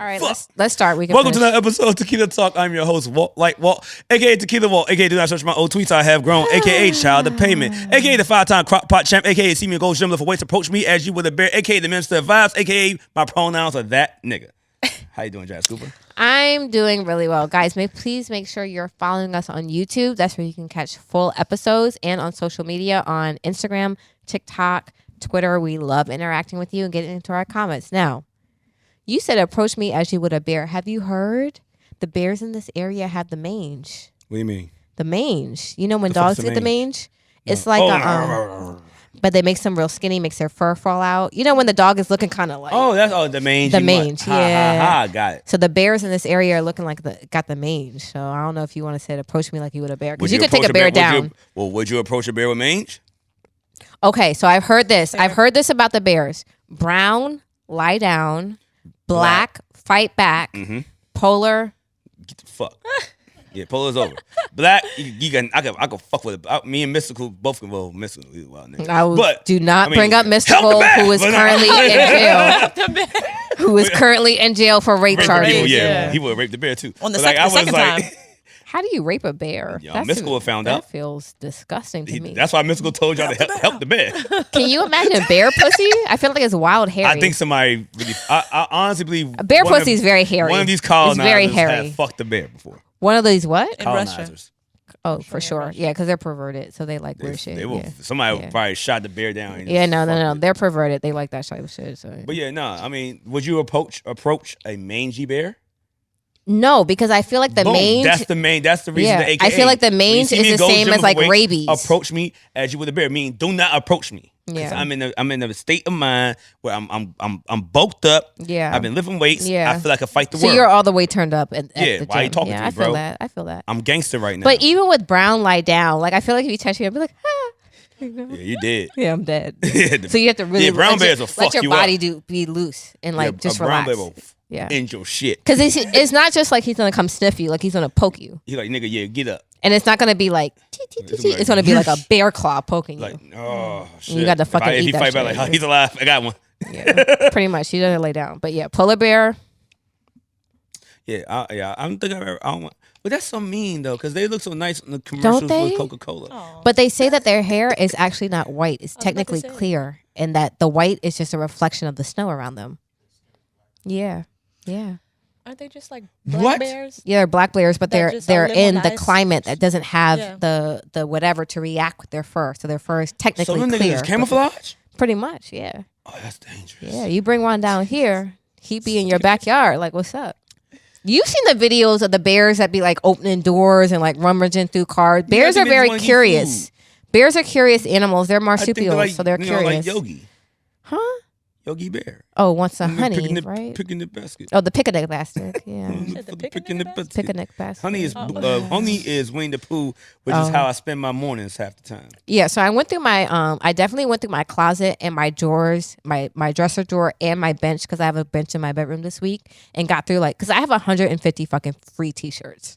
All right, Fuck. let's start. We can Welcome to finish. another episode of Tequila Talk. I'm your host, WalkLikeWalt, aka TequilaTlk, aka do not search my old tweets I have grown, aka Child of Payment, aka the 5-time crock pot champ, aka see me go gym lift weights, approach me as you would a bear, aka the minister of vibes, aka my pronouns are that nigga. How you doing, Jas Cooper? I'm doing really well. Guys, please make sure you're following us on YouTube. That's where you can catch full episodes, and on social media on Instagram, TikTok, Twitter. We love interacting with you and getting into our comments. Now, you said approach me as you would a bear. Have you heard the bears in this area have the mange? What do you mean? The mange. You know when The fuck's dogs the get the mange? mange? It's like but they make them real skinny, makes their fur fall out. You know when the dog is looking kind of like the mange. the mange, yeah. Got it. So the bears in this area are looking like got the mange. So I don't know if you want to say approach me like you would a bear, because you could take a bear down. Would you approach a bear with mange? Okay, so I've heard this. I've heard this about the bears. Brown, lie down. Black, fight back. Mm-hmm. Polar. Get the fuck. Yeah, polar's over. Black, I can fuck with it. Me and Mystical both can. Well, Mystical, well, nigga. But do not bring up Mystical, who is currently in jail. Who is currently in jail for rape charges. People, yeah, he would have raped the bear too. On the second time. How do you rape a bear? Yo, Mystical found out. That feels disgusting to me. That's why Mystical told y'all to help the bear. Can you imagine bear pussy? I feel like it's wild hairy. I think somebody really. I honestly believe a bear pussy is very hairy. One of these colonizers very hairy. had fucked the bear before. One of these what? In Russia. Oh, for sure. Yeah, because they're perverted, so they like weird shit. Somebody probably shot the bear down. Yeah, no. They're perverted. They like that type of shit. So. But yeah, no. I mean, would you approach a mangy bear? No, because I feel like the mange. That's the main. That's the reason. Yeah, The AKA. I feel like the mange is the same as like rabies. Approach me as you would a bear. Meaning, do not approach me. Yeah, I'm in a state of mind where I'm bulked up. Yeah, I've been lifting weights. Yeah, I feel like I fight the world. So you're all the way turned up. At yeah, the why are you gym. talking to me, bro? I feel that. I'm gangster right now. But even with brown lie down, like I feel like if you touch me, I'd be like, ah. Yeah, you did. Yeah, I'm dead. So you have to really brown bears will fuck let your you body be loose and like just brown relax. Bear will yeah, end your shit. Because it's not just like he's gonna come sniff you, like he's gonna poke you. He's like, nigga, yeah, get up. And it's not gonna be like it's gonna be like a bear claw poking you. Like, oh shit. And you got to fucking eat if he that fight back shit. like, oh, he's alive. I got one. Yeah, pretty much. He doesn't lay down. But yeah, polar bear. Yeah, I don't think I've ever. I don't want. But that's so mean though, because they look so nice in the commercials with Coca-Cola. Aww. But they say that their hair is actually not white. It's technically clear, and that the white is just a reflection of the snow around them. Yeah. Aren't they just like What? black bears? Yeah, they're black bears, but they're just they're live in on the ice? climate that doesn't have Yeah. the whatever to react with their fur. So their fur is technically So them niggas clear. is camouflage? Pretty much, yeah. Oh, that's dangerous. Yeah, you bring one down here, he be in your backyard. Like, what's up? You've seen the videos of the bears that be like opening doors and like rummaging through cars. Bears are very curious. Bears are curious animals. They're marsupials, so they're curious. Like Yogi. Huh? Yogi Bear. Oh, wants the honey, right? Picking the basket. Oh, the picnic basket. Yeah. Picking the basket. Picnic basket. Honey is Winnie the Pooh, which is how I spend my mornings half the time. Yeah, so I went through my I definitely went through my closet and my drawers, my dresser drawer and my bench, because I have a bench in my bedroom this week, and got through like, because I have 150 fucking free t-shirts.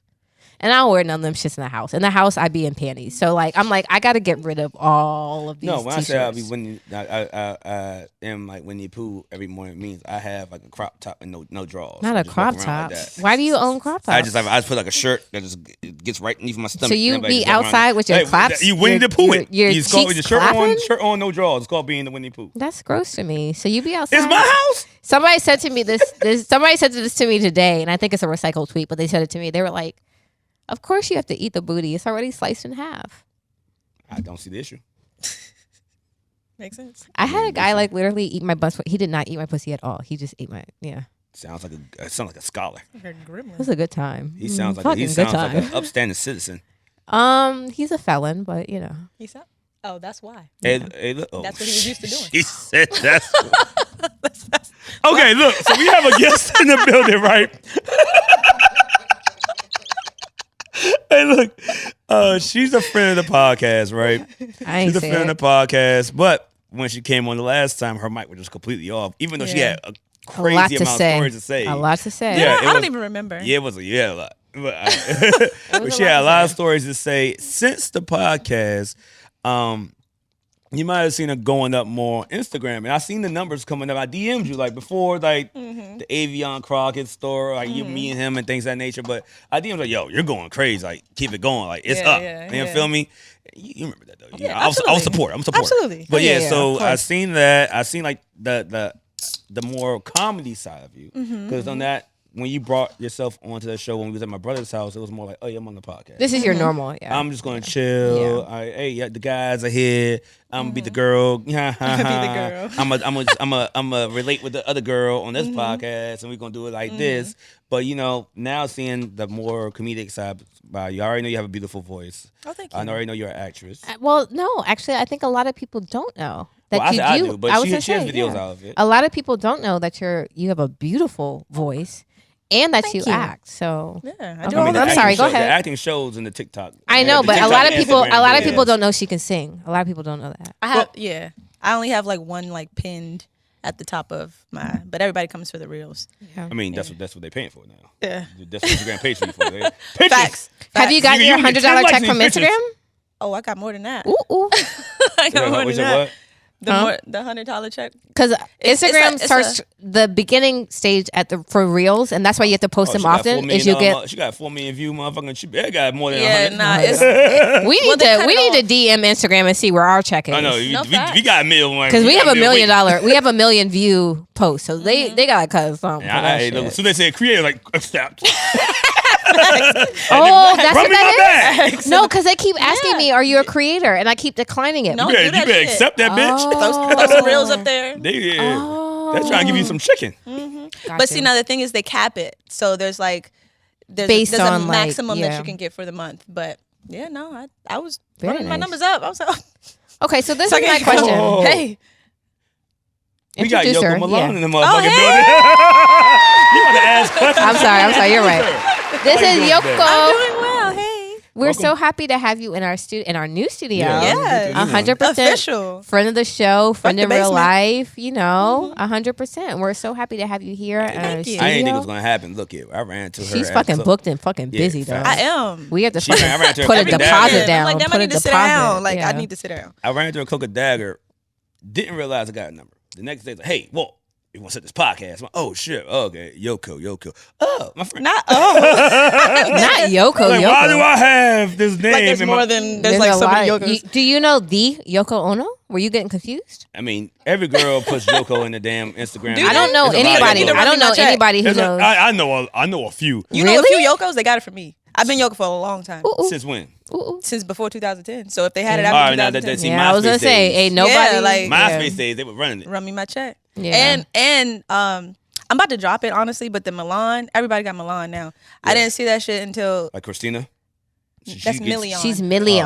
And I don't wear none of them shits in the house. In the house, I be in panties. So like, I'm like, I got to get rid of all of these No, when t-shirts. I say I'll be Winnie, I am like Winnie the Pooh every morning, means I have like a crop top and no drawers. Not a crop top. Why do you own crop tops? I just put like a shirt that just gets right underneath my stomach. So you be outside with your claps? You Winnie the Pooh it. Your It's called with cheeks your clapping? shirt on, no drawers. It's called being the Winnie the Pooh. That's gross to me. So you be outside. It's my house. Somebody said to me somebody said this to me today, and I think it's a recycled tweet, but they said it to me. They were like, of course you have to eat the booty. It's already sliced in half. I don't see the issue. Makes sense. I had a guy like literally eat my butt. He did not eat my pussy at all. He just ate my, yeah. Sounds like a scholar. Like a gremlin. It was a good time. He sounds like Fucking he good sounds time. like an upstanding citizen. He's a felon, but you know. He said, "Oh, that's why." Hey, look. Oh, That's what he was used to doing. He said that's. Okay, look. So we have a guest in the building, right? Hey, look. She's a friend of the podcast, right? She's a friend of the podcast, but when she came on the last time, her mic was just completely off, even though she had a crazy amount of stories to say. A lot to say. Yeah, I don't even remember. Yeah, it was a lot. But she had a lot of stories to say since the podcast. you might have seen it going up more on Instagram, and I seen the numbers coming up. I DM'd you like before, like the Affion Crockett store, like you, me, and him, and things of that nature. But I DM'd like, yo, you're going crazy. Like, keep it going. Like, it's up. You feel me? You remember that though? Yeah, I was support. I'm support. Absolutely. But Yeah, so of I course. seen that. I seen like the more comedy side of you, because on that. When you brought yourself onto the show when we was at my brother's house, it was more like, oh yeah, I'm on the podcast. This is your normal. Yeah. I'm just gonna chill. Yeah. Hey, yeah, the guys are here. I'm gonna be the girl. Be the girl. I'm a relate with the other girl on this podcast, and we're gonna do it like this. But now seeing the more comedic side by you, I already know you have a beautiful voice. Oh, thank you. I already know you're an actress. Well, no, actually, I think a lot of people don't know that Well, you I do. do, but I was she gonna has say, videos yeah. out of it. A lot of people don't know that you have a beautiful voice and that Thank you you. act. So Yeah, I Okay. do all I'm that. sorry, go The ahead. acting shows in the TikTok. I know, the but a TikTok lot of and people, Instagram don't videos. know she can sing. A lot of people don't know that. I only have like one like pinned at the top of my, but everybody comes for the reels. I mean, that's what they're paying for now. Yeah. That's what Instagram pays for you for. Pictures. Facts. Have you got You your get 10 $100 likes check in from pictures. Instagram? Oh, I got more than that. Ooh, ooh. I got more What's than your that. what? The $100 check. Because Instagram it's starts the beginning stage for reels, and that's why you have to post them often. Is you get She got 4 million view, motherfucker. She got more than Yeah, 100. nah, it's we need they cut we it need off. to DM Instagram and see where our check is. I know. No we facts. got a million. Because we have got $1 million waiting. we have 1 million view posts, so they gotta cut us something. for that Hey, look, shit. so they said creator like accept. Oh, that's Run what me my that is. bag. No, because they keep asking Yeah. me, "Are you a creator?" And I keep declining it. No. You do better that shit. accept that bitch. Oh. Throw some reels up there. They're Oh. trying to give you some chicken. Got But see, you. now the thing is, they cap it. So there's like, Based there's on, a like, maximum yeah. that you can get for the month. But yeah, no, I was Very running my nice. numbers up. I was like, Okay, so this so is I my can't- question. Oh. Hey, We got Introduce her. Yoko Milan Yeah. in the motherfucking hey. building. You want to ask questions? I'm sorry. You're right. This How you is doing today? I'm Yoko. doing well. Hey, We're Welcome. so happy to have you in our new studio. Yeah. 100% official. friend of the show, friend the in real basement. life. 100%. We're so happy to have you here in our Thank you. studio. I didn't think it was gonna happen. Look, I ran to her. She's at fucking club. booked and fucking Yeah, busy though. facts. I am. We have to She ran- I ran to her put a every day. deposit Yeah, down. I'm like, damn, put I a need to sit deposit. down. Like, Yeah. I need to sit down. I ran into her, Coca Dagger. Didn't realize I got a number. The next day, like, hey, Walt, you want to set this podcast? I'm like, oh shit, okay, Yoko. Oh, my friend. Not Not Yoko. Like, Yoko. why do I have this name? like there's in more my- than there's like a so many lot. Yokos. Do you know the Yoko Ono? Were you getting confused? I mean, every girl puts Yoko in the damn Instagram. Do I don't know There's a lot of anybody. Yokos. I don't know my check. anybody who There's a- knows. I know a few. You know a Really? few Yokos? They got it from me. I've been Yoko for a long time. Ooh, ooh, Since when? ooh, ooh. Since before 2010. So if they had it All after right, now 2010, that's- See, Yeah, I was gonna MySpace say, days. ain't nobody. Yeah, like- MySpace days, they were running it. run me my check. Yeah. And I'm about to drop it honestly, but the Milan, everybody got Milan now. I didn't see that shit until Like Christina. that's Million. She's Million.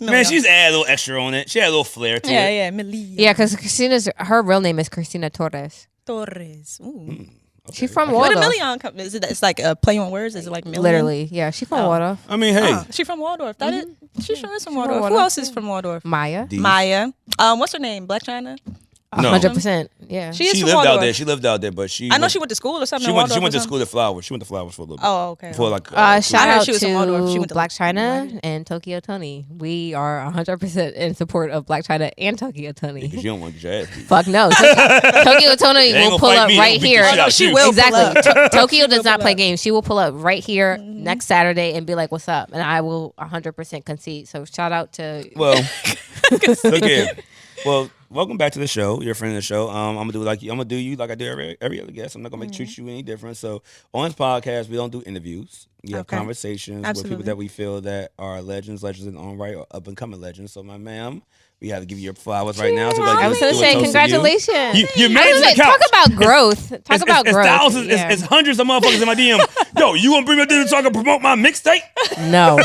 Man, she's added a little extra on it. She had a little flair to it. yeah, Million. Yeah, because her real name is Cristina Torres. Torres. Ooh. She's from Where the Waldorf. Million come? Is it? It's like a play on words. Is it like million? Literally, yeah, she's from Oh. Waldorf. I mean, hey. She from Waldorf. That is. She sure is from from Waldorf. Who Waldorf. else is from Waldorf? Maya, D. Maya. What's her name? Blac China. No. 100%. Yeah. She is She from lived Waldorf. out there. She lived out there, but she. I know she went to school or something. She in went. She Waldorf went or to something. school at Flowers. She went to Flowers for a little bit. Oh, okay. For like. Shout I heard out she was from Waldorf. She to went to Black China and Tokyo Tony. We are 100% in support of Black China and Tokyo Tony. Because you don't want to get your ass beat. Fuck no. Tokyo Tony They ain't will gonna pull fight up me. They right gonna beat the here. shit out of She you. will. Exactly. pull up. Tokyo does will not pull play up. games. She will pull up right here next Saturday and be like, "What's up?" And I will 100% concede. So shout out to Well, look here. Well, welcome back to the show. You're a friend of the show. I'm gonna do you like I do every other guest. I'm not gonna treat you any different. So on this podcast, we don't do interviews. We have Okay. conversations with Absolutely. people that we feel that are legends in own right, or up and coming legends. So my ma'am, we have to give you your flowers right now. So we're I was gonna do a say toast to congratulations. You I made it was to like, the couch. talk about growth. Talk about it's growth. thousands, Yeah. it's hundreds of motherfuckers in my DM. Yo, you want to bring me up there so I can promote my mixtape? No.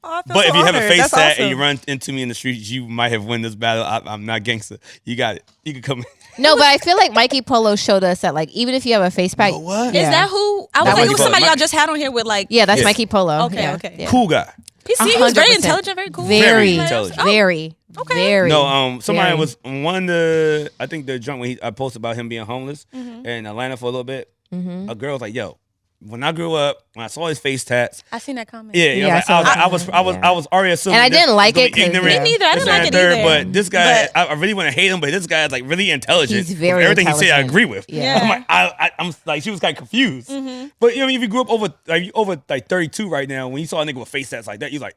Oh, I feel But so if you have a honored. face That's tat awesome. and you run into me in the streets, you might have won this battle. I'm not gangster. You got it. You can come. No, but I feel like Mikey Polo showed us that, like, even if you have a face pack, know what? Yeah. Is that who? I was That like, was it was Mikey somebody Polo. y'all just had on here with like. Yeah, that's Yes. Mikey Polo. Okay, Yeah, okay. yeah. Cool guy. He was very 100%. intelligent, very cool. Very Like, intelligent. oh, Very, Okay. very. No, somebody very. was one the I think the junk when I posted about him being homeless in Atlanta for a little bit. A girl was like, "Yo, when I grew up, when I saw his face tats, I seen that comment. Yeah, I was already assuming. And I didn't like it. Me neither. I didn't like it either. But this guy, I really want to hate him, but this guy is like really intelligent. He's very everything intelligent. he said, I agree with. Yeah. I'm like, I'm like, she was kind of confused. But you know, if you grew up over 32 right now, when you saw a nigga with face tats like that, you're like,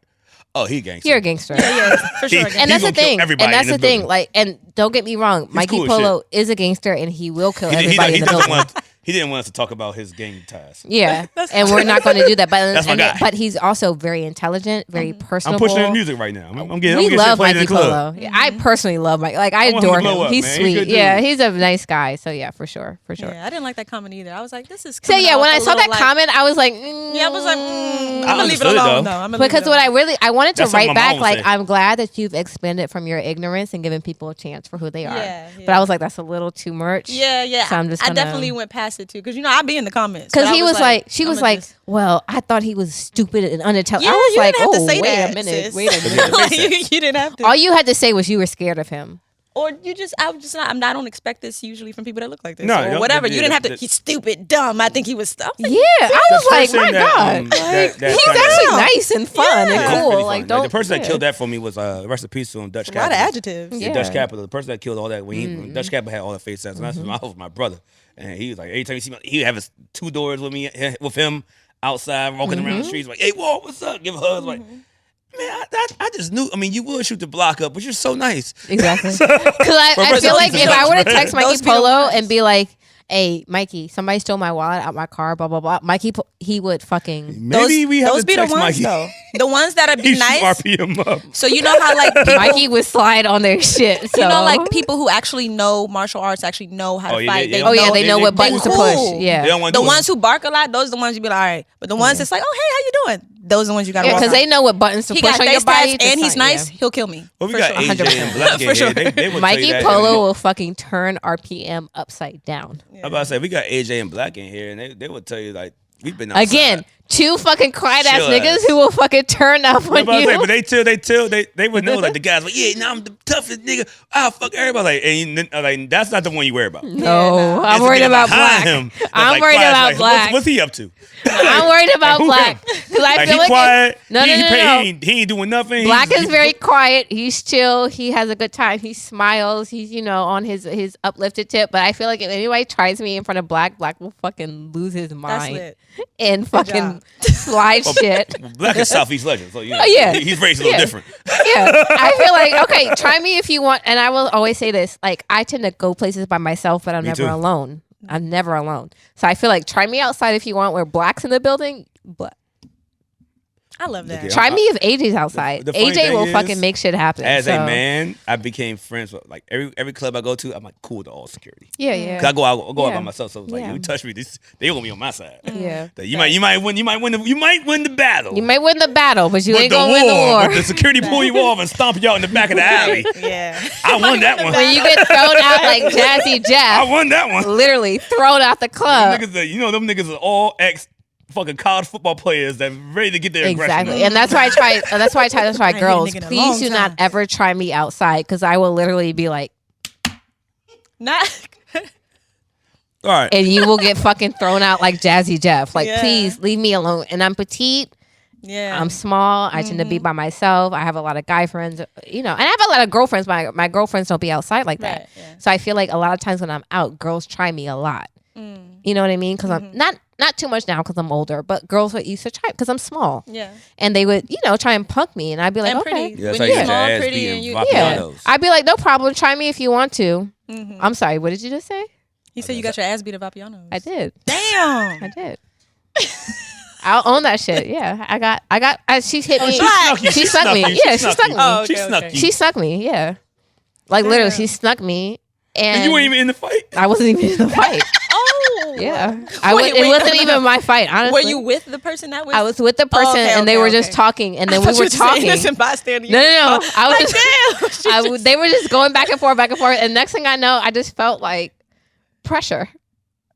oh, he a gangster. You're a gangster. Yeah, for sure. And that's the thing. Building. Like, and don't get me wrong, Mikey cool as Polo is a gangster, and he will kill He everybody in the building. He didn't want us to talk about his gang ties. Yeah, and we're not going to do that. But That's my guy. But he's also very intelligent, very personable. I'm pushing his music right now. I'm getting we shit love played in Mikey the club. Polo. Yeah, I personally love Mike. Like I want him adore to blow him. up, He's man. He's a sweet. good dude. Yeah, he's a nice guy. So yeah, for sure. Yeah, I didn't like that comment either. I was like, this is. So yeah, when I saw that comment, I was like, yeah, I was like, I'm I gonna leave it understood it, alone. though. No, I'm gonna because leave it I wanted to That's something write my mom back would like, say. I'm glad that you've expanded from your ignorance and given people a chance for who they are. Yeah, But yeah. I was like, that's a little too much. Yeah. So I'm just I gonna- definitely went past it too, because I'd be in the comments. Because but I he was like, she I'm was gonna like, just- well, I thought he was stupid and unintelligent. Yeah, I was you like, didn't have oh, to say wait that, a minute, sis. wait a minute. Like, you didn't have to. All you had to say was you were scared of him. Or you just, I was just not. I don't expect this usually from people that look like this. No, or no, whatever. yeah, You didn't have to. that- He's stupid, dumb. I think he was. I was like, Yeah, I was like, my God, that he's kinda- actually nice and fun Yeah. and It's cool. really Like, fun. don't the person yeah. that killed that for me was rest in peace to him, Dutch a lot of Capital. adjectives. Yeah. The Dutch Capital, the person that killed all that when Dutch Capital had all the face tats, and that was my brother. And he was like, every time you see me, he would have his 2 doors with me, with him outside walking around the streets, like, hey, Walt, what's up? Give hugs, like. Man, I just knew. I mean, you would shoot the block up, but you're so nice. Exactly. Because I feel like if I were to text Mikey Those people Polo are nice. and be like, hey, Mikey, somebody stole my wallet out my car, blah, blah, blah. Mikey, he would fucking. Maybe we have those to be the text ones Mikey. though. The ones that are He be nice. RPM up. So you know how like people, Mikey would slide on their shit. So. you know, like people who actually know martial arts actually know how to Oh, yeah, fight. yeah, They yeah. they know what buttons to cool. push. Yeah. They don't want The to do ones who bark a lot, those are the ones you be like, all right. But the ones that's like, oh, hey, how you doing? Those are the ones you got to Yeah, walk because on. they know what buttons to He push got on face your body. tats and to he's sign, nice. yeah. He'll kill me. Well, we For got sure. AJ and 100%. Blac in For sure. here. They would tell you Mikey that. Polo will fucking turn RPM upside down. I'm about to say we got AJ and Blac in here, and they would tell you like we've been outside. Again, 2 fucking quiet ass Chill niggas ass. who will fucking turn up I'm on about to say, you. but they would know like the guys like, yeah, now I'm the toughest nigga. I'll fuck everybody. Like, and like that's not the one you worry about. No, I'm It's the worried nigga about behind Blac. him that's, I'm like, worried quiet, about like, Blac. What's he up to? I'm worried about Who Blac him? because I Like feel he like quiet. No. He ain't doing nothing. Blac He's- is very quiet. He's chill. He has a good time. He smiles. He's on his uplifted tip. But I feel like if anybody tries me in front of Blac will fucking lose his That's mind lit. and fucking job. slide shit. Blac is Southeast legend, so you know, yeah. he's raised a little Yeah. different. Yeah, I feel like okay. Try me if you want, and I will always say this: like I tend to go places by myself, but I'm Me never too. alone. I'm never alone. So I feel like try me outside if you want. Where Blac's in the building, but I love that. Okay. try me if AJ's outside. the funny AJ thing will is, fucking make shit happen. As so. a man, I became friends with like every club I go to. I'm like cool to all security. Yeah, yeah. 'Cause I go out Yeah. by myself, so it's like Yeah. you touch me, they gonna be on my side. Yeah. That you might win the battle. You might win the battle, but you but ain't the gonna win the war. But the security pull you off and stomp you out in the back of the alley. Yeah. I won that one. When you get thrown out like Jazzy I Jeff, won that one. literally thrown out the Them club. niggas them niggas are all ex fucking college football players that ready to get their aggression Exactly, out. and that's why I try. That's why I try to try I ain't hit a girls. nigga in a Please long do not time. ever try me outside because I will literally be like, Not. All right. and you will get fucking thrown out like Jazzy Jeff. Like, Yeah. please leave me alone. And I'm petite. Yeah. I'm small. I tend to be by myself. I have a lot of guy friends, and I have a lot of girlfriends. My girlfriends don't be outside like that. Right, yeah. So I feel like a lot of times when I'm out, girls try me a lot. You know what I mean? Because I'm not too much now because I'm older, but girls would used to try because I'm small. Yeah. And they would, try and punk me, and I'd be like, And okay. pretty. Yeah, that's When how you you're get your small, ass pretty, beat and in you. Vapianos. Yeah, I'd be like, no problem. Try me if you want to. I'm sorry. What did you just say? He said you got your ass beat at Vapianos. I did. Damn. I did. I'll own that shit. Yeah, I got. She hit me. She snuck me. Yeah, she snuck me. Oh, okay, She snuck okay. you. She snuck me. Yeah, like literally, she snuck me, and And you weren't even in the fight. I wasn't even in the fight. Oh. Yeah, Wait, it wasn't no. even my fight. Honestly, Were you with the person that was? I was with the person, okay, and they okay, were just okay. talking, and then I we thought were you saying talking. innocent bystander. No. I was Like, just, damn. they were just going back and forth, and next thing I know, I just felt like pressure,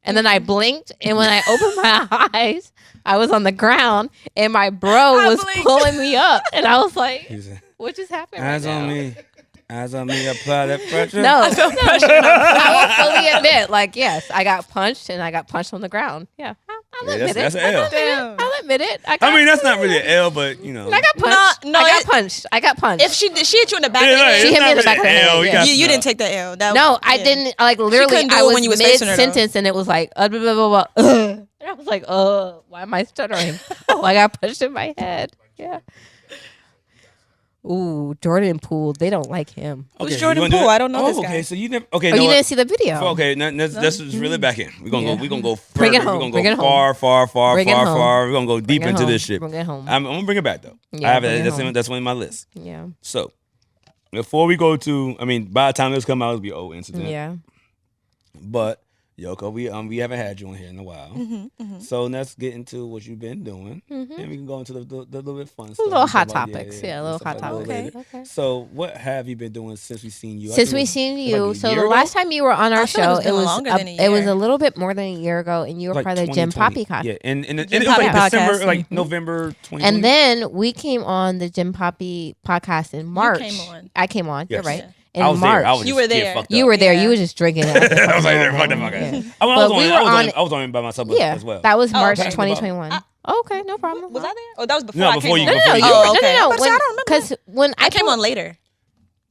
and then I blinked, and when I opened my eyes, I was on the ground, and my bro was blinked. pulling me up, and I was like, He said, "What just happened?" eyes right on now? me. Eyes on me. Apply that pressure. No, I felt pressure. I will fully admit, like, yes, I got punched, and I got punched on the ground. Yeah, I'll admit it. That's an L. I'll admit it. I mean, that's not really an L, but you know. I got punched. No, I got punched. If she hit you in the back Yeah, of the head, She hit me in the back of the L. head, yeah. you didn't take the L. No, I didn't. Like literally, couldn't do I it was when you was facing her, though. mid-sentence, and it was like, blah, blah, blah, blah. And I was like, why am I stuttering? Oh, I got punched in my head. Yeah. Ooh, Jordan Poole. They don't like him. Who's Okay, Jordan you wanna do Poole? it? I don't know this guy. Okay, so you never. Okay, Oh, no, you didn't see the video? Okay, let's just really back in. We're gonna go. We're gonna go further. Bring it home. We're gonna Bring go it home. far. Bring it home. We're gonna go deep Bring it into home. this shit. Bring it home. I'm gonna bring it back though. Yeah, I have bring it that's home. that's one of my list. Yeah. So before we go to, I mean, by the time this come out, it'll be an old incident. Yeah. But Yoko, we haven't had you on here in a while. So let's get into what you've been doing, and we can go into the little bit fun stuff. Little hot Talk about- topics. Yeah, little stuff hot like that topics. later. Okay. So what have you been doing since we've seen you? I Since think it we've was seen like you, a so year the ago? last time you were on our I feel like show, it's been longer than a it was year. a little bit more than a year ago, and you were Like part of the Gym 2020. Poppy podcast. Yeah, and it Gym was like Poppy December, podcast. like November 2020. And then we came on the Gym Poppy podcast in March. came on. I came on. You're Yes. right. Yeah. In I was March. there. I was You just were getting there. fucked You up. were there. Yeah. You were just drinking it. I was like, fuck that fuck. Yeah. I was But on we it. were I was on it by myself Yeah, as well. that was Oh, March okay. 2021. Okay, no problem. Was I there? Oh, that was before No, I before came you- on. before you- Oh, okay. No. I don't remember. Because when I came on later.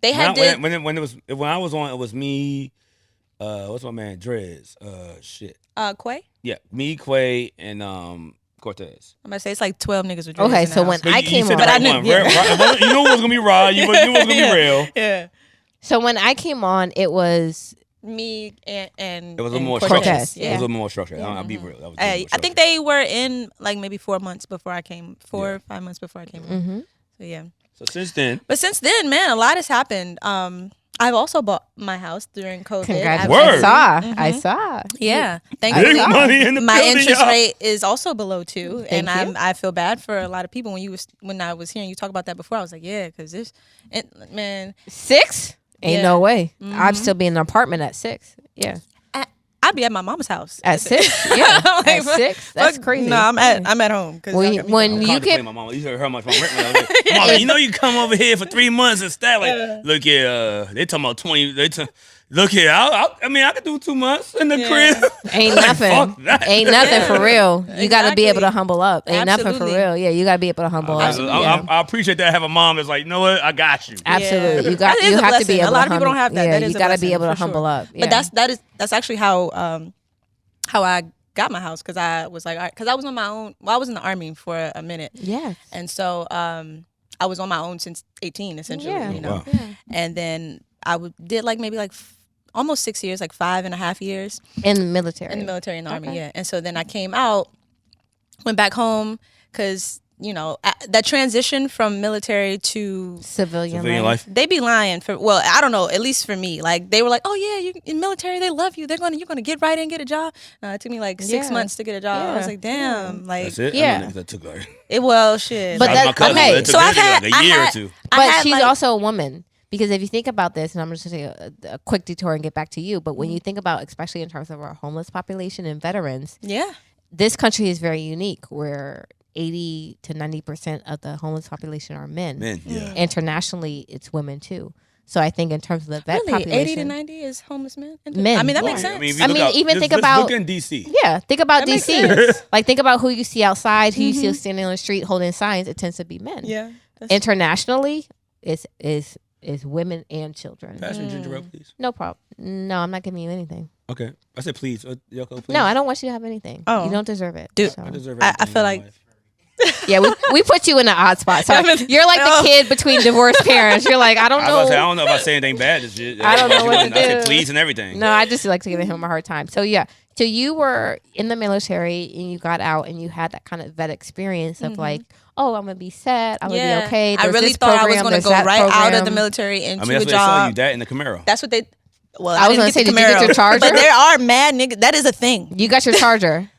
They had did. when I was on, it was me. What's my man Drez? Shit. Quay. Yeah, me, Quay, and Cortez. I'm gonna say it's like 12 niggas with dreads Okay, in the so house. when I came said on, the But I right knew- one. yeah. You knew it was gonna be Rod. You knew it was gonna be real. Yeah. so when I came on, it was Me and It was a little and more Cortez. structured. Cortez, It was yeah. a little more structured. I'll be real. That was I think they were in like maybe 4 months before I came. 4 or 5 months before I came on. So yeah. So since then, But since then, man, a lot has happened. I've also bought my house during COVID. congratulations. Word. I saw. Yeah, big thankfully, money in the my building, interest y'all. rate is also below 2, Thank and you. I feel bad for a lot of people. When I was hearing you talk about that before, I was like, yeah, because man, 6? Ain't Yeah. no way. I'd still be in an apartment at 6. Yeah. I'd be at my mama's house At 6? Yeah. Like, At 6? That's fuck, crazy. No, I'm at home. Cause When, y'all got me when I'm you contemplating get my mama. You heard how much my rent was. Like, Mama, you know you come over here for 3 months and stuff. Like, look here, they talking about 20. Look here, I mean, I could do 2 months in the crib. ain't Like, nothing. fuck that. Ain't nothing for real. You got to be able to Exactly. humble up. Ain't nothing for Absolutely. real. Yeah, you got to be able to humble up. I appreciate that. I have a mom that's like, you know what? I got you. Absolutely. Yeah. You got. That is You a have to be blessing. able. A lot to of people humble. don't have that. Yeah, That is you a got to be blessing, able to for humble sure. up. Yeah. But that's actually how I got my house, because I was like, because I was on my own. Well, I was in the Army for a minute, Yes. and so I was on my own since 18, essentially. Yeah. You know, Wow. Yeah. and then I did like maybe like almost 6 years, like 5.5 years In the military. in the military, in the Army. Okay. Yeah, and so then I came out, went back home, because that transition from military to Civilian Civilian life. life. they be lying for, well, I don't know, at least for me. Like, they were like, oh yeah, you in military, they love you, you're gonna get right in, get a job. It took me like 6 Yeah. months to get a job. I was Yeah. like, damn. Like, That's it. Yeah. I know that took like. well, shit. But That was my that's- cousin, okay, but it took so her I've had- like a I year or had- two. I But had, she's like- also a woman. Because if you think about this, and I'm just going to take a quick detour and get back to you, but when you think about, especially in terms of our homeless population and veterans, yeah. this country is very unique where 80 to 90% of the homeless population are men. Man, yeah. Internationally, it's women too. So I think in terms of the vet Really, 80 population. to 90 is homeless men. Men. I mean, that Yeah. makes sense. if you I look mean, out- even just- think just about- look in DC. Yeah, think about That makes DC. sense. Like think about who you see outside, who you see standing on the street holding signs. It tends to be men. Yeah. Internationally, is women and children. Pass me ginger ale, please. No problem. No, I'm not giving you anything. Okay, I said please, Yoko, please. No, I don't want you to have anything. Oh. You don't deserve it. Dude, so. I deserve I everything feel in like- life. Yeah, we put you in an odd spot. So you're like the kid between divorced parents. You're like, I don't I was about to say, I know. don't know if I say anything bad. This shit. I don't know what to I said do. please and everything. No, I just like to give him a hard time. So yeah, so you were in the military and you got out and you had that kind of vet experience of like, oh, I'm gonna be set. I'm gonna be okay. I There's really this thought I was program, going to there's go that right out of the program. military into I mean, that's a what they sell you, job. that in the Camaro. That's what they. Well, I was didn't gonna say, get did the you get Camaro, your Charger? But there are mad niggas. That is a thing. You got your Charger.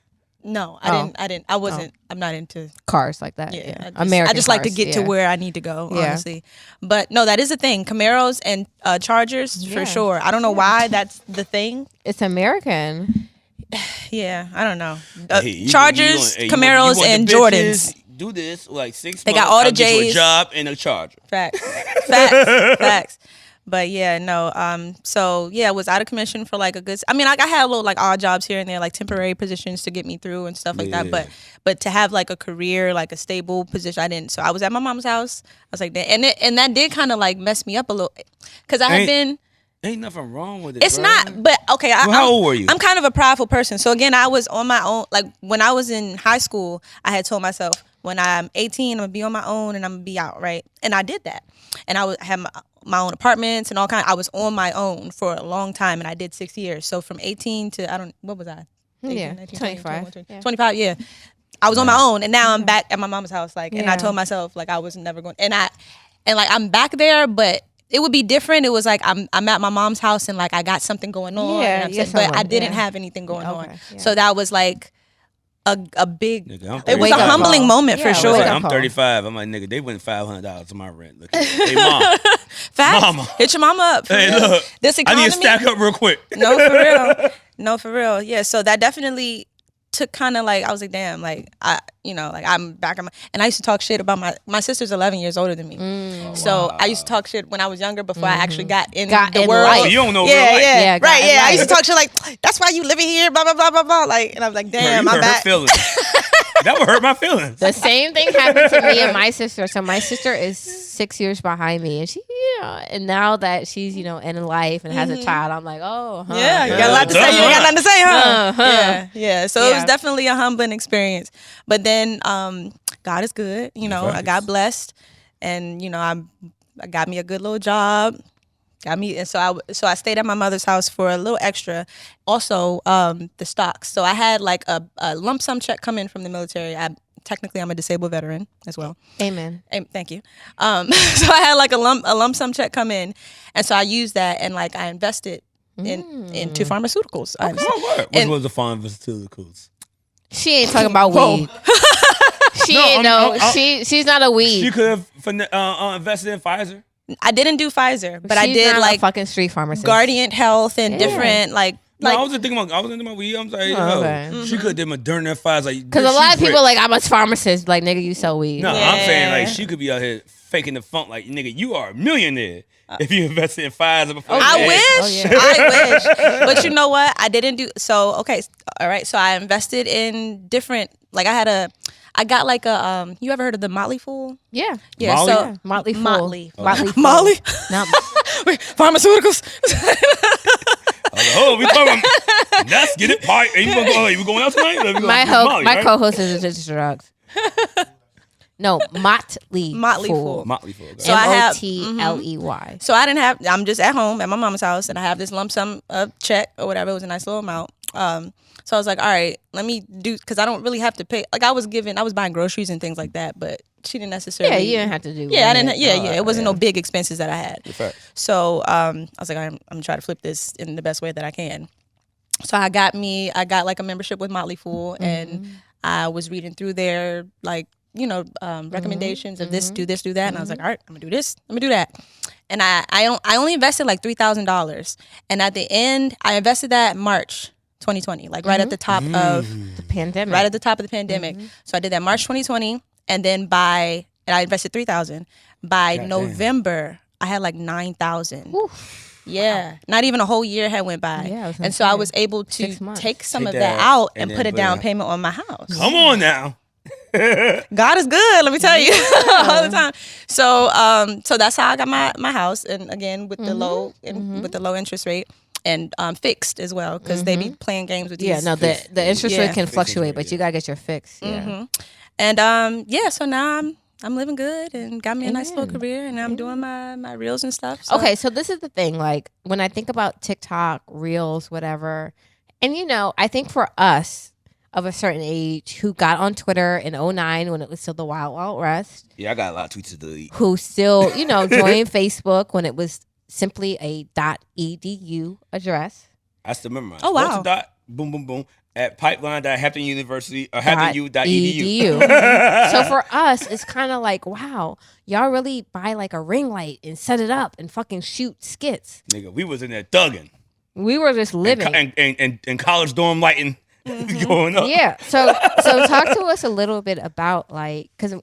No, Oh. I didn't. I wasn't. I'm not into. Cars like that. Yeah, Yeah, I just like to cars, get to yeah. where I need to go, Yeah. honestly. But no, that is a thing. Camaros and Chargers Yeah. for sure. I don't know why that's the thing. It's American. Yeah, I don't know. Hey, you- Chargers, you want- Camaros, you want and the Jordans. bitches, do this like 6 They months. got all the I'll get you a J's. job and a Charger. Facts. Facts. Facts. But yeah, no. So yeah, I was out of commission for like a good. I mean, like I had a little like odd jobs here and there, like temporary positions to get me through and stuff like that. But to have like a career, like a stable position, I didn't. So I was at my mom's house. I was like, and that did kind of like mess me up a little, because I had been. Ain't nothing wrong with it. It's bro. not, but okay. How old were you? I'm kind of a prideful person. So again, I was on my own. Like when I was in high school, I had told myself, when I'm 18, I'm gonna be on my own and I'm gonna be out, right? And I did that. And I had my own apartments and all kind. I was on my own for a long time, and I did 6 years. So from 18 to what was I? 18, 19, 25. 25, yeah. I was on my own, and now I'm back at my mama's house. Like, and I told myself like I was never going. And like I'm back there, but it would be different. It was like I'm at my mom's house and like I got something going on. But I didn't have anything going on. Yeah. So that was like a big. Nigga, it was a humbling moment for sure. I'm 35. I'm like, nigga, they went $500 to my rent. Look, hey mom, facts. Mama, hit your mama up. Hey, look, this economy, I need to stack up real quick. No, for real. Yeah. So that definitely took kind of like, I was like, damn, like I'm back and I used to talk shit about my sister's 11 years older than me. I used to talk shit when I was younger before I actually got in the world. Life. Oh, you don't know real life. Yeah, right. Yeah, I used to talk shit like, that's why you living here, blah blah blah blah blah. Like, and I was like, damn, I'm back. That would hurt my feelings. The same thing happened to me and my sister. So my sister is 6 years behind me, and she, and now that she's, in life and has a child, I'm like, oh, yeah, you got a lot to say. You ain't got nothing to say, huh? Yeah. So it was definitely a humbling experience. But then, God is good. I got blessed, and I got me a good little job. And so I stayed at my mother's house for a little extra. Also, the stocks. So I had like a lump sum check come in from the military. Technically, I'm a disabled veteran as well. Amen. Thank you. So I had like a lump sum check come in, and so I used that and like I invested into pharmaceuticals. What was the pharmaceuticals? She ain't talking about weed. She's not a weed. She could have invested in Pfizer. I didn't do Pfizer, but I did not like a fucking street pharmacist. Guardian Health and different like. No, I wasn't thinking about weed. I'm like, she could have did Moderna, Pfizer. Because a lot of people like, I'm a pharmacist. Like, nigga, you sell weed. No, I'm saying like she could be out here faking the funk. Like, nigga, you are a millionaire if you invested in Pfizer before. I wish. I wish. But you know what? I didn't do. So, okay. All right. So I invested in different, like I got like a, you ever heard of the Motley Fool? Yeah. Yeah. Molly? So Motley Fool. Motley. Fool. Molly? No. Pharmaceuticals. We talking about, let's get it. You going out tonight? My co-host is addicted to drugs. No, Motley Fool. Motley Fool. So I have MOTLEY. So I'm just at home at my mama's house, and I have this lump sum check or whatever. It was a nice little amount. So I was like, all right, let me do, because I don't really have to pay. Like I was buying groceries and things like that, but she didn't necessarily. Yeah, you didn't have to do. Yeah, I didn't. Yeah. It wasn't no big expenses that I had. So I was like, I'm gonna try to flip this in the best way that I can. So I got like a membership with Motley Fool, and I was reading through their like recommendations of this, do that, and I was like, all right, I'm gonna do this, I'm gonna do that. And I only invested like $3,000, and at the end, I invested that March 2020, like right at the top of the pandemic. Right at the top of the pandemic. So I did that March 2020, and then I invested $3,000. By November, I had like $9,000. Yeah, not even a whole year had went by. Yeah, and so I was able to take some of that out and put a down payment on my house. Come on now. God is good, let me tell you, all the time. So that's how I got my house, and again with the low interest rate. And fixed as well, because they be playing games with these. Yeah, no, the interest rate can fluctuate, but you gotta get your fix. Yeah. And so now I'm living good and got me a nice little career, and I'm doing my reels and stuff. So. Okay, so this is the thing. Like when I think about TikTok, reels, whatever, and I think for us of a certain age who got on Twitter in 2009 when it was still the Wild Wild West. Yeah, I got a lot of tweets to delete. Who still, joined Facebook when it was simply a .edu address. I still remember mine. Oh, wow. Boom, boom, boom, at pipeline.hampton University or hamptonu.edu. So for us, it's kind of like, wow, y'all really buy like a ring light and set it up and fucking shoot skits. Nigga, we was in there thugging. We were just living. And college dorm lighting going up. Yeah. So talk to us a little bit about like, because,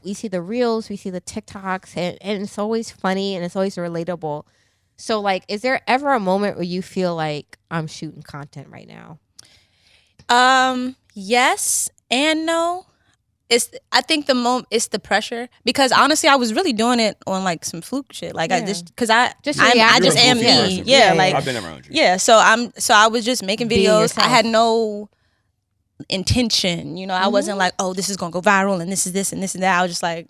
we see the reels, we see the TikToks, and it's always funny and it's always relatable. So like, is there ever a moment where you feel like I'm shooting content right now? Yes and no. I think the moment it's the pressure, because honestly I was really doing it on like some fluke shit. Like I just I just am me. Yeah, like I've been around you. Yeah, so I was just making videos. I had no intention, you know. I wasn't like, oh, this is gonna go viral and this is this and this and that. I was just like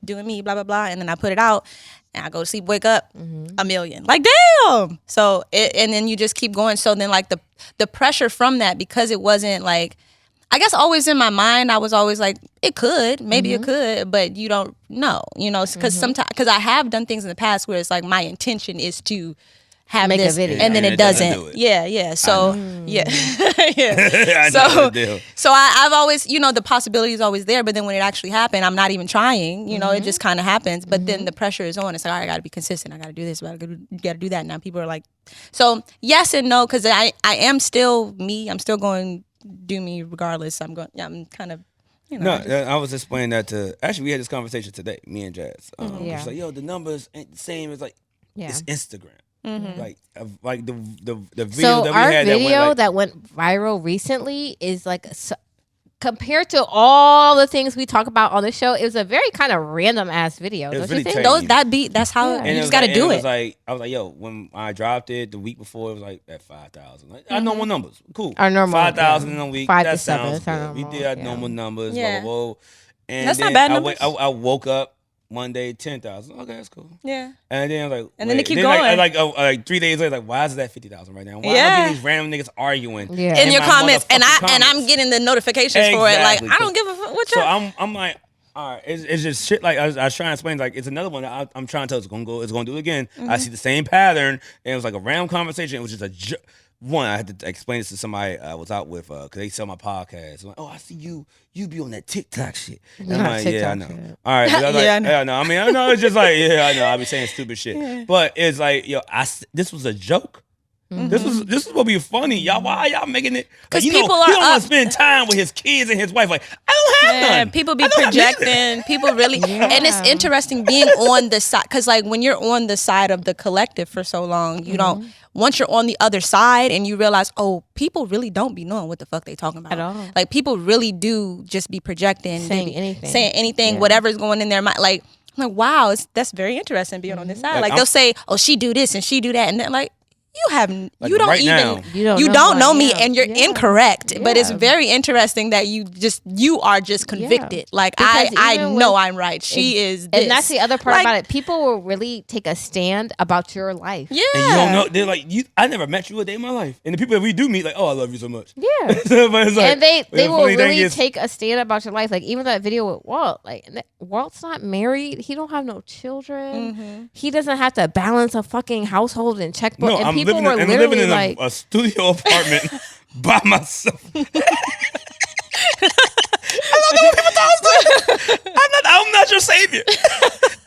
doing me, blah blah blah, and then I put it out and I go to sleep, wake up, 1 million. Like damn. So and then you just keep going. So then like the pressure from that, because it wasn't like, I guess always in my mind, I was always like, it could, maybe it could, but you don't know, you know, because sometimes, because I have done things in the past where it's like my intention is to have Make this, a video. and then it doesn't. Yeah. So yeah. So I've always, you know, the possibility is always there, but then when it actually happened, I'm not even trying, you know, it just kind of happens. But then the pressure is on. It's like, all right, I got to be consistent. I got to do this. You got to do that. Now people are like, so yes and no, because I am still me. I'm still going do me regardless. I'm kind of, you know. No, I was explaining that to, actually we had this conversation today, me and Jas. It's like, yo, the numbers ain't the same as like, it's Instagram. Like the video so that we our had video that went viral recently is like, compared to all the things we talk about on the show, it was a very kind of random ass video. Don't you think? That's how you just got to do it. I was like, yo, when I dropped it the week before, it was like at 5,000. Like our normal numbers, cool. Our normal 5,000 in a week. 5 that to 7. sounds good. We did our normal numbers. Yeah. Blah, blah, blah. And that's then not bad numbers. I woke up one day, 10,000. Okay, that's cool. Yeah. And then I was like, and then they keep going. Like 3 days later, like, why is that 50,000 right now? Why am I getting these random niggas arguing in your comments? And I'm getting the notifications for it. Like, I don't give a fuck. What so I'm like, all right, it's just shit. Like I was trying to explain, like it's another one that I'm trying to tell. It's gonna do it again. I see the same pattern, and it was like a random conversation. It was just one. I had to explain this to somebody I was out with because they sell my podcast. I'm like, oh, I see you be on that TikTok shit. And I'm like, yeah, I know. Shit. All right, but I was like, I know. I mean, I know. It's just like, yeah, I know. I be saying stupid shit, but it's like, yo, this was a joke. This is what be funny, y'all. Why y'all making it? Because like, people he don't want to spend time with his kids and his wife. Like, I don't have none. People be projecting. People really, and it's interesting being on the side, because like when you're on the side of the collective for so long, you don't. Once you're on the other side and you realize, oh, people really don't be knowing what the fuck they talking about at all. Like people really do just be projecting, saying anything, whatever's going in their mind. Like I'm like, wow, that's very interesting being on this side. Like they'll say, oh, she do this and she do that, and then like. You don't know me, and you're incorrect. But it's very interesting that you are just convicted. Like I know I'm right. She is this. And that's the other part about it. People will really take a stand about your life. Yeah. And you don't know. They're like, I never met you a day in my life. And the people that we do meet, like, oh, I love you so much. Yeah. But it's like, and they will really take a stand about your life. Like even that video with Walt. Like Walt's not married. He don't have no children. He doesn't have to balance a fucking household and checkbook. No, and I'm living in a studio apartment by myself. I don't know what people thought I was doing. I'm not your savior.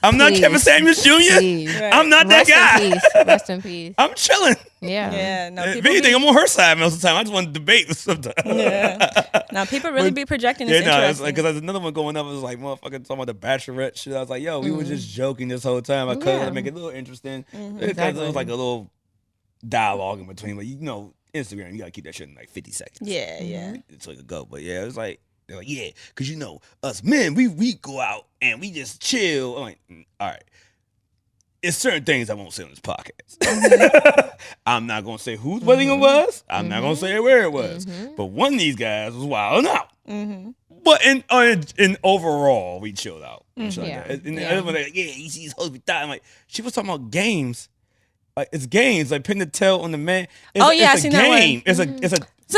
I'm not Kevin Samuels Jr. Right. I'm not that guy. Rest in peace. I'm chilling. Yeah. No, if anything, I'm on her side most of the time. I just want to debate sometimes. Yeah. Now people really be projecting. It's interesting. Because there's another one going up. It was like motherfucking talking about the Bachelorette shit. I was like, yo, we were just joking this whole time. I could make it a little interesting because it was like a little dialogue in between, but you know, Instagram, you gotta keep that shit in like 50 seconds. Yeah. It's like a go, but yeah, it was like they're like, yeah, because you know, us men, we go out and we just chill. I'm like, all right, it's certain things I won't say on this podcast. I'm not gonna say whose wedding it was. I'm not gonna say where it was. But one of these guys was wilding out. But in overall, we chilled out. And the other one, like, yeah, you see these hoes be dying. Like, she was talking about games. Like it's games, like pin the tail on the man. I seen that one. It's a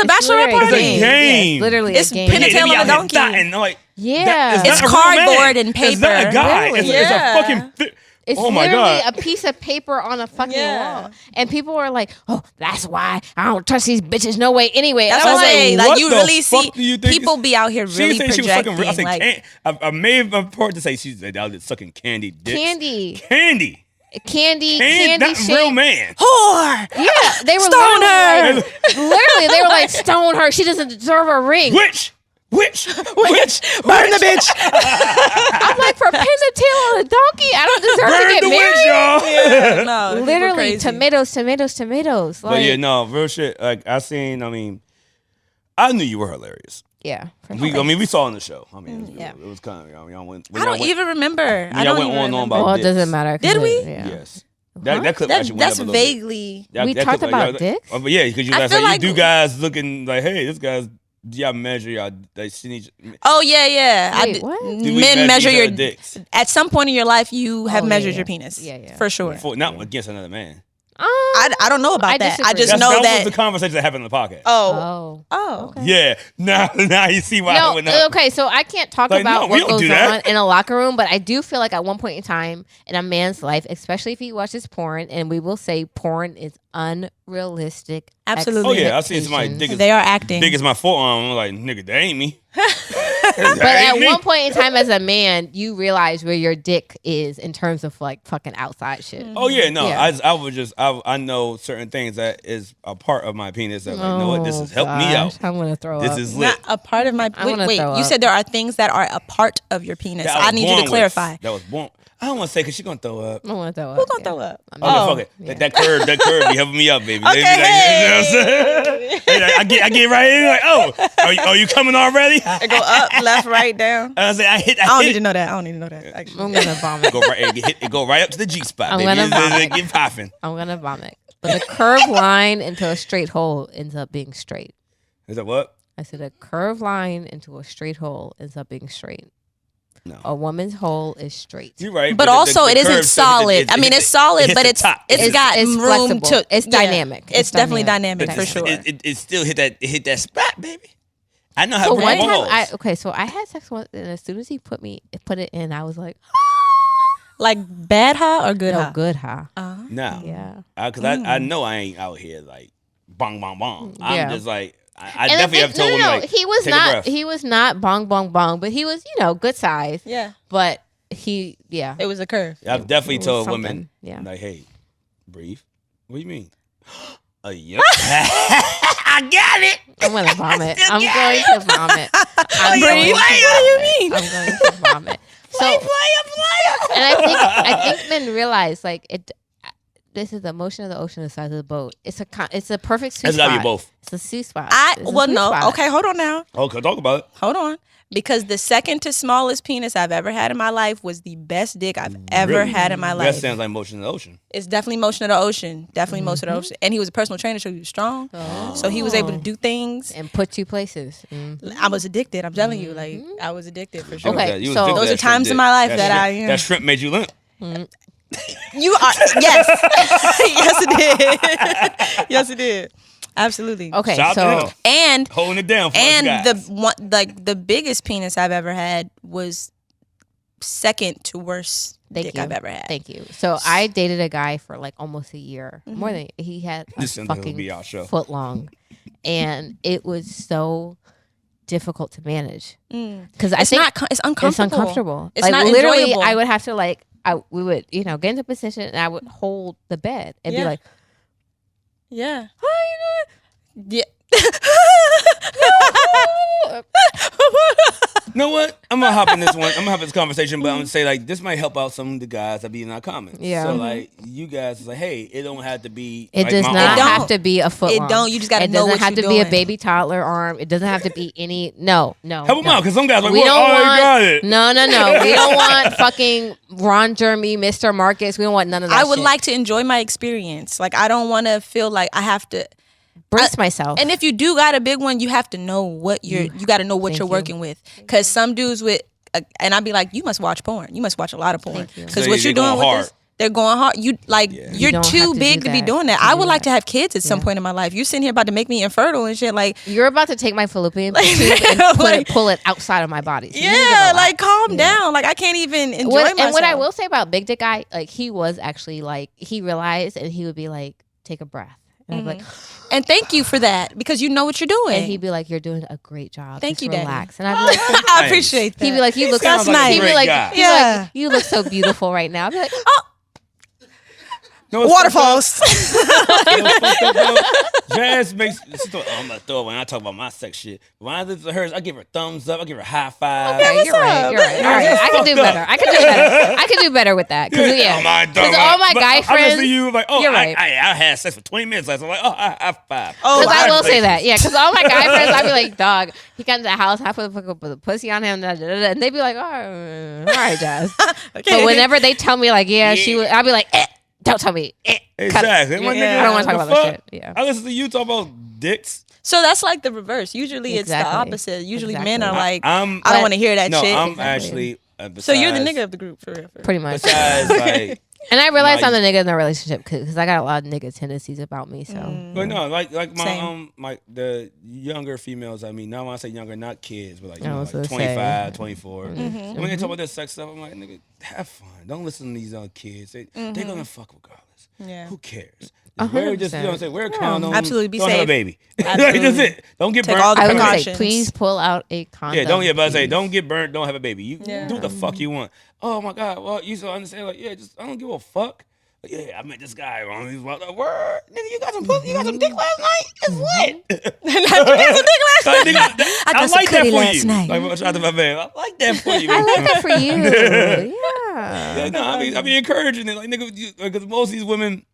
bachelorette party. It's a game. Yes, literally, it's pin the tail on a donkey. And I'm like, it's cardboard and paper. It's not a guy. Really? It's a fucking. It's literally a piece of paper on a fucking wall. And people are like, oh, that's why I don't trust these bitches no way anyway. That's what I'm saying. Like, you really see people be out here really projecting. She was fucking, I may have heard to say she's out there sucking candy dicks. Candy. Not shake. Real man. Whore. Yeah, they were stone her. Literally, they were like, stone her. She doesn't deserve a ring. Which? Burn the bitch. I'm like, for pin the tail on a donkey, I don't deserve to get married. Y'all. No, people Literally, crazy. tomatoes. But yeah, no, real shit. Like I knew you were hilarious. Yeah. We saw on the show. I mean, Yeah. it was kind of. I don't even remember. I y'all don't went even on and on remember. about Well, it dicks. doesn't matter. Did we? Yeah. Yes. That clip actually went That's up a little bit. vaguely. We talked about dicks? But yeah, because you I last feel like, you like- do guys looking like, hey, this guy's y'all measure y'all. They need. Oh yeah. Wait, what? Do we Men measure each your other dicks? At some point in your life, you have Oh, measured yeah. your penis. Yeah. For sure. Not against another man. I don't know about I that. disagree. I just That know was that. the conversation that happened in the podcast. Oh. Oh. Yeah. Now you see why I No, went up. okay, so I can't talk Like, about no, we what don't goes do that. on in a locker room, but I do feel like at one point in time in a man's life, especially if he watches porn, and we will say porn is unrealistic. Absolutely. Oh yeah, I seen somebody expectations. They are acting. big as my forearm. I'm like, nigga, that ain't me. But at one point in time as a man, you realize where your dick is in terms of like fucking outside shit. Oh yeah, no. Yeah. I would just I know certain things that is a part of my penis that like, you know what, this has helped me out. I'm gonna throw This up. is lit. Not a part of my. I wanna Wait, throw you up. said there are things that are a part of your penis. That I was need you born to with. clarify. That was born. I don't want to say because she's gonna throw up. I want to throw up. Who's gonna throw up? Oh, no, fuck it. yeah. That curve be helping me up, baby. Okay, They be like, you know what I'm saying? They like, I get right in like, oh, are you coming already? I go up, left, right, down. I say I hit. I don't need to know that. I don't need to know that. I'm Actually. gonna vomit. Go right, it go right up to the G spot, I'm baby. gonna vomit. Get popping. I'm gonna vomit. But the curved line into a straight hole ends up being straight. Is that what? I said a curved line into a straight hole ends up being straight. No. A woman's hole is straight. You're right. But the also, it curve isn't still solid. I mean, it's solid, hits but the it's top. it's got it's room flexible. to. It's dynamic. It's definitely dynamic But for sure. It still hit that spot, baby. I know how So to one roll time, balls. so I had sex once, and as soon as he put it in, I was like, Like bad ha or good no, ha? good, huh? No. Yeah. Because I know I ain't out here like bong bong bong. I'm Yeah. just like I And definitely have told women like he was take a not. breath. He was not bong bong bong, but he was good size. Yeah, But it was a curve. I've definitely It was told something. women Yeah. like, hey, breathe. What do you mean? Yep. I got it. I'm gonna vomit. I'm going to vomit. I'm Breathe. going to What do you vomit. mean? I'm going to vomit. So, and I think men realize like it. This is the motion of the ocean, the size of the boat. It's a perfect sweet It's spot. gotta be both. It's a sweet spot. It's a Well, sweet no. spot. Okay, hold on now. Okay, talk about it. Hold on. Because the second to smallest penis I've ever had in my life was the best dick I've ever Really? had in my That life. sounds like motion in the ocean. It's definitely motion of the ocean. Definitely motion of the ocean. And he was a personal trainer, so he was strong. So he was able to do things. And put you places. I was addicted. I'm telling you, like I was addicted for sure. Okay, You was so- addicted to Those that are times shrimp in my life dick. that I shrimp- am. That shrimp made you limp. You are yes, yes it did, yes it did, absolutely. Okay, Shout out to so him. And Holding it down for us and guys. the one like the biggest penis I've ever had was second to worst dick I've ever had. Thank you. So I dated a guy for like almost a year, more than he had a This sounds like it'll fucking be our show. foot long, and it was so difficult to manage because I It's think not. It's uncomfortable. it's uncomfortable. It's like not literally, enjoyable. I would have to like we would get into a position and I would hold the bed and be Yeah. like, Yeah. "How you doing?" Yeah. You know what? I'm gonna hop in this one. I'm gonna have this conversation, but I'm gonna say like this might help out some of the guys that be in our comments. Yeah. So like you guys is like, hey, it don't have to be. It like, does my not arm. don't. have to be a foot It long. don't. You just gotta It know doesn't what have you're to be a doing. baby toddler arm. It doesn't have to be any. No. Help them no. out, because some guys like, We well, don't oh, want. you got it. No. We don't want fucking Ron Jeremy, Mr. Marcus. We don't want none of that. I would shit. like to enjoy my experience. Like I don't want to feel like I have to. brace myself. And if you do got a big one, you have to know what you got to know what Thank you're you. working with. Because some dudes with, and I'd be like, you must watch porn. You must watch a lot of porn. Thank you. Because So what they're you're doing going with hard. this, they're going hard. You like Yeah. you're You don't too have to big do to be that doing that. to I do would like that. to have kids at some point in my life. You're sitting here about to make me infertile and shit. Like You're about to take my fallopian tube and Like- pull it outside of my body. So you need to yeah, relax. like calm down. Like I can't even enjoy myself. And what I will say about Big Dick Guy, like he was actually like he realized and he would be like, take a breath. And I'd be like, And thank you for that because you know what you're doing. and he'd be like, you're doing a great job. Thank Just you, Daddy. relax. And I'd be like, I appreciate that. he'd be like, you look That's so nice. He'd be Great like, guy. he'd be Yeah. like, you look so beautiful right now. I'd be like, oh, No, Waterfalls. Jazz makes. I'm gonna throw it when I talk about my sex shit. When I listen to hers, I give her thumbs up. I give her a high five. Okay, you're right. You're right. All right, I can do better. I can do better with that. Because all my guy friends. I see you like, you're right. I had sex for 20 minutes last. I'm like, high five. Because I will say that, yeah. Because all my guy friends, I'd be like, dog, he got into the house, I put a pussy on him, and they'd be like, oh, all right, Jazz. Okay. But whenever they tell me like, she was, I'd be like, don't tell me. Exactly. I don't want to talk about that shit. Yeah. I listen to you talk about dicks. So that's like the reverse. Usually it's the opposite. Usually men are like, I don't want to hear that shit. No, I'm actually. So you're the nigga of the group, for real. Pretty much. Besides, like. And I realized I'm the nigga in the relationship because I got a lot of nigga tendencies about me. So, but no, like my the younger females. I mean, now when I say younger, not kids, but like, like 25, 24. When they talk about this sex stuff, I'm like, nigga, have fun. Don't listen to these young kids. They gonna fuck regardless. Yeah. Who cares? Wear just, you know what I'm saying? Wear a condom. Absolutely, be don't safe. Have a baby. Like, that's it. Don't get burnt. All the I would precautions. say, please pull out a condom. Yeah, don't get burnt. Don't have a baby. You do what the fuck you want. Oh my God. Well, you still understand? Like, yeah, just I don't give a fuck. Like, yeah, I met this guy wrong. He's like, word, nigga, you got some pussy, you got some dick last night. It's lit. You got some dick last night. I like that for you. Like, shout out to my man. I like that for you. I like that for you. Yeah. No, I mean encouraging it, like nigga, because most of these women.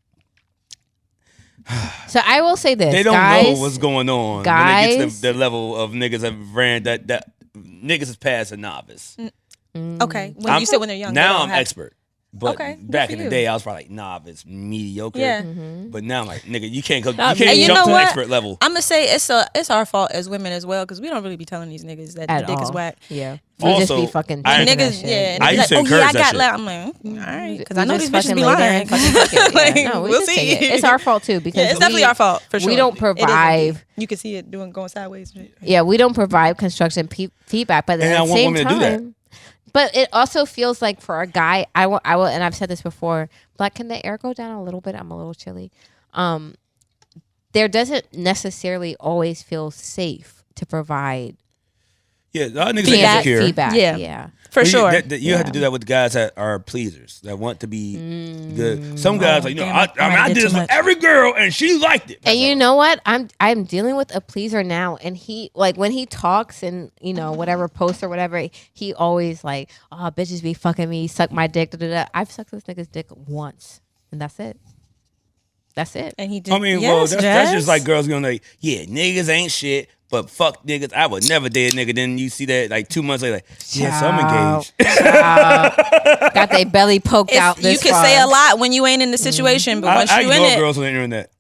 So I will say this: they don't know what's going on guys, when they get to the level of niggas have ran that niggas is past a novice. Okay, when you said when they're young, now I'm expert. But back in the you. day, I was probably like novice, mediocre. Yeah. But now I'm like, nigga, you can't jump know to the what? expert level. I'm gonna say it's our fault as women as well because we don't really be telling these niggas that the dick is whack. Yeah. We just be fucking niggas. Yeah. I used to encourage that shit. I'm like, all right, because I know these bitches be lying. No, we'll see it. It's our fault too because it's definitely our fault for sure. We don't provide. You can see it going sideways. Yeah, we don't provide construction feedback, but at the same time. But it also feels like for a guy, I will, and I've said this before. Blac, can the air go down a little bit? I'm a little chilly. There doesn't necessarily always feel safe to provide. Yeah, a lot of niggas ain't insecure. Feedback. Yeah. For sure. You have to do that with guys that are pleasers, that want to be good. Some guys like, I did this with every girl and she liked it. And you know what? I'm dealing with a pleaser now, and he like when he talks and whatever post or whatever, he always like, oh, bitches be fucking me, suck my dick. Da, da, da. I've sucked this nigga's dick once, and that's it. That's it. And he did. I mean, that's just like girls going like, yeah, niggas ain't shit. But fuck niggas, I would never date a nigga. Then you see that like 2 months later, like, yes, I'm engaged. Got their belly poked out. You can say a lot when you ain't in the situation, but once you in it, I know girls on the internet.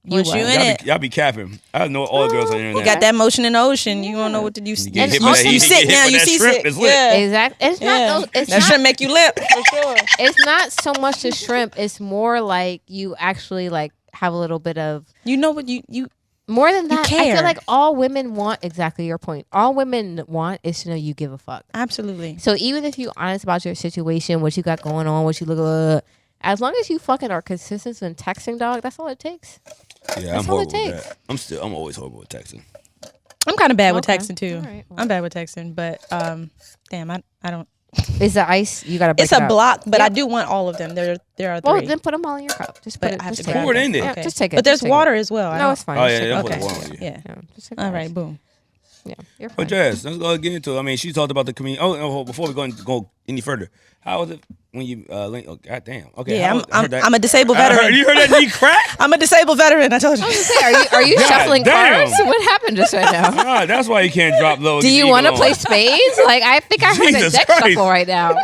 Once you in it, y'all be capping. I know all the girls on the internet. You got that motion in the ocean. You don't know what to do. And also you sick now. You see sick. Yeah, exactly. It's not. That shouldn't make you limp for sure. It's not so much the shrimp. It's more like you actually like have a little bit of. You know what you. More than that, I feel like all women want, exactly your point, all women want is to know you give a fuck. Absolutely. So even if you're honest about your situation, what you got going on, what you look, as long as you fucking are consistent in texting, dog, that's all it takes. Yeah, that's I'm horrible with that. I'm always horrible with texting. I'm kind of bad with texting too. Right, well. I'm bad with texting, but damn, I don't. Is the ice, you gotta break it's a it block, but I do want all of them. There are 3. Well, then put them all in your cup. Just put it. I have just to pour it in there. Yeah, okay. Just take it. But there's take water it. as well. No, it's fine. Oh yeah, okay. put water. Yeah. Just take all right, boom. Yeah, you're fine. But Jazz, let's go get into it. I mean, she talked about the community. Oh, before we go any further, how was it when you link? Oh, goddamn. Okay. Yeah, I'm a disabled veteran. You heard that knee crack? I'm a disabled veteran. I told you. I was gonna say, are you shuffling cards? What happened just right now? That's why you can't drop low. Do you want to play spades? Like I think I heard a deck shuffle right now.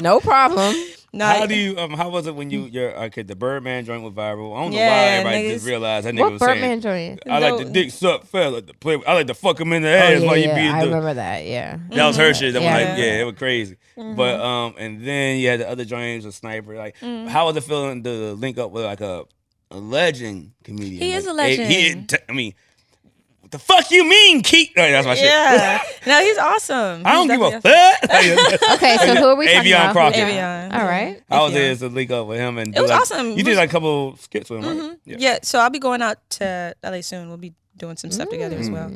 No problem. No, how do you? How was it when your the Birdman joint was viral? I don't know why everybody just realized that nigga was Birdman saying. joint? I like the dick suck fell. Like the play. I like to fuck him in the ass while you beat. I remember that. Yeah, that was her shit. That was like, it was crazy. But and then you had the other joints with Sniper. Like, how was it feeling to link up with like a legend comedian? He is like, a legend. I mean. What the fuck you mean, Keith? Oh, that's my shit. Yeah. No, he's awesome. I don't give a fuck. Okay, so who are we talking Affion about? Crockett. Affion. All right. I was there to link up with him. And it was awesome. You did like a couple skits with him, right? Yeah, so I'll be going out to LA soon. We'll be doing some stuff together as well.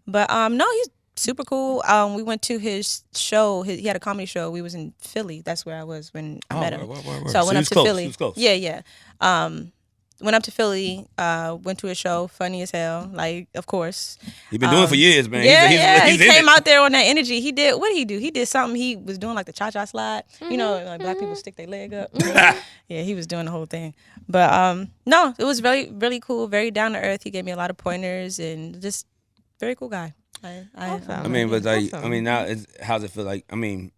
But no, he's super cool. We went to his show. He had a comedy show. We was in Philly. That's where I was when I met him. Word. So I went up to close. Philly. He was close. Yeah. Went up to Philly. Went to a show. Funny as hell. Like, of course. He been doing it for years, man. He He's came out there on that energy. He did. What did he do? He did something. He was doing like the cha-cha slide. You know, like black people stick their leg up. Yeah, he was doing the whole thing. But no, it was really, really cool. Very down to earth. He gave me a lot of pointers and just very cool guy. I mean, but like, I mean, now how's it feel like? I mean,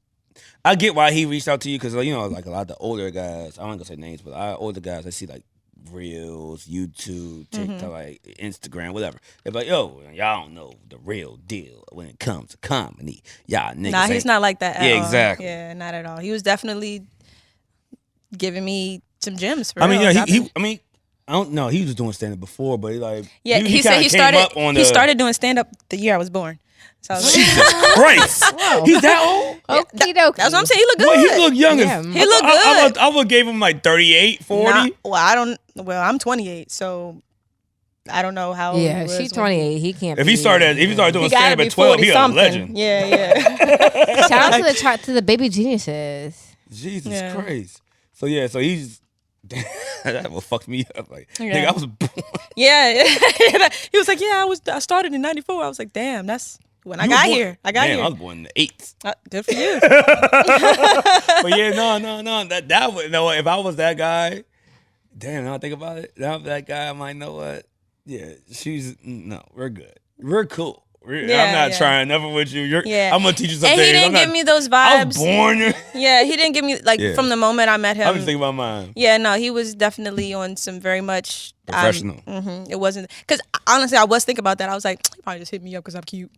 I get why he reached out to you because you know, like a lot of the older guys. I don't gonna say names, but older guys, I see like Reels, YouTube, TikTok, like Instagram, whatever. They're like, yo, y'all don't know the real deal when it comes to comedy. Y'all niggas. Nah, he's not like that at all. Yeah, exactly. Yeah, not at all. He was definitely giving me some gems for I mean, real. yeah, I mean, I don't know. He was doing stand up before, but he said he started doing stand up the year I was born. So I was like, Jesus Christ. Whoa. He's that old? Okie dokie. that's what I'm saying. He looked good. Well, he looked young. Yeah. He looked good. I would give him like 38, 40. I'm 28, so I don't know how. Yeah, old he was she's when 28. He can't. If he started doing he stand gotta up be at 12, 40 he a something. legend. Yeah. Shout out to the baby geniuses. Jesus Yeah. Christ. So he's that what fucked me up. Like, Yeah. nigga, I was born. Yeah. He was like, yeah, I started in '94. I was like, damn, that's when I got here. I got Man, here. I was born in the 8s. Good for you. But yeah, no. That would no. If I was that guy, damn. Now I think about it. Now that guy, I might know what. Yeah, we're good. We're cool. I'm not trying nothing with you. I'm gonna teach you something. And he didn't give me those vibes. I was born. Yeah, he didn't give me from the moment I met him. I was thinking about mine. Yeah, no, he was definitely on some very much Professional. It wasn't because honestly, I was thinking about that. I was like, he probably just hit me up because I'm cute.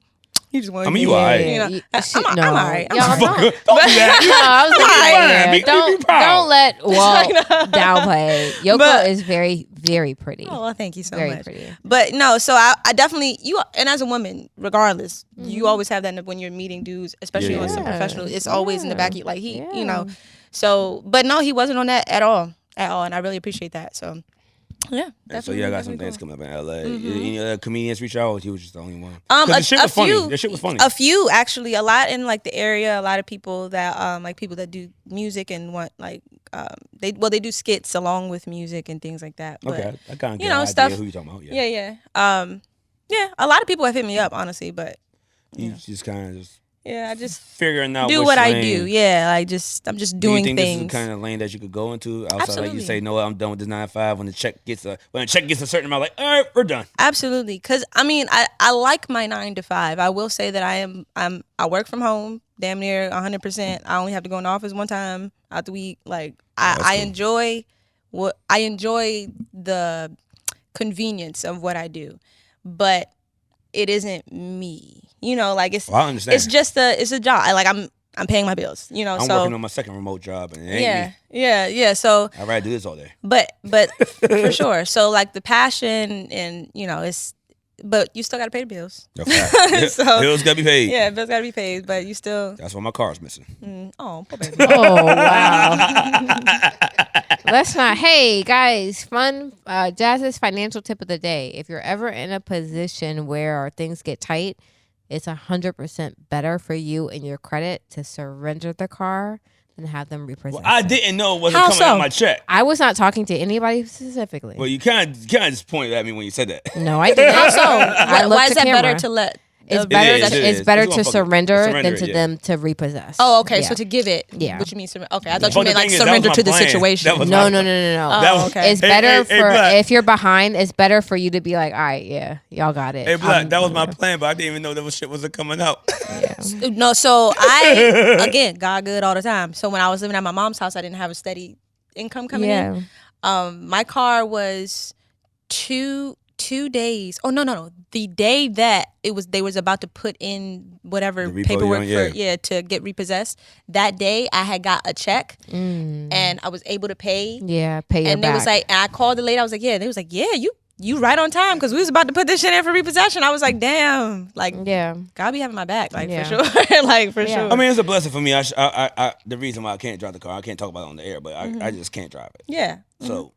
He just wanted. I mean, you alright. You know, I'm no. alright. Y'all I'm don't. Don't do that. I was fine. like, Be proud. don't let Walt downplay. Yoko is very, very pretty. Oh, well, thank you so Very much. pretty. But no, so I definitely and as a woman, regardless, you always have that when you're meeting dudes, especially on some professional. It's always in the back of you, like you know. So, but no, he wasn't on that at all, and I really appreciate that. So. Yeah, so I got some things coming up in LA. Any other comedians reach out? Or he was just the only one. The shit was funny. The shit was funny. A few actually, a lot in like the area. A lot of people that like people that do music and want like they do skits along with music and things like that. But, okay, I kind of get an idea stuff. Who you talking about? Yeah. A lot of people have hit me up honestly, but you just kind of I just figuring out do which what lane. I do. Yeah, like I'm just doing do you think things. This is the kind of lane that you could go into outside? Absolutely. Like you say, no, I'm done with this 9 to 5. When the check gets a certain amount, like, all right, we're done. Absolutely, because I mean, I like my 9 to 5. I will say that I work from home, damn near 100%. I only have to go in the office one time out the week. Like I enjoy the convenience of what I do, but it isn't me. You know, like it's. Well, I understand. It's just it's a job. I'm paying my bills. You know, I'm working on my second remote job, and it ain't me. Yeah. So I'd rather do this all day. But for sure. So like the passion and but you still got to pay the bills. So, bills gotta be paid. Yeah, bills got to be paid, but you still. That's why my car's missing. Oh, poor baby. Oh wow. Let's not. Hey guys, fun. Jazz's financial tip of the day. If you're ever in a position where things get tight, it's 100% better for you and your credit to surrender the car than have them repossess. Well, I didn't know it wasn't coming out my check. I was not talking to anybody specifically. Well, you kind of just pointed at me when you said that. No, I didn't. How so? Why is that camera. better to let? It's better. It's better to surrender than than to them to repossess. Oh, okay. Yeah. So to give it. Yeah. What you mean? Okay, I thought But you meant the like thing is, surrender that was to my the plan. No. situation. Oh, okay. It's better hey, for Blac. if you're behind. It's better for you to be like, all right, yeah, y'all got it. Hey, Blac, that was my plan, but I didn't even know that shit wasn't coming out. Yeah. No, so I again God good all the time. So when I was living at my mom's house, I didn't have a steady income coming in. My car was two days. Oh no. The day that they was about to put in whatever paperwork to get repossessed. That day I had got a check and I was able to pay. Yeah, pay your And back. they was like, and I called the lady. I was like, yeah. They was like, yeah, you right on time because we was about to put this shit in for repossession. I was like, damn, like God be having my back, like for sure, like for sure. I mean, it's a blessing for me. I the reason why I can't drive the car, I can't talk about it on the air, but I just can't drive it. Yeah. So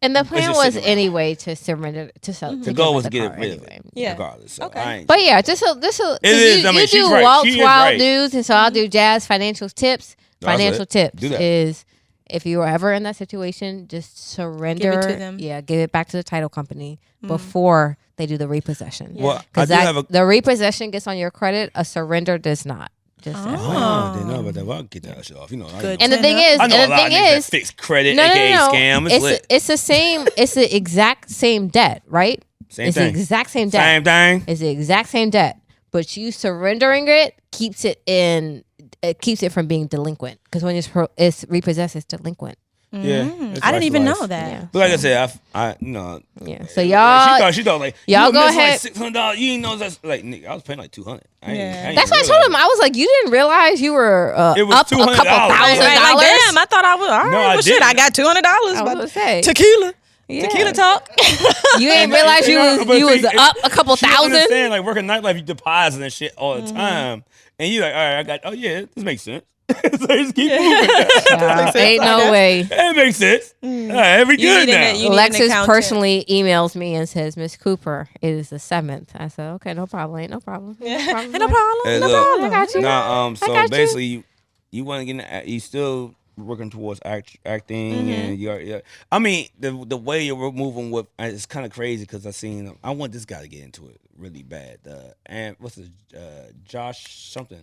And the plan just was sitting around. anyway to surrender to sell. The goal was to get car rid of anyway. it, Yeah. regardless. So Okay. I ain't But yeah, just It is, I mean, you she's do right. Walt's She is Wild right. News, and so I'll do Jazz financial tips. No, that's Financial it. tips Do that. is if you are ever in that situation, just surrender. to them. Yeah, give it back to the title company before they do the repossession. Well, I Because do have a. the repossession gets on your credit, a surrender does not. Just Oh, I didn't know about that. Well, I'll get that shit off. You know, Good. and the thing is, I and know a the lot of thing niggas that is, fix credit, no, aka no, no, scam. It's lit. it's the same. It's the exact same debt, right? Same it's thing. the exact same debt. Same thing. It's the exact same debt, but you surrendering it keeps it in. It keeps it from being delinquent because when it's repossessed, it's delinquent. Yeah, I didn't even know that. Yeah. But like I said, I you know. Yeah. So y'all, She thought like y'all you go missed ahead. like $600. You ain't know that's like nigga. I was paying like $200. That's why I told him. I was like, you didn't realize you were It was up a couple $200. $1,000. Right, like, damn, I thought I was. All right, No, I well, shit, I didn't. got $200. I was gonna say. Tequila. Yeah. TequilaTlk. You ain't realize you was up a couple She don't thousand. understand like working nightlife, you deposit and shit all the time, and you like, all right, I got. Oh yeah, this makes sense. So you just keep moving. Ain't no way. That makes sense. All right, we good need now. it, you need an Lexus accountant. personally emails me and says, "Miss Cooper, it is the 7th." I said, "Okay, no problem. Ain't no problem. No problem. Hey, No look, problem. I got you. Nah, I so got you. basically, you want to get you still working towards acting, and you're. I mean, the way you're moving with it's kind of crazy because I want this guy to get into it really bad. And what's his Josh something.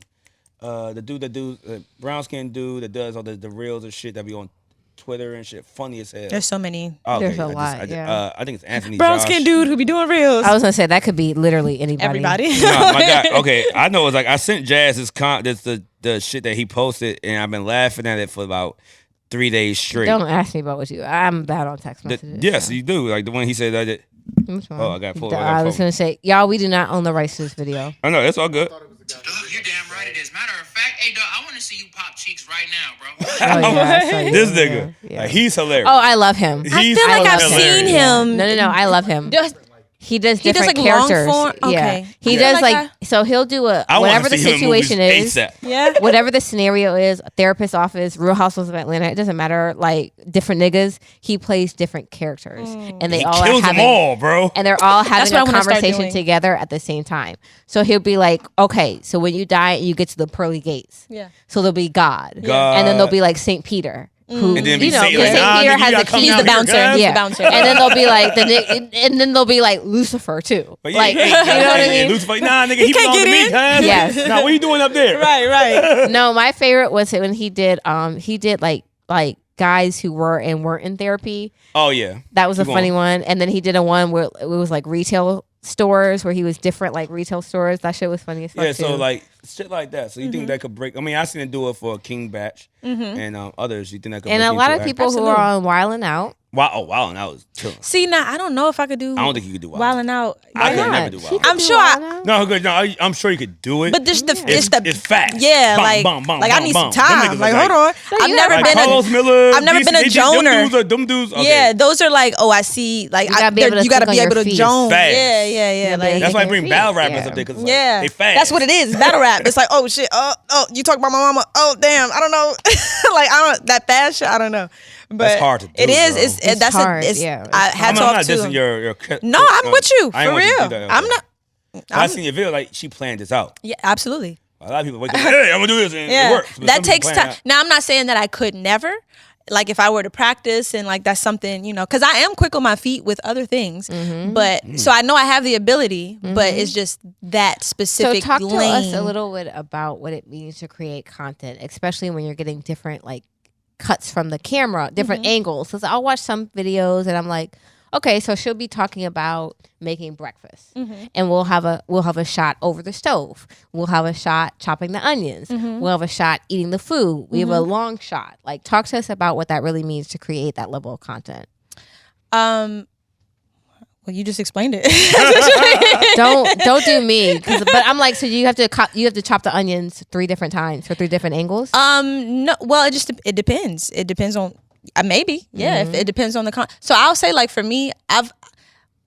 The dude that brown skin dude that does all the reels and shit that be on Twitter and shit, funny as hell. There's so many. Okay, There's a lot, yeah. I think it's Anthony Brown Josh. skin dude who be doing reels. I was gonna say that could be literally anybody. Everybody. No, my God. Okay, I know it's like I sent Jazz the shit that he posted, and I've been laughing at it for about 3 days straight. Don't ask me about what you. I'm bad on text messages. Yes, so. you do. Like the one he said that. Which one? Oh, I got full. I was gonna say, y'all, we do not own the rights to this video. I know that's all good. Dog, you're damn right it is. Matter of fact, hey, dog, I want to see you pop cheeks right now, bro. Oh, yeah, I saw you. This nigga, Yeah. like, he's hilarious. Oh, I love him. I He's feel like I've hilarious. seen him. No, I love him. He does He does, different like, long characters. form? Yeah, Okay. he I does feel like like so he'll do I want whatever to the see him in movies situation is. ASAP. Yeah. Whatever the scenario is, therapist office, Real Housewives of Atlanta, it doesn't matter. Like different niggas, he plays different characters, and they He all kills are them having, all, bro. and they're all having what I a wanna start conversation doing. together at the same time. So he'll be like, okay, so when you die, you get to the pearly gates. Yeah. So there'll be God, God. and then there'll be like Saint Peter. Who, And then be you know, Saint, because like, Saint nah, Peter nigga, you has gotta the come keys. He's down the here, bouncer. cuz. He's Yeah, the bouncer. and then they'll be like and then they'll be like Lucifer too. But Like, yeah, you know what I mean? Lucifer, nah, nigga, he can't belong to get me, in? cuz. Yes. Nah, what you doing up there? Right. No, my favorite was when he did like guys who weren't in therapy. Oh yeah. That was a Keep funny going. one. And then he did a one where it was like retail stores where he was different like retail stores. That shit was funny as fuck Yeah, too. so like shit like that. So you think that could break? I mean, I seen it do it for King Batch and others. You think that could? and break a lot into of people who are on Wildin' Out. Wow, and I was chilling. See, now I don't know if I could do. I don't think you could do Wild. Wildin' Out. I could not? never do She Wild. could I'm do sure Wildin' Out. No, good. No, I'm sure you could do it. But it's it's fast. Yeah, Bum, like bum, bum, I bum, need bum. some Them time. niggas Like are hold on, So I've you never gotta- been Carlos Miller. I've never been a Joner. Them dudes. Okay. Yeah, those are like, oh, I see. Like You gotta be able to you gotta click be on able your to feet. Joan. Fast. Yeah. be able Like, That's why I They bring can battle feed, rappers yeah. up there because yeah, they fast. that's what it is. Battle rap. It's like, oh shit. Oh, you talk about my mama. Oh damn, I don't know. Like that fast shit. I don't know. But That's hard to do, It is. bro. It's that's hard, It's, yeah. I I'm had not to dissing your. No, I'm with you I ain't for want you to real. do that. I'm not. I seen your video. Like she planned this out. Yeah, absolutely. A lot of people wake up. Hey, I'm gonna do this, and Yeah, it works. But that some people takes plan time. out. Now, I'm not saying that I could never. Like if I were to practice and like that's something, because I am quick on my feet with other things, but so I know I have the ability, but it's just that So specific talk to lane. us a little bit about what it means to create content, especially when you're getting different like cuts from the camera, different angles. Because I'll watch some videos and I'm like, okay, so she'll be talking about making breakfast, and we'll have a shot over the stove. We'll have a shot chopping the onions. We'll have a shot eating the food. We have a long shot. Like, talk to us about what that really means to create that level of content. Well, you just explained it. Don't do me, but I'm like, so you have to chop the onions 3 different times for 3 different angles. No, well, it depends. It depends on maybe, yeah. If it depends on the so I'll say like for me, I'm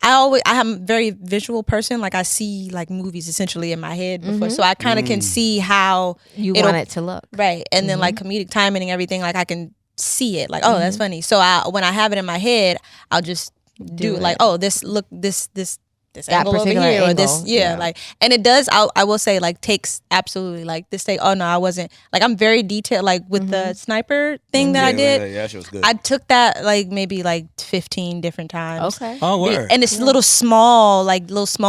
a very visual person. Like I see like movies essentially in my head before, so I kind of can see how you it'll- want it to look. right, and then like comedic timing and everything. Like I can see it. Like, oh, that's funny. So when I have it in my head, I'll just do it. Like, oh, this angle over here or this, like, and it does. I will say, like, takes absolutely like this take. Oh no, I wasn't like, I'm very detailed. Like with the sniper thing that I did, that shit was good. I took that like maybe like 15 different times. Okay. Oh, word. And it's little small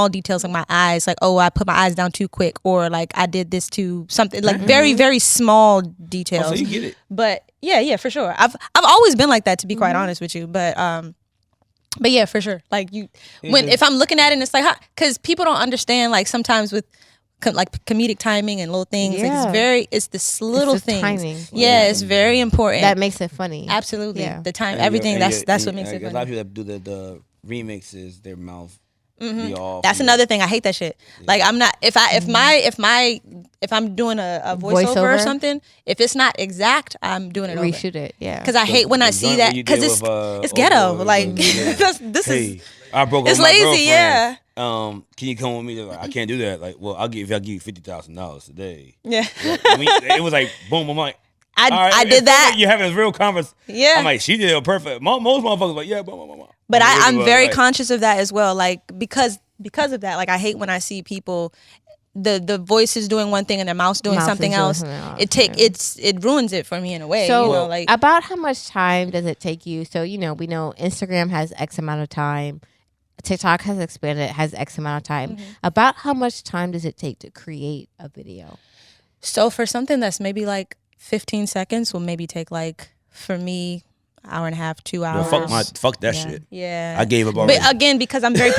details like my eyes. Like, oh, I put my eyes down too quick, or like I did this to something. Like very very small details. Oh, so you get it. But yeah, for sure. I've always been like that, to be quite honest with you. But yeah, for sure. Like if I'm looking at it and it's like, because people don't understand, like sometimes with like comedic timing and little things, like it's this little thing. Timing. Yeah, it's very important. That makes it funny. Absolutely. Yeah. The time, everything. That's what makes it funny. A lot of people that do the remixes, their mouth. That's another thing. I hate that shit. Like I'm not if I'm doing a voiceover or something, if it's not exact, I'm doing it reshoot it. Yeah, because I hate when I see that, because it's ghetto. Like this is I broke it's lazy. Yeah. Can you come with me? Like, I can't do that. Like, well, I'll give you $50,000 today. Yeah. It was like boom. I'm like, I did that. Like you're having a real conversation. Yeah. I'm like, she did it perfect. Most motherfuckers like, yeah, blah. But I'm very conscious of that as well. Like because of that, like I hate when I see people, the voice is doing one thing and their mouth's doing something else. It ruins it for me in a way. So you know, like about how much time does it take you? So we know Instagram has X amount of time. TikTok has expanded, has X amount of time. About how much time does it take to create a video? So for something that's maybe like 15 seconds will maybe take, like, for me, hour and a half, 2 hours. Fuck that shit. Yeah. I gave up already. But again, because I'm very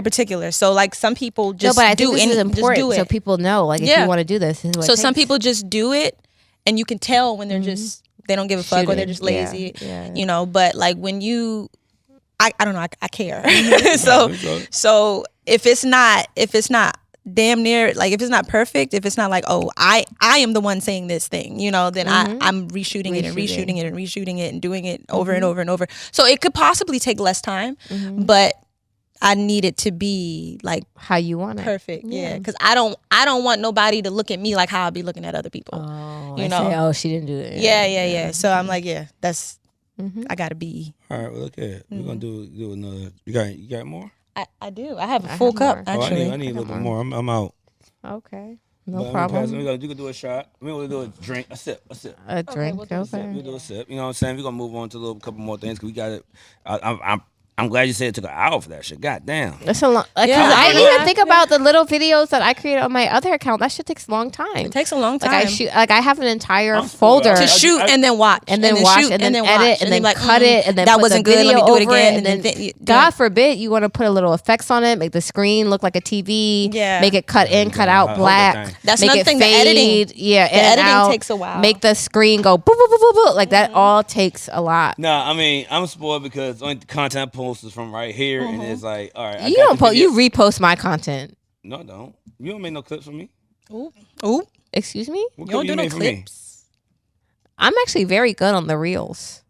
particular. So like some people just but I think this is important, do it. so people know, like, if you want to do this is what so it some takes. people just do it, and you can tell when they're just, they don't give a fuck, or they're just lazy. You know, but like when you, I don't know, I care. So if it's not damn near, like, if it's not perfect, if it's not like, oh, I am the one saying this thing, you know, then I'm reshooting it and doing it over and over and over. So it could possibly take less time, but I need it to be like how you want it. Perfect. Yeah. Because I don't want nobody to look at me like how I'll be looking at other people. Oh, you know? Say, oh, she didn't do it. Yeah. So I'm like, yeah, that's I gotta be. All right, well, look at it. We're gonna do another. You got more? I do. I have a full cup, actually. I need a little bit more. I'm out. Okay. No problem. You can do a shot. We're going to do a drink. A sip. A drink. We'll do a sip. We'll do a sip. You know what I'm saying? We're going to move on to a couple more things because we got it. I'm glad you said it took an hour for that shit. God damn. That's a long. I even think about the little videos that I created on my other account. That shit takes a long time. It takes a long time. Like I have an entire folder to shoot and then watch and then watch and then edit and then like cut it and then that put wasn't the good. Let me do it again. And then God forbid you want to put a little effects on it, make the screen look like a TV. Yeah. Make it cut in, cut out black. That's make another it thing. Fade, the editing. Yeah, the editing takes a while. Make the screen go boop boop boop boop boop. Like that all takes a lot. Nah, I mean I'm spoiled because only the content post is from right here. And it's like, all right. You don't post. You repost my content. No, I don't. You don't make no clips for me. Ooh. Excuse me. You don't do no clips. I'm actually very good on the reels.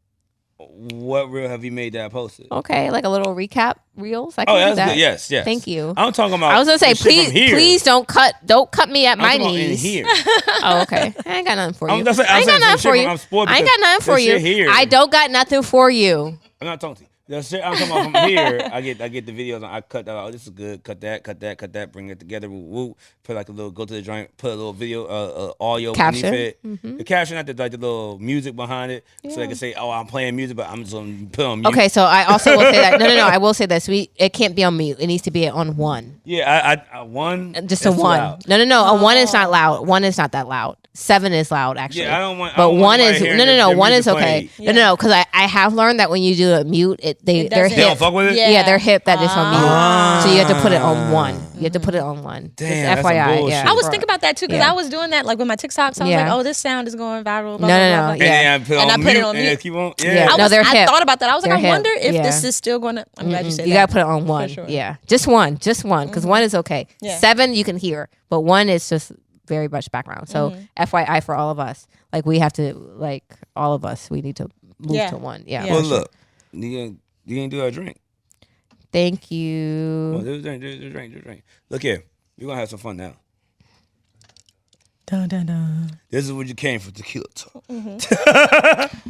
What reel have you made that I posted? Okay, like a little recap reels. I can do that's that. good. Yes. Thank you. I'm talking about. I was gonna say, please don't cut me at my knees. In here. Oh, okay. I ain't got nothing for you. I ain't got nothing for you. I ain't got nothing for you. Here. I don't got nothing for you. I'm not talking to you. The shit I'm talking about from here, I get the videos. I cut that out. This is good. Cut that. Bring it together. Woo. Put like a little. Go to the joint. Put a little video, audio caption. Beneath it. The caption, not the little music behind it, so they can say, "Oh, I'm playing music," but I'm just gonna put on mute. Okay, so I also will say that. No. I will say this. It can't be on mute. It needs to be on one. Yeah, I one. Just a one. No. A one is not loud. One is not that loud. 7 is loud, actually. Yeah, I don't want. But one is no. One is playing. okay. No, because I have learned that when you do a mute, they're hip. They don't fuck with it. Yeah, they're hip that it's on mute. So you have to put it on one. You have to put it on one. Damn, just FYI. Yeah. I was thinking about that too because I was doing that like with my TikToks. I was like, oh, this sound is going viral. Blah, no. Blah, blah. Yeah. And I put it on mute. Keep on. Yeah. No, they're hip. I thought about that. I was like, I wonder if this is still going to. I'm glad you said that. You got to put it on one. Sure. Yeah. Just one. Because one is okay. Yeah. 7 you can hear, but one is just very much background. So FYI for all of us, like we have to, like all of us, we need to move to one. Yeah. Well, look, you ain't do a drink. Thank you. Well, there's a drink. Look here, we're gonna have some fun now. Dun, dun, dun. This is what you came for, Tequila Talk.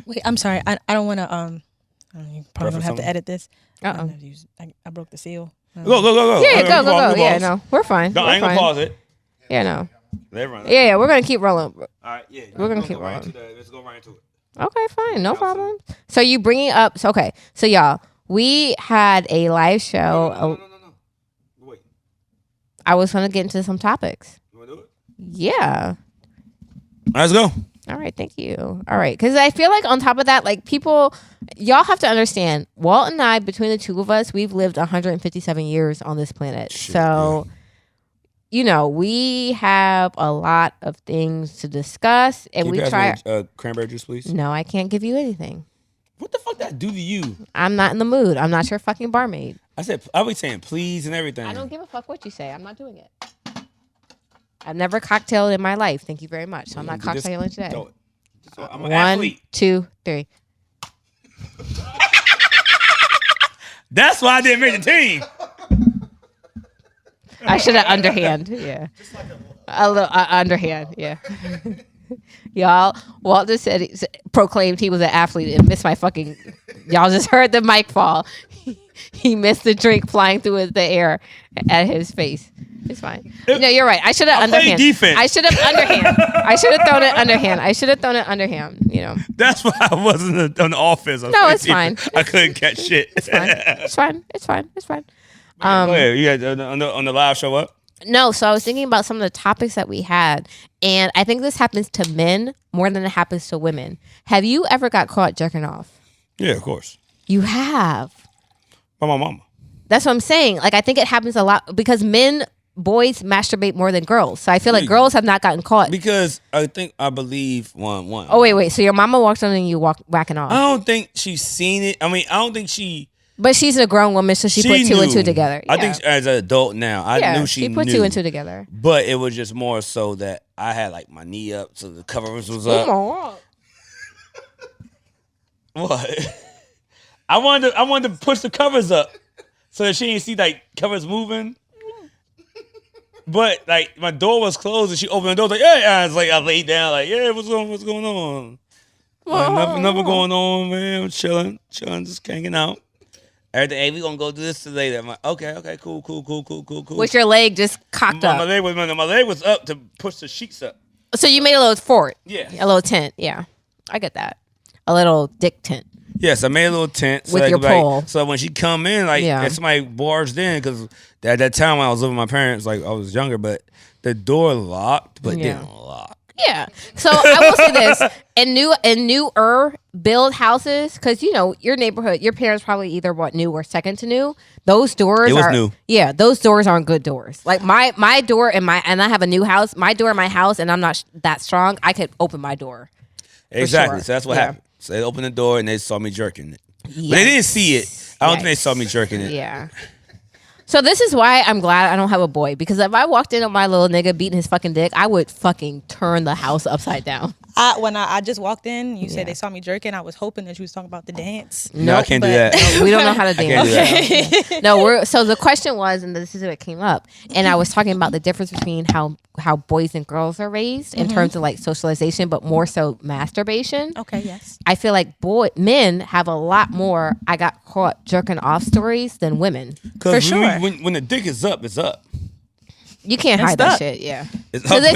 Wait, I'm sorry. I don't want to. You probably don't have to edit this. Uh-oh. I broke the seal. Go. Yeah, go. Yeah, no, we're fine. No, I ain't gonna pause it. Yeah, no. Yeah, we're gonna keep rolling. All right, yeah. We're gonna keep rolling. Let's go right into it. Okay, fine, no problem. So you bringing up? So y'all, we had a live show. No. Wait. I was gonna get into some topics. You wanna do it? Yeah. Let's go. All right, thank you. All right, because I feel like on top of that, like y'all have to understand, Walt and I, between the two of us, we've lived 157 years on this planet. Shit, so, you know, we have a lot of things to discuss, and Can we you try. pass me, cranberry juice, please. No, I can't give you anything. What the fuck that do to you? I'm not in the mood. I'm not your fucking barmaid. I be saying please and everything. I don't give a fuck what you say. I'm not doing it. I've never cocktailed in my life. Thank you very much. So I'm not cocktailing today. I'm an 1, athlete. 2, 3. That's why I didn't make the team. I should have underhand. Yeah. A little underhand. Yeah. Y'all, Walt just proclaimed he was an athlete and missed my fucking. Y'all just heard the mic fall. He missed the drink flying through the air at his face. It's fine. No, you're right. I should have underhand. Defense. I should have underhand. I should have thrown it underhand. You know. That's why I wasn't on the offense. No, it's fine. I couldn't catch shit. It's fine. It's fine. Go ahead. You had on the live show up? No, so I was thinking about some of the topics that we had, and I think this happens to men more than it happens to women. Have you ever got caught jerking off? Yeah, of course. You have. By my mama. That's what I'm saying. Like, I think it happens a lot because boys masturbate more than girls. So I feel like girls have not gotten caught. Because I believe one. Oh, wait. So your mama walks on and you whacking off. I don't think she's seen it. I mean, I don't think she. But she's a grown woman, so she put two and two together. I think as an adult now, I knew she put knew. 2 and 2 together. But it was just more so that I had like my knee up, so the covers was up. What? I wanted to push the covers up so that she didn't see like covers moving. But like my door was closed and she opened the door like, yeah, I laid down like, yeah, what's going on? Like, nothing going on, man. I'm chilling, just hanging out. Everything, hey, we gonna go do this today. I'm like, okay, cool. With your leg just cocked up. My leg was up to push the sheets up. So you made a little fort. Yeah. A little tent. Yeah. I get that. A little dick tent. Yes, I made a little tent. With your pole. So when she come in, if somebody barged in, because at that time when I was living with my parents, like I was younger, but the door locked, but didn't lock. Yeah. So I will say this: in newer build houses, because you know your neighborhood, your parents probably either bought new or second to new. Those doors are new. Yeah, those doors aren't good doors. Like my door and I have a new house. My door in my house, and I'm not that strong. I could open my door. Exactly. Sure. So that's what happened. So they opened the door and they saw me jerking it, but they didn't see it. I don't think they saw me jerking it. Yeah. So this is why I'm glad I don't have a boy, because if I walked in on my little nigga beating his fucking dick, I would fucking turn the house upside down. When I just walked in, you said they saw me jerking. I was hoping that you was talking about the dance. No, I can't do that. No, we don't know how to dance. Okay. No, so the question was, and this is what came up, and I was talking about the difference between how boys and girls are raised in terms of like socialization, but more so masturbation. Okay, yes. I feel like men have a lot more I got caught jerking off stories than women. For sure. When the dick is up, it's up. You can't hide that shit, yeah. Because if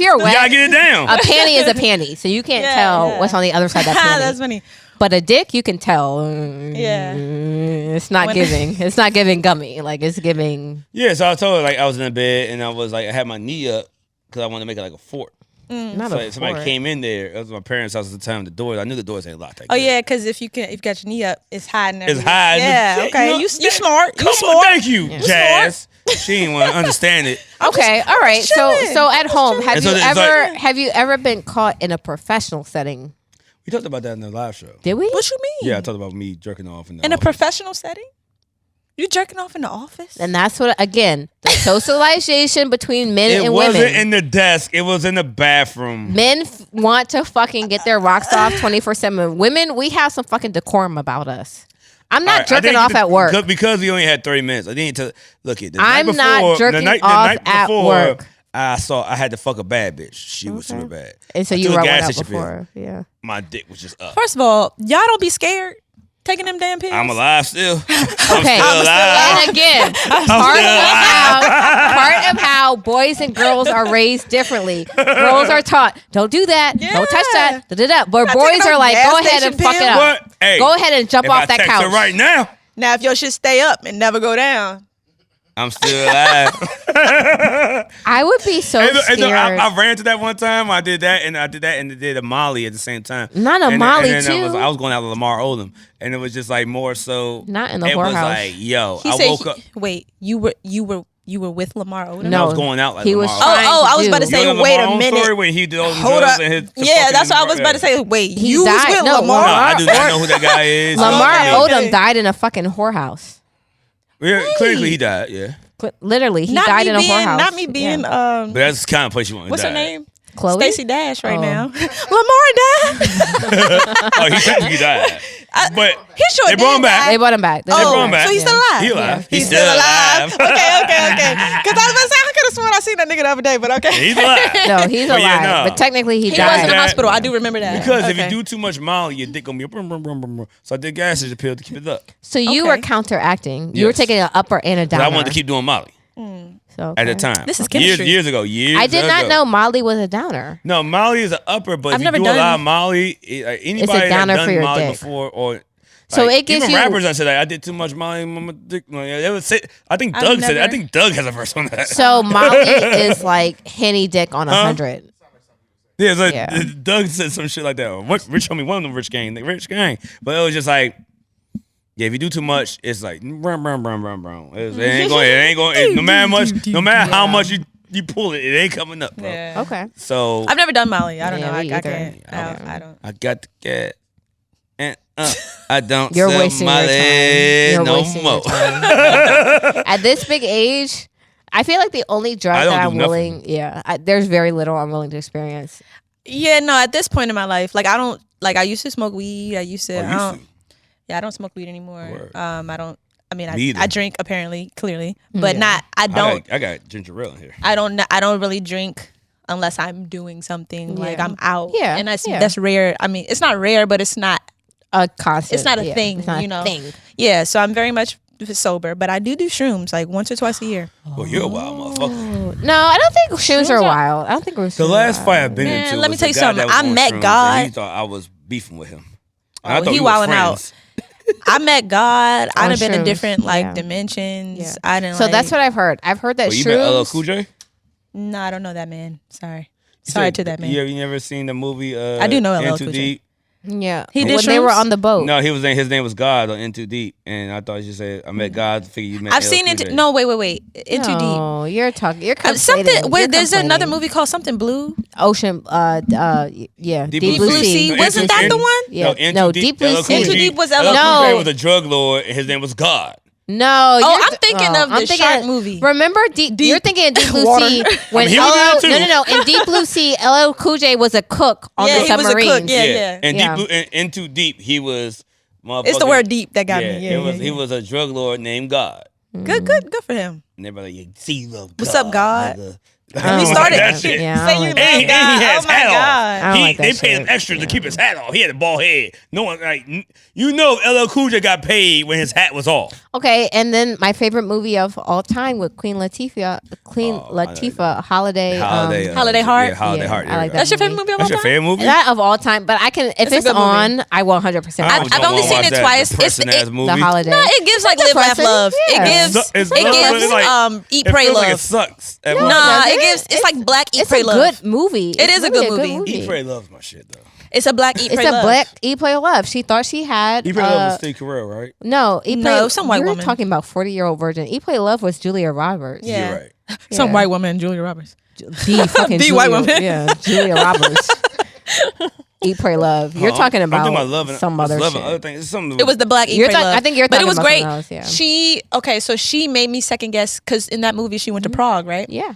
you're wet, you gotta get it down. A panty is a panty, so you can't tell what's on the other side of that panty. That's funny. But a dick, you can tell. Yeah. It's not giving. It's not giving gummy. Like, it's giving. Yeah, so I told her, like, I was in the bed and I was like, I had my knee up because I wanted to make it like a fort. Somebody came in there. It was my parents' house at the time. The doors, I knew the doors ain't locked. Yeah, because if you got your knee up, it's hiding. It's hiding. Yeah, okay. You smart. Come on, thank you, Jas. She didn't want to understand it. Okay, all right. So at home, have you ever been caught in a professional setting? We talked about that in the live show. Did we? What you mean? Yeah, I talked about me jerking off in a professional setting. You jerking off in the office? And that's what, again, the socialization between men and women. It wasn't in the desk. It was in the bathroom. Men want to fucking get their rocks off 24/7. Women, we have some fucking decorum about us. I'm not jerking off at work. Because we only had 30 minutes. I didn't look at I'm not jerking off at work. I had to fuck a bad bitch. She was super bad. And so I you took a wrote one gas out station before. bill. Yeah. My dick was just up. First of all, y'all don't be scared taking them damn pills. I'm alive still. Okay. I'm still alive. And again, part of how boys and girls are raised differently. Girls are taught, don't do that, don't touch that, da-da-da. But Not boys taking are no like, gas go ahead and station fuck it pill. up. What? Hey, Go ahead and jump if off I that text couch. her right now, Now, if your shit stay up and never go down. I'm still alive. I would be so scared. I ran to that one time. I did that and did a Molly at the same time. Not a and Molly, then too. I was going out with Lamar Odom, and it was just like more so. Not in the It was whorehouse. like, yo, He I said, woke up. wait, you were with Lamar Odom? No, I was going out like he was Lamar Odom. trying I was to about to do. say, You know wait a Lamar Odom minute. story when he did all the Hold drugs up. and his Yeah, that's what I was about to say. Wait, He you was died. with No, Lamar? No, I do not know who that guy is. Lamar Okay. Odom died in a fucking whorehouse. Yeah, clearly he died. Yeah, Literally, he died in a whorehouse. Not me being, but that's the kind of place you want to what's die. her name? Chloe? Stacey Dash right Oh. now. Lamar died. Oh, he technically died, but He sure they brought him did back. They brought him back. They brought him back. So he's still alive. He alive. He's still alive. Okay. Because I was about to say, I could have sworn I seen that nigga the other day, but okay. He's alive. No, he's But alive. yeah, no. But technically, he He died. was in the That- hospital. I do remember that. Because if Okay. you do too much Molly, your dick gonna be brum, brum, brum, brum, brum. So I did gas station pill to keep it up. So you Okay. were counteracting. You were Yes. taking an upper and a But downer. I wanted to keep doing Molly So, at the okay. time. This is years chemistry. ago. Years I did not ago. know Molly was a downer. No, Molly is an upper, but I've if you never do a done- lot of Molly, anybody that downer done for your Molly dick. before or. So like, it gives even you- rappers that said like, I did too much Molly on my dick. Like, they would say, I think I've Doug said it. I never- think Doug has a verse on that. So Molly is like Henny dick on 100. Yeah, it's like Yeah. Doug said some shit like that. What Rich told me one of them rich gang, but it was just like, yeah, if you do too much, it's like brum brum brum brum brum. It ain't going. No matter how much you pull it, it ain't coming up, bro. Yeah. Okay. So I've never done Molly. I don't Yeah, know. I me can't. either. I don't. I got the cat, and I don't You're sell wasting your Molly time. You're no wasting more. your time. At this big age, I feel like the only drug I don't that do I'm nothing. willing, there's very little I'm willing to experience. Yeah, no. At this point in my life, like I don't like. I used to smoke weed. I used to. I don't. Yeah, I don't smoke weed anymore. Word. I don't. I mean, Me either. I drink apparently, clearly, but Yeah. not. I don't. I got ginger ale in here. I don't really drink unless I'm doing something like Yeah. I'm out. Yeah, and that's yeah. rare. I mean, it's not rare, but it's not. A constant. It's not a yeah, thing, It's not you know. a thing. Yeah, so I'm very much sober, but I do shrooms like once or twice a year. Well, you're a wild motherfucker. No, I don't think shrooms are wild. I don't think we're The last fight I've been Man, into. let me was tell a you guy something. that was I on met shrooms, God. and he thought I was beefing with him. And I Oh, thought he we were wilding out. friends. I met God. I On done been in shrooms, different like yeah. dimensions. Yeah. I didn't. So that's what I've heard. I've heard that Oh, you met LL shrooms. Cool J? No, I don't know that man. Sorry. You Sorry said- to that man. You never seen the movie? I do know LL In Too Cool J. Deep. Yeah, He did when they were shrooms? on the boat. No, his name was God on In Too Deep, and I thought you said I met God. Figure you met. I've LL seen Cool it. J. No, wait. In Too Deep. No, you're talking. You're conflating. Something. Wait, You're there's another conflating. movie called Something Blue. Ocean. Yeah. Deep Deep Blue Blue Sea. Sea. Sea. Wasn't that the one? Yeah. In No, Too Deep Blue LL Sea. Cool In Too J- Deep was LL LL Cool No. J was a drug lord, and his name was God. No, I'm thinking of the shark movie. Remember, you're thinking of Deep Blue Water. Sea when he was in it too. No. In Deep Blue Sea, LL Cool J was a cook on Yeah, the he was a cook, submarines. yeah. And Yeah. Deep Blue, in Too Deep, he was. It's the word deep that got me. Yeah, it was. He was a drug lord named God. Good for him. And everybody like, see, you love God. What's up, God? nigga." I We don't started like that that. shit. Yeah, I Say don't you like love And he God. has Oh my hat on. I God. don't like that They paid him shit. extra to keep his hat on. He had a bald head. No one like you know LL Cool J got paid when his hat was off. Okay, and then my favorite movie of all time with Queen Latifah, Holiday. Holiday Heart? Yeah, Holiday Yeah, Heart. I like that. That's your favorite movie of all That's your time? favorite movie? Not of all time, but I can if It's a it's good movie. on, I will 100%. I watch always I've don't only wanna seen watch it that twice. depressing It's- ass it- movie. The Holiday. No, it gives like live, laugh, depressing. love. Yeah. It gives. It's It love, but gives it's like- eat, It pray, feels like it love. sucks. at No, once. Nah, doesn't. it gives. It's like Black Eat, It's Pray, a Love. good movie. It is a really good movie. Eat, Pray, Love's my shit though. It's a Black Eat, It's Pray, a Love. Black Eat, Play, Love. She thought she had. Eat, Pray, Love was Steve Carell, right? No, Eat, No, Play, some white you're woman. talking about 40-year-old virgin. Eat, Play, Love was Julia Roberts. Yeah. You're right. Some Yeah. white woman, Julia Roberts. The fucking The Julia, white woman. Yeah, Julia Roberts. Eat, Pray, Love. You're talking about, I'm thinking about Love and some other Love shit. and other things. It's something. It was the Black Eat, You're Pray, talk- Love. I think you're but talking it was about great. something else, yeah. So she made me second guess because in that movie she went to Prague, right? Yeah.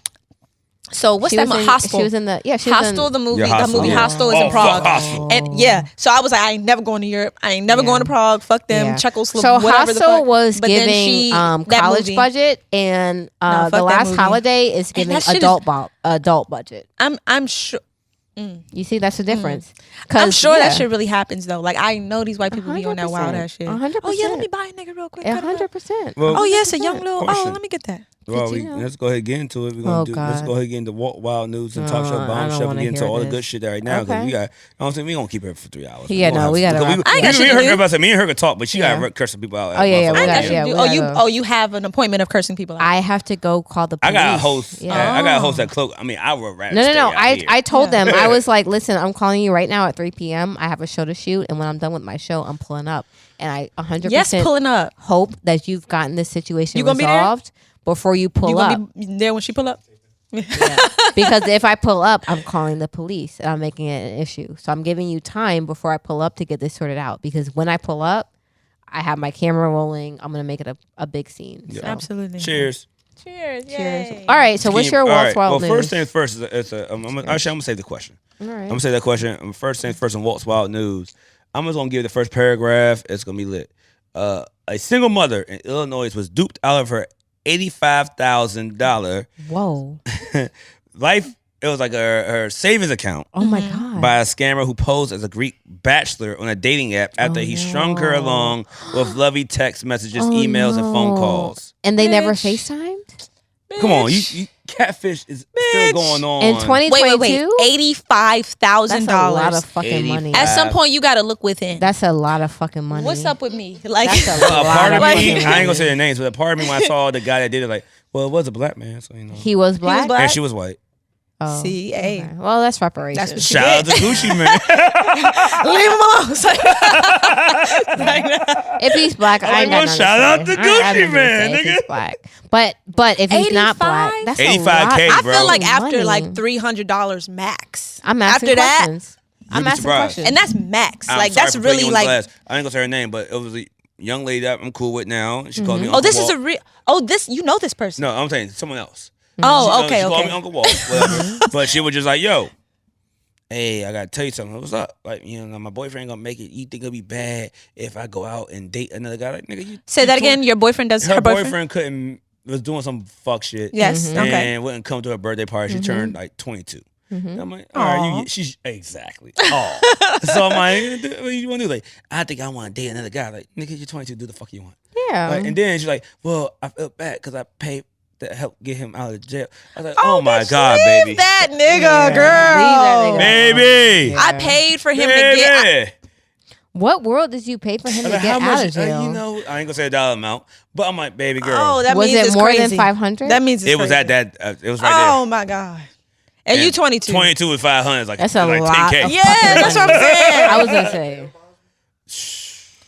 So what's that? Hostel. She was in the Hostel, the movie. Yeah, The movie Hostel is in Prague. And so I was like, I ain't never going to Europe. I ain't never going to Prague. Fuck them. So Hostel was giving college budget, and The Last Holiday is giving adult budget. I'm sure. You see, that's the difference. I'm sure that shit really happens though. Like I know these white people be on that wild ass shit. 100%. Oh yeah, let me buy a nigga real quick. 100%. Well, oh yeah, it's a young little. Question. Oh, let me get that. Well, let's go ahead and get into it. Let's go ahead and get into Walk Wild News and Talk Show Bombshell and get into all the good shit right now. Because we got, I don't think we gonna keep her for 3 hours. Yeah, no, we gotta. Me and her could talk, but she gotta curse some people out. Oh yeah, you have an appointment of cursing people out. I have to go call the police. I got a host. I got a host at Cloak. I mean, I will rap. No. I told them, I was like, listen, I'm calling you right now at 3 p.m. I have a show to shoot, and when I'm done with my show, I'm pulling up. And I 100% pulling up. Hope that you've gotten this situation resolved before you pull up. You gonna be there when she pull up? Yeah. Because if I pull up, I'm calling the police and I'm making it an issue. So I'm giving you time before I pull up to get this sorted out. Because when I pull up, I have my camera rolling. I'm gonna make it a big scene. Yeah. So. Absolutely. Cheers. Cheers. All right. So what's your Walt's Wild News? Well, first things first. I'm gonna save the question. All right. I'm gonna say that question. First things first on Walt's Wild News. I'm just gonna give the first paragraph. It's gonna be lit. A single mother in Illinois was duped out of her $85,000. Whoa. Life. It was like her savings account. Oh my God. By a scammer who posed as a Greek bachelor on a dating app after he strung her along with lovey text messages, emails, and phone calls. And they never FaceTimed? Come on, you catfish is still going on. In 2022? Wait. $85,000. That's a lot of fucking money. At some point, you got to look within. That's a lot of fucking money. What's up with me? Like, that's a lot of money. I ain't gonna say their names, but a part of me when I saw the guy that did it, like, well, it was a black man, so you know. He was black? And she was white. Oh, see, okay. Well, that's reparations. Shout out to Gucci man. Leave him alone. If he's black, I ain't got nothing shout out to Gucci man, nigga. If he's black, but if he's not black, that's $85K, a lot. I bro. feel like after like $300 max. I'm asking after questions. That, I'm asking questions, and that's max. I'm like sorry that's for really you like. I ain't gonna say her name, but it was a young lady that I'm cool with now. She called me. Oh, this is a real. Oh, this you know this person. No, I'm saying someone else. Oh, she called me okay. Uncle Walt, whatever. But she was just like, yo, hey, I gotta tell you something. What's up? Like, you know, my boyfriend gonna make it. You think it'll be bad if I go out and date another guy? Like, nigga, say that again. Your boyfriend does. Her boyfriend was doing some fuck shit. Yes. And wouldn't come to her birthday party. She turned like 22. And I'm like, all right, she's exactly. Oh, so I'm like, what do you want to do? Like, I think I want to date another guy. Like, nigga, you're 22. Do the fuck you want. Yeah. Like, and then she's like, well, I feel bad because I paid to help get him out of jail. I was like, oh my God, baby. Leave that nigga, girl. Baby. I paid for him to get. What world did you pay for him to get out of jail? You know, I ain't gonna say a dollar amount, but I'm like, baby girl. Oh, that was means it it's more crazy. than 500? That means it's it was crazy. at that. It was right there. Oh my God. And you 22. 22 with 500 is like that's a like lot. 10K. Yeah, that's what I'm saying. I was gonna say.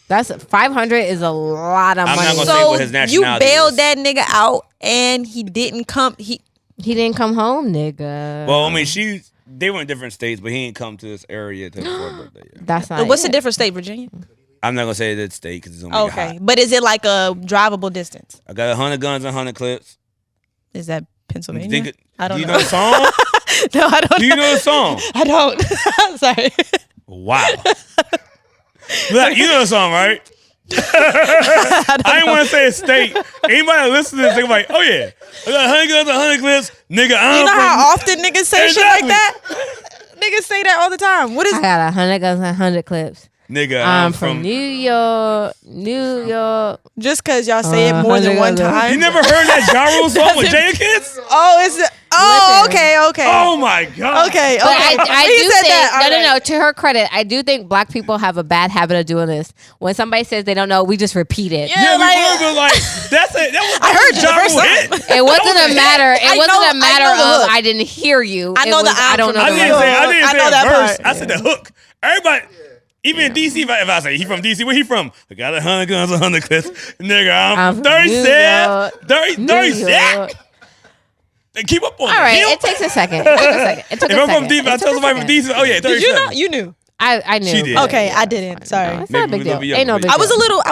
That's 500 is a lot of money. I'm not gonna say what his nationality you bailed is. that nigga out, and he didn't come. He didn't come home, nigga. Well, I mean, they were in different states, but he didn't come to this area to her birthday. Yeah. That's not. What's the different state, Virginia? I'm not gonna say that state because it's gonna be hot. But is it like a drivable distance? I got 100 guns and 100 clips. Is that Pennsylvania? I don't know. Do you know the song? No, I don't. Do you know the song? I don't. Sorry. Wow. Look, you know the song, right? I didn't want to say a state. Anybody listen to this, think like, oh yeah, I got 100 guns, 100 clips, nigga. You know how often niggas say shit like that? Niggas say that all the time. What is? I got 100 guns and 100 clips. Nigga, I'm from New York. Just because y'all say it more than one time. You never heard that Ja Rule song with Jadakiss? Oh, is it? Oh, Listen. okay. Oh my God. Okay. But I do think that. no. To her credit, I do think black people have a bad habit of doing this. When somebody says they don't know, we just repeat it. Yeah, we were, but like that's it. I heard you the first time. It wasn't a matter. It wasn't a matter of I didn't hear you. I know I don't know. I didn't say that verse. part. I said the hook. Everybody. Even in DC, if I say he from DC, where he from? I got 100 guns, 100 clips. Nigga, I'm 37. 37. Keep up on it. All right, it takes a second. If I'm from DC, I tell somebody from DC, oh yeah, 37. Did you know? You knew. I knew. She did. Okay, I didn't. Sorry. No, it's not a big deal. Ain't no big deal. I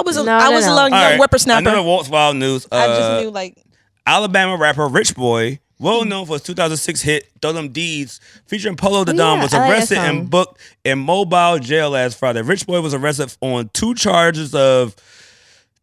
was a young Right. whippersnapper. Another Walt's Wild News. I just knew like Alabama rapper Rich Boy well known for his 2006 hit "Throw Them Deeds," featuring Polo the Oh, Don, yeah, was I like that arrested song. and booked in mobile jail last Friday. Rich Boy was arrested on 2 charges of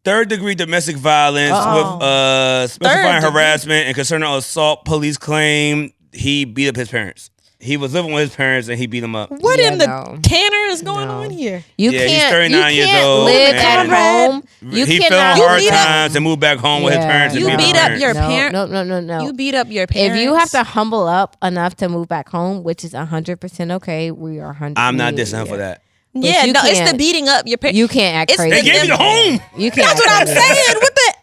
third-degree domestic violence with specifying Third-degree? harassment and concerning assault. Police claim he beat up his parents. He was living with his parents and he beat them up. What Yeah, in the no. tanner is going No. on here? You Yeah, he's can't. 39 you years can't old, live and at home. You he cannot. fell hard beat up- times and moved back home with his parents. And You beat beat his up parents. your no, parent- No. You beat up your parents. If you have to humble up enough to move back home, which is 100% okay, we are 100. I'm not dissing him for that. Yeah, you no, it's the can't- beating up your parents. You can't act It's crazy. They gave you the home. You can't. That's act what I'm crazy. saying. What the?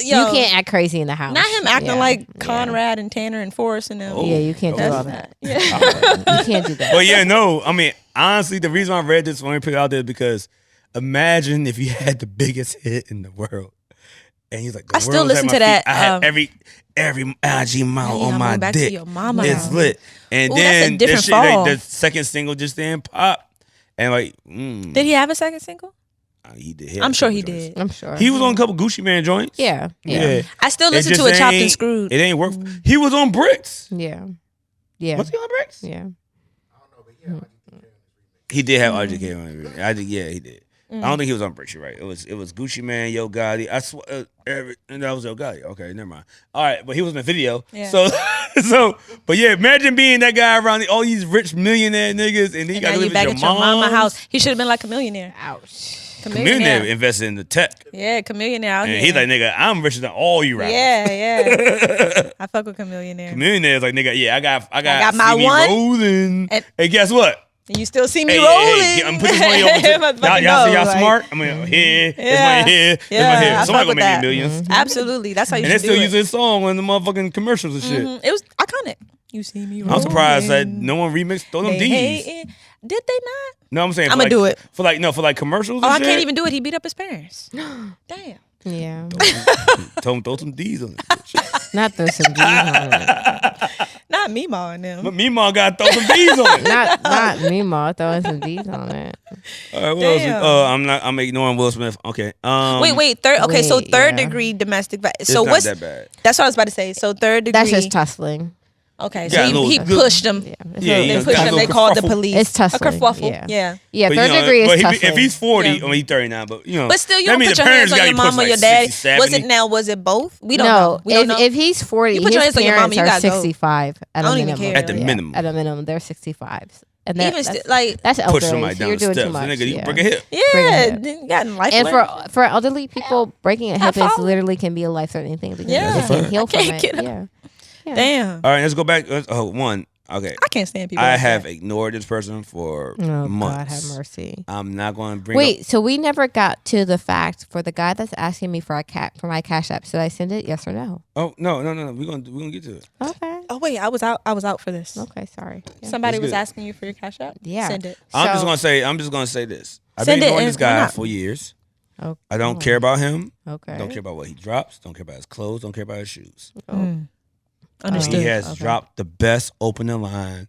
Yo, You can't act crazy in the house. Not him acting Yeah, like yeah. Conrad and Tanner and Forrest and them. Oh. Yeah, you can't do That's all that. You can't do that. But yeah, no. I mean, honestly, the reason I read this when we put it out there is because imagine if you had the biggest hit in the world, and he's like, the I still world's at listen my to that, feet. I had every IG model Yeah, on I'm my going back to dick. your mama It's house. lit. And Ooh, that's a then different this shit, like, fall. the second single just didn't pop, and like, Did he have a second single? he did. I'm sure he couple joints. did. I'm sure. He was on a couple Gucci Man joints. Yeah. I still It listen just to it chopped and ain't- screwed. It ain't work. He was on Bricks. Yeah. Was he on Bricks? Yeah. He did have RGK on it. Yeah, he did. I don't think he was on Bricks. You're right. It was Gucci Man, Yo Gotti. I swear, and that was Yo Gotti. Okay, never mind. All right, but he was in the video. Yeah. But yeah, imagine being that guy around all these rich millionaire niggas, and then you And got now to you live back at at your your mama mom's. house. He should have been like a millionaire. Ouch. Millionaire invested in the tech, Yeah, Chameleonaire out and here. he's like, nigga, I'm richer than all you rappers. Yeah. I fuck with Chameleonaire. Millionaire's like, nigga, yeah, I got my see me one. rolling. And- Hey, guess what? And you still see me Hey, rolling. hey, I'm put this money over to y'all. See, y'all smart. I'm like, here, this money here, this Yeah, money here. I Somebody fuck gonna with make that. me millions. Absolutely. That's how you And they should still do use it. this song in the motherfucking commercials and shit. It was iconic. You see me rolling. I'm surprised that no one remixed Throw Them Hey, D's. hey, did they not? No, I'm saying I'ma do it. for like commercials. Oh, and I shit. can't even do it. He beat up his parents. Damn. Yeah. Told him throw some D's on it. bitch. Not throw some D's on it. Not me mawing them. But Meemaw got to throw some D's on it. Not me, Ma, throwing some D's on it. All right, what else? Damn. I'm ignoring Will Smith. Okay. Wait. Third. Okay, so Wait, third yeah. degree domestic. It's So not what's that bad. That's what I was about to say. So third degree. That's just tussling. Okay, Yeah, so he little- pushed them. Yeah. Yeah, They you know, pushed got a them. They little called the kerfuffle. police. It's tussling. A kerfuffle. Yeah. Yeah. But, Third you know, degree is but tussling. if he's 40, Yeah. I mean, he's 39, but you know. But still, you that don't means put the your hands parents on gotta your be pushed mom or like your dad. 60, Was 70. it now? Was it both? We don't No, know. We don't know. if he's 40, You put your his hands on your parents mama, you are gotta go. 65 at I a don't even minimum. care. At the Yeah. minimum. At a minimum, they're 65. And Even that's, still, like, that's elderly. Push somebody so down you're the doing steps. too much. Nigga, you yeah. break a hip. yeah, Bring then gotten life. And lessons. for elderly people, breaking a hip is follow. literally can be a life-threatening thing. Because Yeah. they can't heal I from can't it. get up. Yeah. Damn, All right, let's go back. One. Okay. I can't stand people. I like have that. ignored this person for Oh, months. God have mercy. I'm not going to bring Wait, up. so we never got to the fact for the guy that's asking me for my Cash App. Should I send it? Yes or no? Oh, no. We're gonna get to it. Okay. Oh wait, I was out for this. Okay, sorry. Yeah. Somebody That's was good. asking you for your Cash App. Yeah. Send it. I'm So- just gonna say this. I've Send been it ignoring and this guy why not? for years. Oh, I don't care about him. Okay. Don't care about what he drops. Don't care about his clothes. Don't care about his shoes. Understood. He has Okay. dropped the best opening line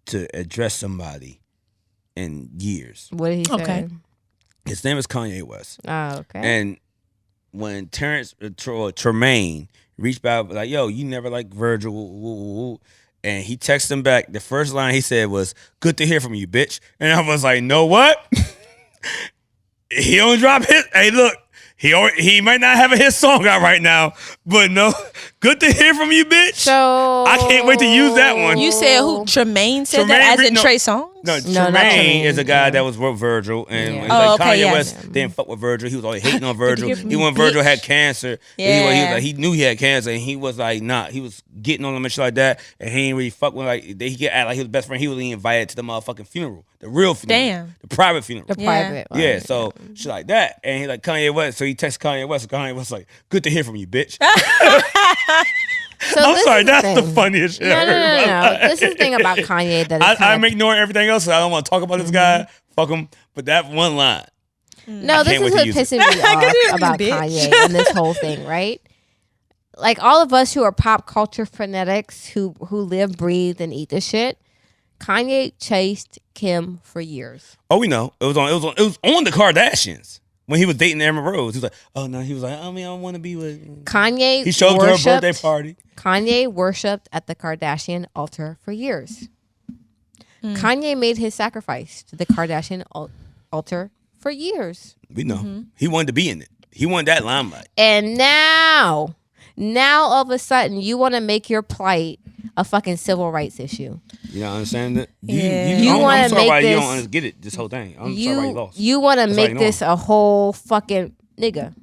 to address somebody in years. What did he say? Okay. His name is Kanye West. Oh, okay. And when Terrence Tremaine reached out like, yo, you never like Virgil, woo, woo, woo. And he texted him back. The first line he said was, "Good to hear from you, bitch." And I was like, know what? He don't drop his. Hey, look, he might not have a hit song out right now, but no, good to hear from you, bitch. So I can't wait to use that one. You said who? Tremaine said Tremaine that, as in no. Trey Songz? No, No, not Tremaine Tremaine, is a guy yeah. that was with Virgil, and Yeah. he's Oh, like okay, Kanye yes. West didn't fuck with Virgil. He was always hating on Virgil. hear from Even me, when Virgil bitch? had cancer, Yeah. he knew he had cancer, and he was like, nah, he was getting on him and shit like that, and he ain't really fuck with he could act like he was best friend. He was invited to the motherfucking funeral, the real funeral, Damn. the private funeral. the Yeah. private one. Yeah, so shit like that, and he like Kanye West, so he texts Kanye West, and Kanye West like, "Good to hear from you, bitch." So I'm this sorry, is that's the thing. funniest shit I heard. in my No. life. This is the thing about Kanye that is I'm ignoring everything else. So I don't want to talk about this guy. Fuck him. But that one line. No, I this can't is wait what to use it. pissing me off you, about bitch. Kanye and this whole thing, right? Like all of us who are pop culture fanatics who live, breathe, and eat this shit. Kanye chased Kim for years. Oh, we know. It was on the Kardashians. When he was dating Amber Rose, he was like, "Oh no," he was like, "I mean, I don't want to be with." Kanye. He showed her birthday party. Kanye worshipped at the Kardashian altar for years. Kanye made his sacrifice to the Kardashian altar for years. We know he wanted to be in it. He wanted that limelight. And now all of a sudden, you want to make your plight a fucking civil rights issue. You don't understand that? You want to make this. You don't get it. This whole thing. I'm sorry why you lost. You want to make this a whole fucking nigga.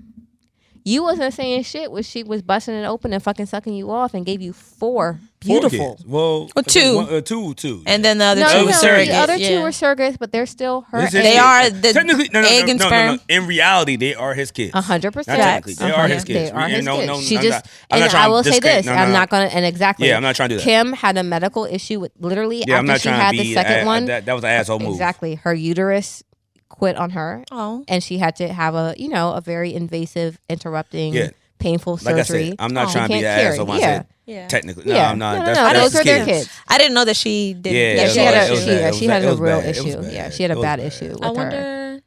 You wasn't saying shit when she was busting it open and fucking sucking you off and gave you 4 beautiful. Well, two. And then the other two were surrogates. The other 2 were surrogates, but they're still her. They are the technically egg and sperm. No. In reality, they are his kids. 100%. Technically, they are his kids. They are his kids. She just. And I will say this. I'm not gonna. And exactly. Yeah, I'm not trying to do that. Kim had a medical issue with literally after she had the second one. That was an asshole move. Exactly. Her uterus quit on her. Oh. And she had to have a very invasive, interrupting. Yeah. Painful surgery. Like I said, I'm not trying to be that asshole. Technically, no, I'm not. Those are their kids. I didn't know that she did. Yeah, she had a real issue. Yeah, she had a bad issue with her.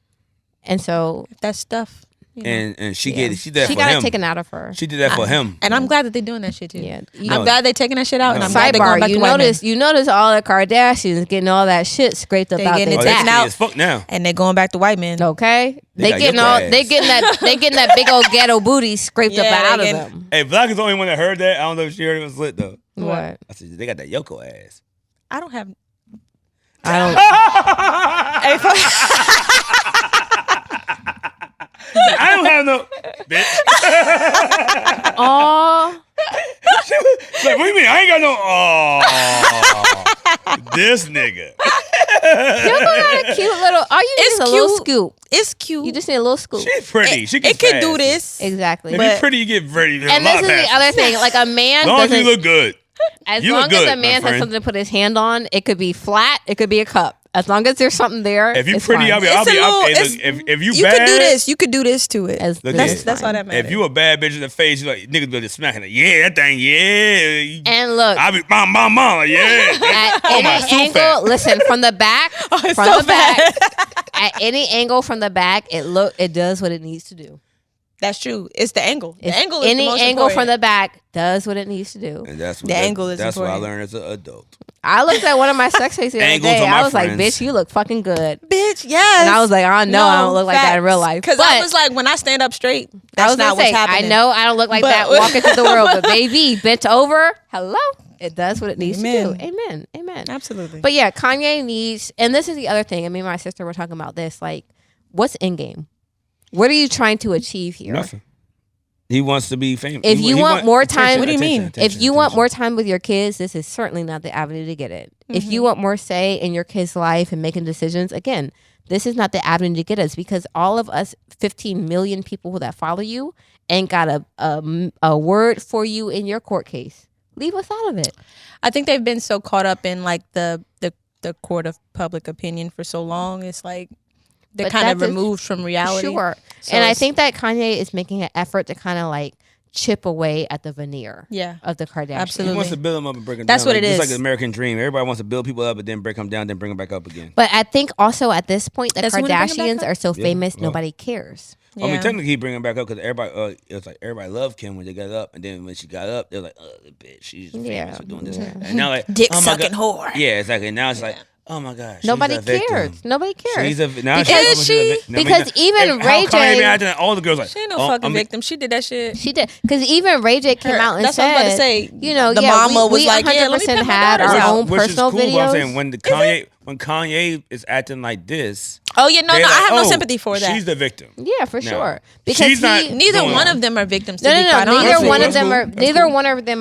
And so that stuff. And she did that for him. She got it taken out of her. She did that for him. And I'm glad that they're doing that shit too. Yeah. I'm glad they're taking that shit out. And I'm glad they're going back to white men. You notice all the Kardashians getting all that shit scraped up out their back out. Fuck now. And they're going back to white men. Okay. They getting that big old ghetto booty scraped up out of them. Hey, Blac is the only one that heard that. I don't know if she heard it was lit though. What? I said they got that Yoko ass. I don't have. I don't have no bitch. Oh. Like, what do you mean? I ain't got no. This nigga. Yoko got a cute little. All you need is a little scoop. It's cute. You just need a little scoop. She's pretty. She can do this. Exactly. If you're pretty, you get pretty. And this is the other thing. Like a man. As long as you look good. As long as a man has something to put his hand on, it could be flat. It could be a cup. As long as there's something there. If you're pretty, fine. if you bad, could do this. You could do this to it. That's all that matters. If you a bad bitch in the face, you like niggas be just smacking it. Yeah, that thing. Yeah. And look, I be mama. Yeah. At any angle, listen from the back. At any angle from the back, it does what it needs to do. That's true. It's the angle. The angle is any the most angle important. from the back does what it needs to do. And that's what the angle is That's important. what I learned as an adult. I looked at one of my sex tapes the other day. I was like, "Bitch, you look fucking good." Bitch, yes. And I was like, "I know I don't look like that in real life." Because I was like, when I stand up straight, that's not what's happening. I know I don't look like that walking through the world, but baby, bent over, hello, it does what it needs to do. Amen. Amen. Absolutely. But yeah, Kanye needs, and this is the other thing. I mean, my sister were talking about this. Like, what's in game? What are you trying to achieve here? Nothing. He wants to be famous. If you want more time, what do you mean? If you want more time with your kids, this is certainly not the avenue to get it. Mm-hmm. If you want more say in your kids' life and making decisions, again, this is not the avenue to get us, because all of us 15 million people that follow you ain't got a word for you in your court case. Leave us out of it. I think they've been so caught up in like the court of public opinion for so long. It's like they're kind of removed from reality. Sure. So and I think that Kanye is making an effort to kind of like chip away at the veneer of the Kardashians. Absolutely. He wants to build them up and break them down. That's what it is. It's like the American dream. Everybody wants to build people up and then break them down, then bring them back up again. But I think also at this point, the Kardashians are so famous, nobody cares. Yeah. I mean, technically, he bring them back up because everybody, it was like everybody loved Kim when they got up, and then when she got up, they were like, "Oh, the bitch, she's famous for doing this." And now, like, dick sucking whore. Yeah, exactly. And now it's like, oh my gosh, nobody cares. Nobody cares. Because even Ray J, all the girls like, she ain't no fucking victim. She did that shit. She did, because even Ray J came out and that's said, what I was about to say. You know, the mama was like, 100% had our own personal videos. I'm saying when Kanye is acting like this. Oh yeah, no, I have no sympathy for that. She's the victim. Yeah, for sure. Because she's not. Neither one of them are victims. No. Neither one of them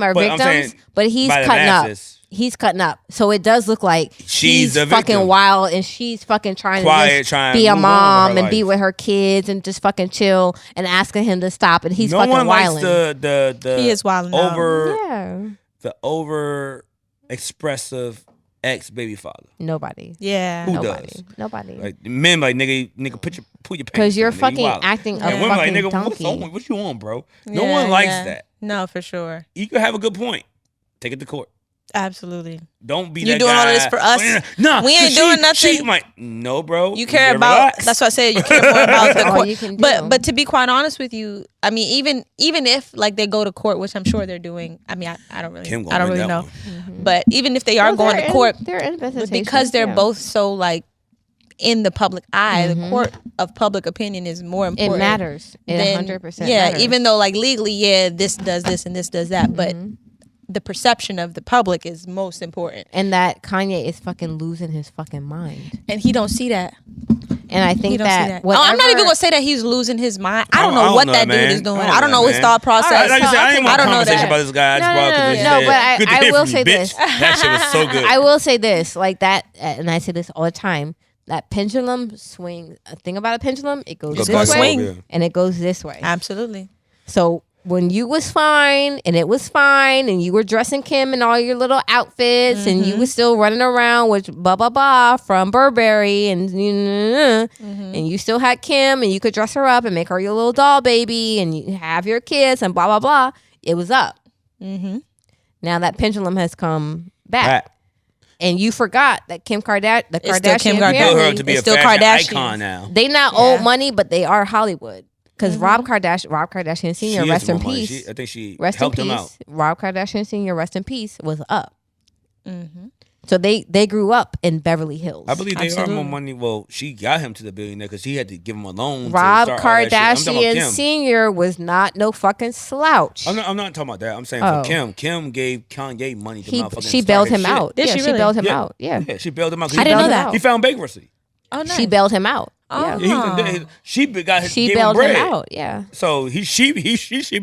are victims. But he's cutting up. He's cutting up, so it does look like she's fucking wild, and she's fucking trying to be a mom and be with her kids and just fucking chill, and asking him to stop, and he's fucking wilding. He is wilding the over expressive ex baby father. Nobody. Yeah. Who does? Nobody. Like men, like nigga, pull your pants. Because you're fucking acting a fucking like, nigga, donkey. What you on, bro? No one likes that. No, for sure. You could have a good point. Take it to court. Absolutely. Don't be You that doing guy. all of this for us? Nah, We ain't doing nothing. I'm like, no, bro. You care about. Relax. That's what I said. You care more about the all court. you can do. But to be quite honest with you, I mean, even if like they go to court, which I'm sure they're doing. I mean, I don't really. Kim gonna I don't win really that know. one. But even if they are going to court, they're in visitation, because they're both so like in the public eye, the court of public opinion is more It important. matters. It than- 100% Yeah, matters. even though like legally, yeah, this does this and this does that, but the perception of the public is most important. And that Kanye is fucking losing his fucking mind. And he don't see that. And I He think don't see that, that. Oh, I'm not even gonna say that he's losing his mind. I don't know what that dude is doing. I don't know his thought process. Like I said, I didn't want a don't know conversation that. about this guy. I just No, brought it 'cause no, he no, said, but "Good to I hear will from you, say bitch." this. That shit was so good. I will say this, like that, and I say this all the time. That pendulum swing. A thing about a pendulum, it goes Goes this back way and forth, yeah. and it goes this way. Absolutely. So when you was fine and it was fine and you were dressing Kim in all your little outfits and you was still running around with blah blah blah from Burberry and and you still had Kim and you could dress her up and make her your little doll baby and you have your kids and blah blah blah, it was up. Now that pendulum has come back. And you forgot that Kim Kardashian, the It's still Kim Kardashian Kardashian. Built her family, to be It's a still fashion Kardashians. icon now. they not old money, but they are Hollywood. Because Rob Kardashian Sr., She rest is in more money. peace. I think she Rest in helped him out. peace. Rob Kardashian Sr., rest in peace, was up. So they grew up in Beverly Hills. I believe they Absolutely. are more money. Well, she got him to the billionaire because she had to give him a loan. Rob to start all that shit. I'm talking about Kardashian Kim. Sr. was not no fucking slouch. I'm not talking about that. I'm saying Oh. for Kim. Kim gave Kanye money to motherfucking She start bailed his him shit. out. Did Yeah, she she really? bailed him Yeah. out. Yeah. Yeah, she bailed him out. I didn't know that. He found bankruptcy. Oh, nice. She bailed him out. Oh. Yeah. She got his She gave bailed him bread. him out. Yeah. So she should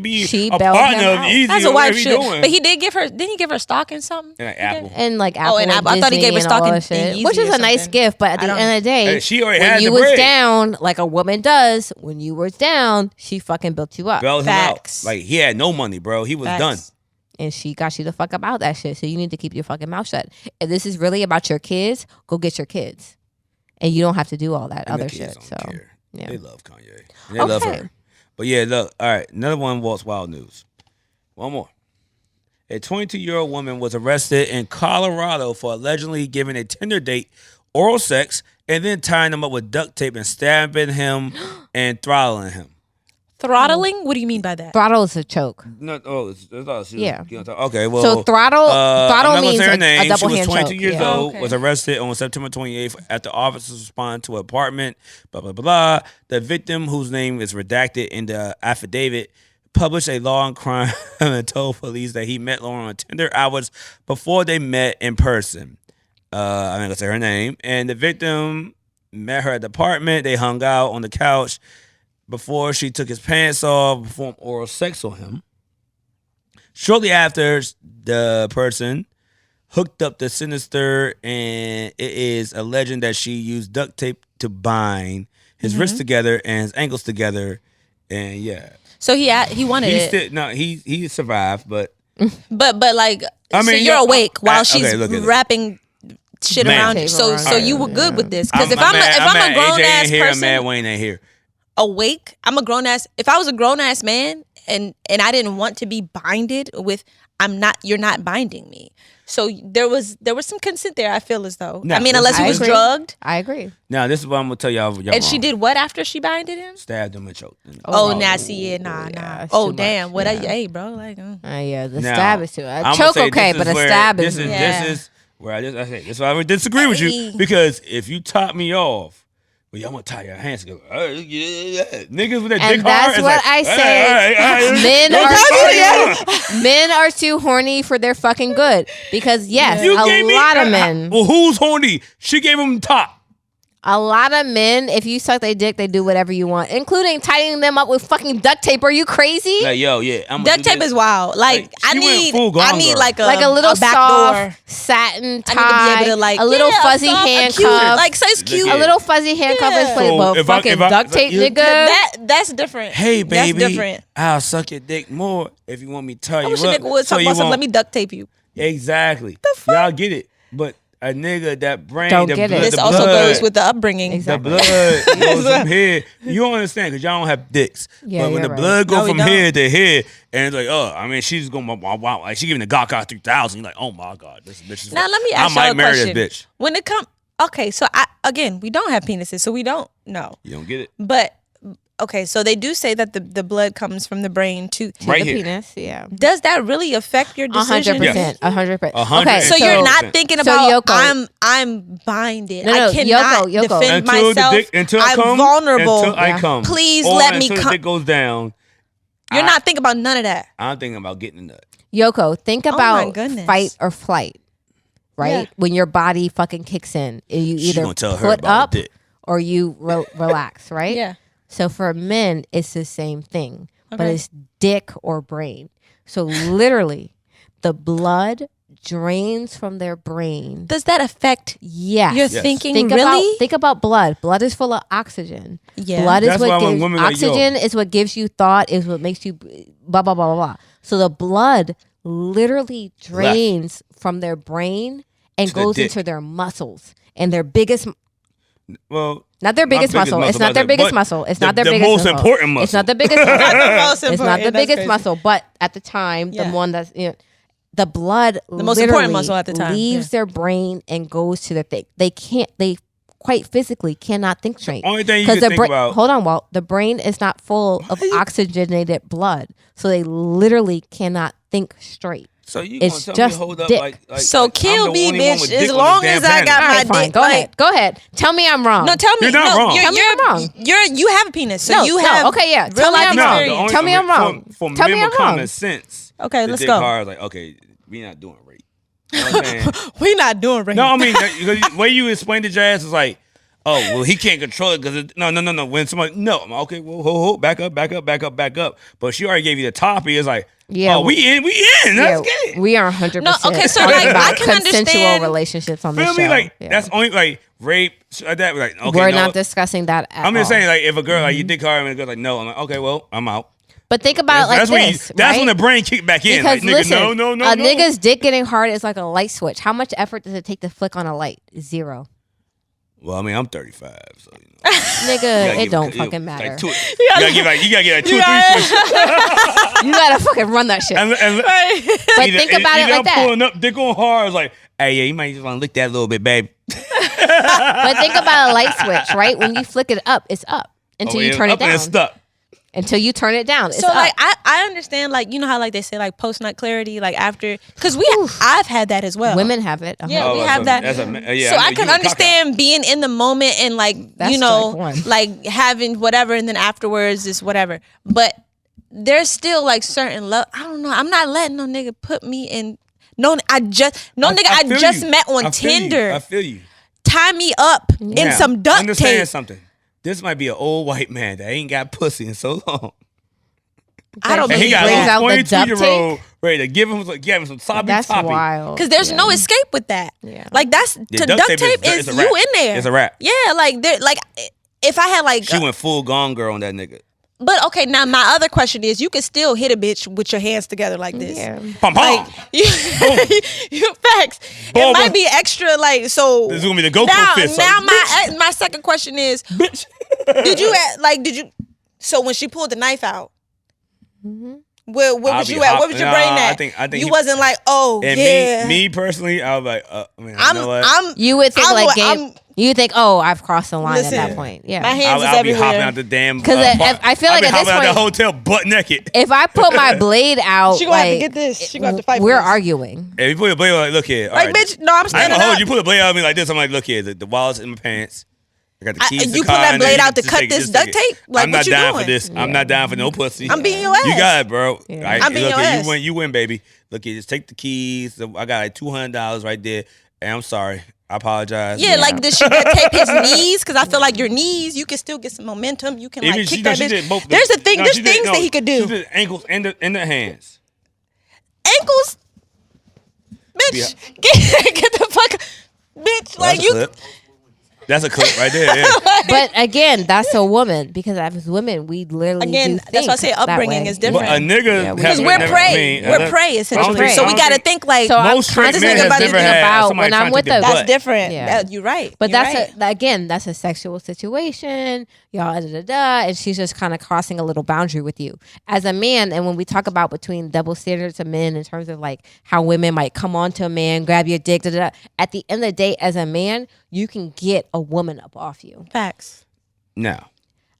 be She a bailed partner him of out. Easy. That's or a wife whatever he shit. doing. But he did give her. Didn't he give her stock in something? And an He did? apple. And like Apple and and Apple. I thought he Disney gave her and stock all in that shit, Yeezy which is or a nice something. gift. But at I the don't- end of the day, Hey, she already when had you the was bread. down, like a woman does, when you was down, she fucking built you up. Bailed him Facts. out. Like he had no money, bro. He was Facts. done. And she got you the fuck about that shit. So you need to keep your fucking mouth shut. If this is really about your kids, go get your kids. And you don't have to do all that And the other kids shit. don't So care. yeah. They love Kanye. And they love Okay. her. But yeah, look. All right, another one. Walt's Wild News. One more. A 22-year-old woman was arrested in Colorado for allegedly giving a Tinder date oral sex and then tying him up with duct tape and stabbing him and throttling him. Throttling? What do you mean by that? Throttle is a choke. No, Yeah. Okay, well. So throttle I'm throttle not gonna means say her a name. double She was hand 22 choke. years Yeah. old, Okay. was arrested on September 28th after officers responded to an apartment, blah, blah, blah, blah. The victim, whose name is redacted in the affidavit, published a law and crime and told police that he met Lauren on Tinder hours before they met in person. I'm not going to say her name. And the victim met her at the apartment. They hung out on the couch before she took his pants off, performed oral sex on him. Shortly after, the person hooked up the sinister, and it is alleged that she used duct tape to bind his wrists together and his ankles together, and yeah, So he wanted it. He survived, but But like, I so mean, you're yo, awake while okay, she's look at it. wrapping shit Man. around you. So Tape around you her, were good yeah. with this because if I'm a grown AJ ass ain't here, person Mad Wayne ain't here. awake, I'm a grown ass. If I was a grown ass man and I didn't want to be binded with, you're not binding me. So there was some consent there. I feel as though. No, I mean, unless he I was agree. drugged. I agree. Now this is what I'm gonna tell y'all. And she did what after she binded him? stabbed him and choked him. Oh, now see it, nah. it's Oh, too damn. much, What? yeah. Hey, bro, like. Yeah, the Now, stab is too. I'ma Choke say okay, this but is a where- stab this is. Yeah. is where I say this is why I disagree with you Hey. because if you top me off, well, I'm gonna tie your hands together. Yeah. Niggas with that dick And that's hard. it's what like, I say. hey, Men are men are too horny for their fucking good because yes, You a gave me lot of men. Well, who's horny? She gave him top. A lot of men, if you suck their dick, they do whatever you want, including tying them up with fucking duct tape. Are you crazy? Like, yo, yeah. I'm Duct tape is wild. Like she went full Gone I need Girl. like Like a little back soft door. satin tie, I need to be able to like a little yeah, fuzzy soft, handcuff, cute, like so it's cute. a little fuzzy handcuff Yeah. is played, So but if I- fucking if I- duct tape, you- nigga. That's different. Hey, baby, That's different. I'll suck your dick more if you want me to tie I you wish up. a nigga would so talk you about something. won't- Let me duct tape you. Exactly. The fuck? Y'all get it. But a nigga that brain. Don't the get it. blood, This the also blood, goes with the upbringing. Exactly. The blood goes from here. You don't understand because y'all don't have dicks. Yeah, but when you're the right. blood No, goes we from don't. here to here, and it's like, oh, I mean, she's going, wow, like she giving the Gaga 3000. You're like, oh my god, this bitch is. Now let me ask I y'all might a marry question. this bitch. When it comes, okay, so we don't have penises, so we don't know. You don't get it. But okay, so they do say that the blood comes from the brain to. Right the here. penis, yeah. Does that really affect your decision? 100%. Yes. 100%. 100%. Okay, So you're not thinking So about Yoko- I'm binded. No, I cannot Yoko. defend Until myself. the dick, until I I'm come, vulnerable. Until I come. Please Or let me until the come. dick goes down. You're not thinking about none of that. I'm thinking about getting the nut. Yoko, think my about goodness. fight or flight, right? Yeah. When your body fucking kicks in, and you She either gonna tell her put about up the dick. or you relax, right? Yeah. So for men, it's the same thing, but Okay. it's dick or brain. So literally, the blood drains from their brain. Does that affect Yes. your Yes. thinking? Think really? about blood. Blood is full of oxygen. Yeah. Blood is That's why what when gives women like, yo. oxygen is what gives you thought, is what makes you blah blah blah blah blah. So the blood literally drains from their brain and To the goes dick. into their muscles and their biggest. Well, Not their biggest muscle. It's not their biggest muscle. It's not their biggest most muscle. important muscle. It's not the biggest muscle. most It's not the important. That's biggest crazy. muscle, but at the time, Yeah. the one that's the blood, The most important literally muscle at the time, leaves yeah. their brain and goes to their thing. They quite physically cannot think straight. Only thing you Because can the think about. hold on, Walt. The brain is not full of oxygenated blood, so they literally cannot think straight. So you gonna It's tell just me hold up dick. like So like kill I'm the me, only one bitch, with as dick on long this as damn I got planet. All my right, fine. dick, Go like- ahead. Go ahead. Tell me I'm wrong. No, tell me. You're not no, wrong. You're, Tell me I'm wrong. you have a penis, so No, you no, have okay, yeah. real Tell me life I'm No, wrong. the experience. only- Tell me I'm wrong. For Tell me men I'm with wrong. common sense. Okay, the let's dick go. hard is like, okay, we not doing rape. You know what I'm saying? We not doing rape. No, I mean, because the way you explained to Jazz is like, oh, well, he can't control it because no. When somebody, no, I'm like, okay, well, hold, back up. But she already gave you the topic. It's like, Yeah, oh, we in. Let's Yeah, get it. we are 100%. No, okay, so, talking like, about I can consensual understand- relationships on this Feel show. me? Like Yeah. that's only like rape, shit like that. Like, okay, We're no. not discussing that at I'm just all. saying, like, if a girl like you dick hard and a girl's like, no, I'm like, okay, well, I'm out. But think about it like that's when this, that's right? when the brain kick back in. Because Like, nigga, listen, no. a nigga's dick getting hard is like a light switch. How much effort does it take to flick on a light? Zero. Well, I mean, I'm 35, so you know. Nigga, it give don't you fucking matter. Like two, you gotta get like 2 or 3 switches. You gotta fucking run that shit. And But think about it like I'm that. pulling up, dick on hard. It's like, hey, yeah, you might just want to lick that a little bit, babe. But think about a light switch, right? When you flick it up, it's up until you turn it Up and down. it's stuck. Until you turn it down, it's So up. like I understand, like, you know how like they say like post nut clarity, like after, because I've had that as well. Women have it. Yeah, we Oh, have that. yeah, So I I know can you a understand being in the moment and like That's you know strike one. like having whatever, and then afterwards is whatever. But there's still like certain love. I don't know. I'm not letting no nigga put me in. No, nigga I just feel met on I feel you. Tinder. I feel you. Tie me up in Now, some duct understand tape. something. This might be an old white man that ain't got pussy in so long. I don't And he believe got brings a out the little duct 22-year-old ready to give him some sobby That's toppy. wild. because there's no escape with that. Yeah. Like that's Yeah, to duct tape is is a you wrap. in there. It's a wrap. Yeah, like there, like if I had like, She went full gone girl on that nigga. but okay. Now my other question is, you can still hit a bitch with your hands together like this. Yeah. Pom Like pom. you facts. Boom. It might be extra like so. This is gonna be the Goku now, fist. Now Like, my second question is, bitch. did you? So when she pulled the knife out, where I'll was be you at? Where was your nah, brain I at? think you he- wasn't like, oh And yeah. me personally, I was like, you know what? You would think I'm like a- game. I'm- You think, oh, I've crossed the line Listen, at that point. Yeah. my hands is I'll be everywhere. hopping out the damn. 'Cause I feel like I'll be at this hopping out the point- hotel butt naked. If I put my blade out, She gonna have to like, get this. She gonna have to fight for We're this. arguing. If you put a blade like, look here, all Like, right, bitch, no, I'm I ain't standing gonna hold up. you. Put a blade out on me like this. I'm like, look here, the wallet's in my pants. I got the keys. to you the pull car, that and then blade you out to just cut take it, this just duct take it. tape? Like, I'm what not you down doing? for this. I'm not down for no pussy. I'm beating your ass. You got it, bro. Yeah. Right? I'm beating Look your here, ass. you win, baby. Look here, just take the keys. I got like $200 right there. And I'm sorry. I apologize. Yeah, like does she gotta tape his knees? Because I feel like your knees, you can still get some momentum. You can Even like she, kick no, that she bitch. did both. There's a thing. No, There's she did- things no, that he could She do. did ankles and the hands. Ankles, bitch. Get the fuck, bitch. That's Like a you. clip. That's a clip right there. Yeah. But again, that's a woman because as women, we literally Again, do that's why I think say upbringing that is way. different. But a nigga, Because we're prey. We're prey essentially. prey. So we got to think like So I'm most straight constantly men have thinking never had about somebody when I'm trying to with take their a butt. that's different. Yeah. You're right. But You're that's right. again, that's a sexual situation. Y'all, and she's just kind of crossing a little boundary with you as a man. And when we talk about between double standards of men in terms of like how women might come on to a man, grab your dick, at the end of the day, as a man, you can get a woman up off you. Facts. No.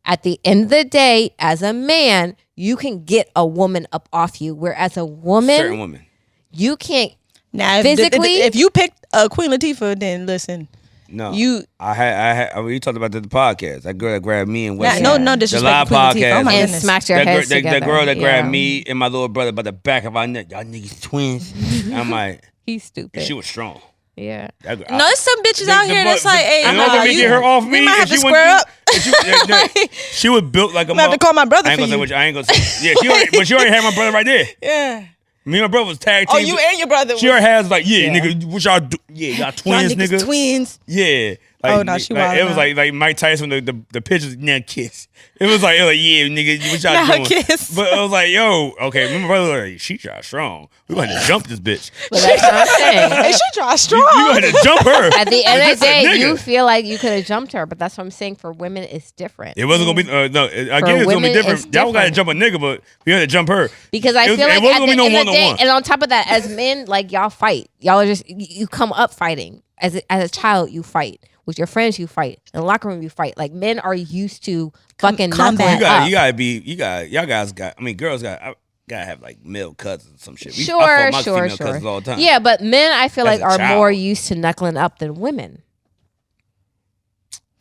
At the end of the day, as a man, you can get a woman up off you. Whereas a woman, Certain women. you can't. Now, Physically? if you picked Queen Latifah, then listen. No. You. I had. We talked about the podcast. That girl that grabbed me and West. No the disrespect to live Queen Latifah. Oh my podcast. And goodness. smacked your heads together. The girl that grabbed Yeah. me and my little brother by the back of our neck. Y'all niggas twins. I'm like, He's stupid. she was strong. Yeah. That girl, No, there's some bitches out here that's like, hey, in order to get her off me, we might have and to she went square through- up. and she was built like a. I'm gonna have to call my brother I ain't for gonna say you. what I ain't gonna say. Yeah, but she already had my brother right there. Yeah. Me and my brother was tag team. Oh, you and your brother. She already has like, yeah, Yeah. nigga, what y'all do? Yeah, y'all Y'all twins, niggas nigga. twins. Yeah. Like, Oh, no, she like, wildin' it was out. like Mike Tyson, the pictures, now kiss. It was like, yeah, nigga, what y'all Now doing? kiss. But I was like, yo, okay, my brother was like, she shot strong. We gonna have to jump this bitch. But that's what I'm saying. Hey, she try strong. You gonna have to jump her. At the end of This the a day, nigga. you feel like you could have jumped her, but that's what I'm saying. For women, it's different. It wasn't gonna be no. Again, it's gonna women, be it's different. Y'all gotta different. jump a nigga, but we had to jump her Because I It was- feel it like wasn't at gonna the be no end of the day, one-on-one. and on top of that, as men, like y'all fight. Y'all are just you come up fighting. As a child, you fight. With your friends, you fight. In the locker room, you fight. Like men are used to fucking combat. knuckling You up. gotta y'all guys got. I mean, girls gotta have like male cousins or some shit. I Sure, fought my sure, female cousins all the time. Yeah, but men, I feel As like a are child. more used to knuckling up than women.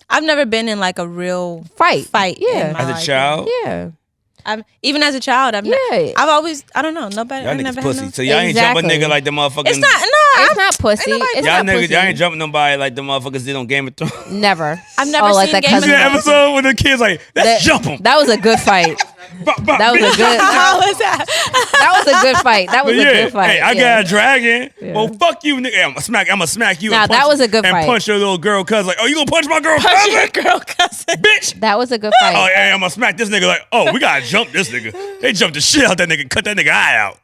I've never been in like a real Fight. in Yeah. my As a life. child, Yeah. Even as a child, I've Yeah. always I don't know nobody. y'all I niggas never pussy. had no. So y'all ain't jump a Exactly. nigga like the motherfucking. It's not. No, It's not pussy. nobody- It's Y'all not niggas, pussy. y'all ain't jumping nobody like the motherfuckers did on Game of Thrones. Never. I've never like seen that Game You of see the Thrones. episode when the kids like, let's jump him. That was a good fight. That was a good. How was that? That was a good fight. That was a good fight. Hey, I yeah. got a dragon. Well, fuck you, nigga. Hey, I'm gonna smack you. Nah, and that punch- was a good and fight. punch your little girl cousin. Like, oh, you gonna punch my girl Punch cousin? your girl cousin. Bitch. That was a good Oh, fight. hey, I'm gonna smack this nigga. Like, oh, we gotta jump this nigga. They jumped the shit out that nigga, cut that nigga eye out.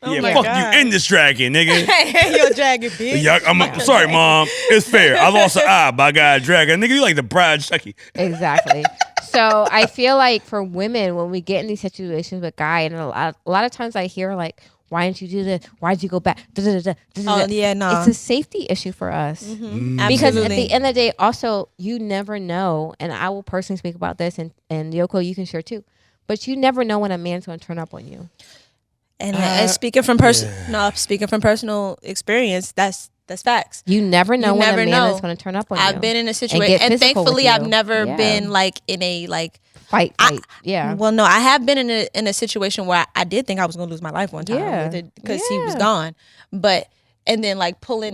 Yeah, my fuck God. you in this dragon, nigga. Hey, your dragon, bitch. Yeah, I'm sorry, mom. It's fair. I lost an eye, but I got a dragon. Nigga, you like the bride Chucky. Exactly. So I feel like for women, when we get in these situations with guys, and a lot of times I hear like, "Why didn't you do this? Why did you go back?" Oh, yeah, no. It's a safety issue for us. Mm-hmm. Because at the end of the day, also, you never know, and I will personally speak about this, and Yoko, you can share too, but you never know when a man's going to turn up on you. And speaking from speaking from personal experience, that's facts. You never know You when never a man know. is going to turn up on you. I've been in a get situation, and physical with thankfully, I've you. never Yeah. been like in a like. fight. Yeah. Well, no, I have been in a situation where I did think I was going to lose my life one time Yeah. because he was Yeah. gone, but. And then like just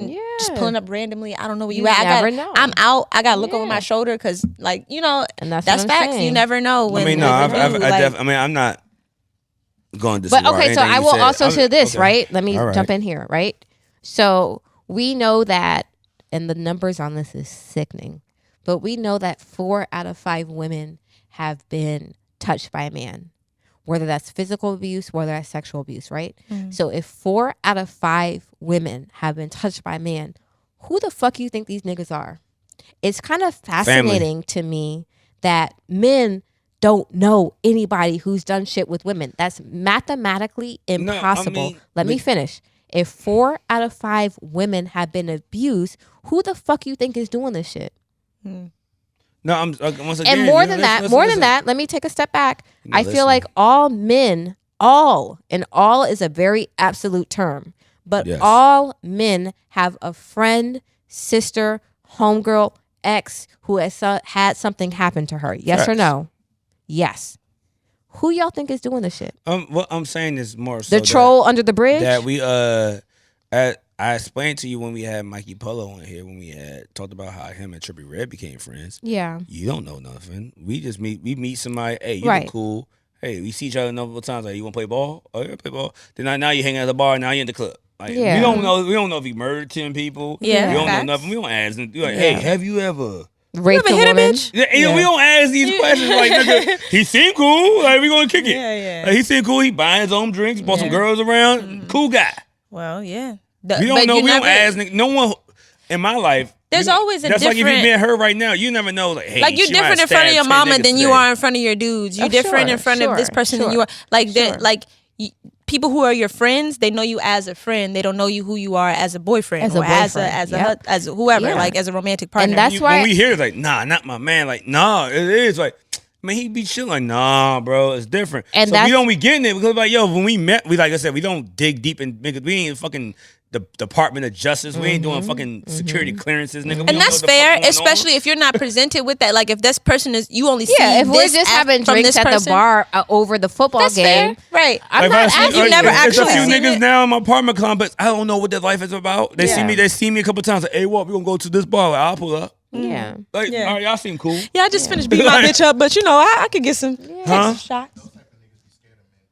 Yeah. pulling up randomly. I don't know where You you at. never know. I'm out. I got to look over Yeah. my shoulder because like, And that's that's what I'm facts. You saying. never know when. I mean, no, I'm not going to. But okay, so I will also say this, okay. right? Let me All right. jump in here, right? So we know that, and the numbers on this is sickening, but we know that 4 out of 5 women have been touched by a man, whether that's physical abuse, whether that's sexual abuse, right? So if 4 out of 5 women have been touched by a man, who the fuck you think these niggas are? It's kind of fascinating to me that men don't know anybody who's done shit with women. That's mathematically impossible. Let me finish. If 4 out of 5 women have been abused, who the fuck you think is doing this shit? No, I'm once again. And more you know, than listen, that, listen. let me take a step back. No, I feel listen. like all men, all is a very absolute term, but Yes. all men have a friend, sister, homegirl, ex who has had something happen to her. Yes or Facts. no? Yes. Who y'all think is doing this shit? What I'm saying is more so The troll under the bridge? that we I explained to you when we had Mikey Polo on here when we had talked about how him and Trippie Redd became friends. Yeah. You don't know nothing. We just meet somebody. Hey, you Right. look cool. Hey, we see each other a number of times. Like, you want to play ball? Oh, yeah, play ball. Then now you hanging at the bar. Now you in the club. Like, Yeah. We don't know if he murdered 10 people. Yeah. We don't Facts. know nothing. We don't ask him. We're like, hey, have you ever Raped a hit a woman. bitch? Yeah, we don't ask these questions like, nigga, he seemed cool. Like, we gonna kick it. Yeah. Like, he seemed cool. He buying his own drinks, bought some girls around. Cool guy. Well, yeah. We don't know. We don't ask. No one in my life. There's always a that's different. Like if you met her right now, you never know. Like, hey, Like you're she might different in have front of your stabbed 10 mama niggas than you today. are in front of your dudes. You're different in front of this person than you are. Like people who are your friends, they know you as a friend. They don't know you who you are as a boyfriend or as a whoever, like as a romantic partner. And that's why when we hear it's like, nah, not my man. Like, nah, it is like, man, he be chilling. Like, nah, bro, it's different. And so we don't be getting it because like, yo, when we met, we like I said, we don't dig deep and we ain't fucking the Department of Justice. We ain't doing fucking security clearances, nigga. And that's fair, especially if you're not presented with that. Like if this person is, you only see if we're this just having from drinks this at person, the bar over the football that's game, fair. Right? I'm not asking. You never There's a actually few seen niggas it. now in my apartment complex. I don't know what their life is about. They see me a couple times. Like, hey, what? We gonna go to this bar? Like, I'll pull up. Yeah. Like, all right, y'all seem cool. Yeah, I just finished beating my bitch up, but you know, I could get some Huh? shots.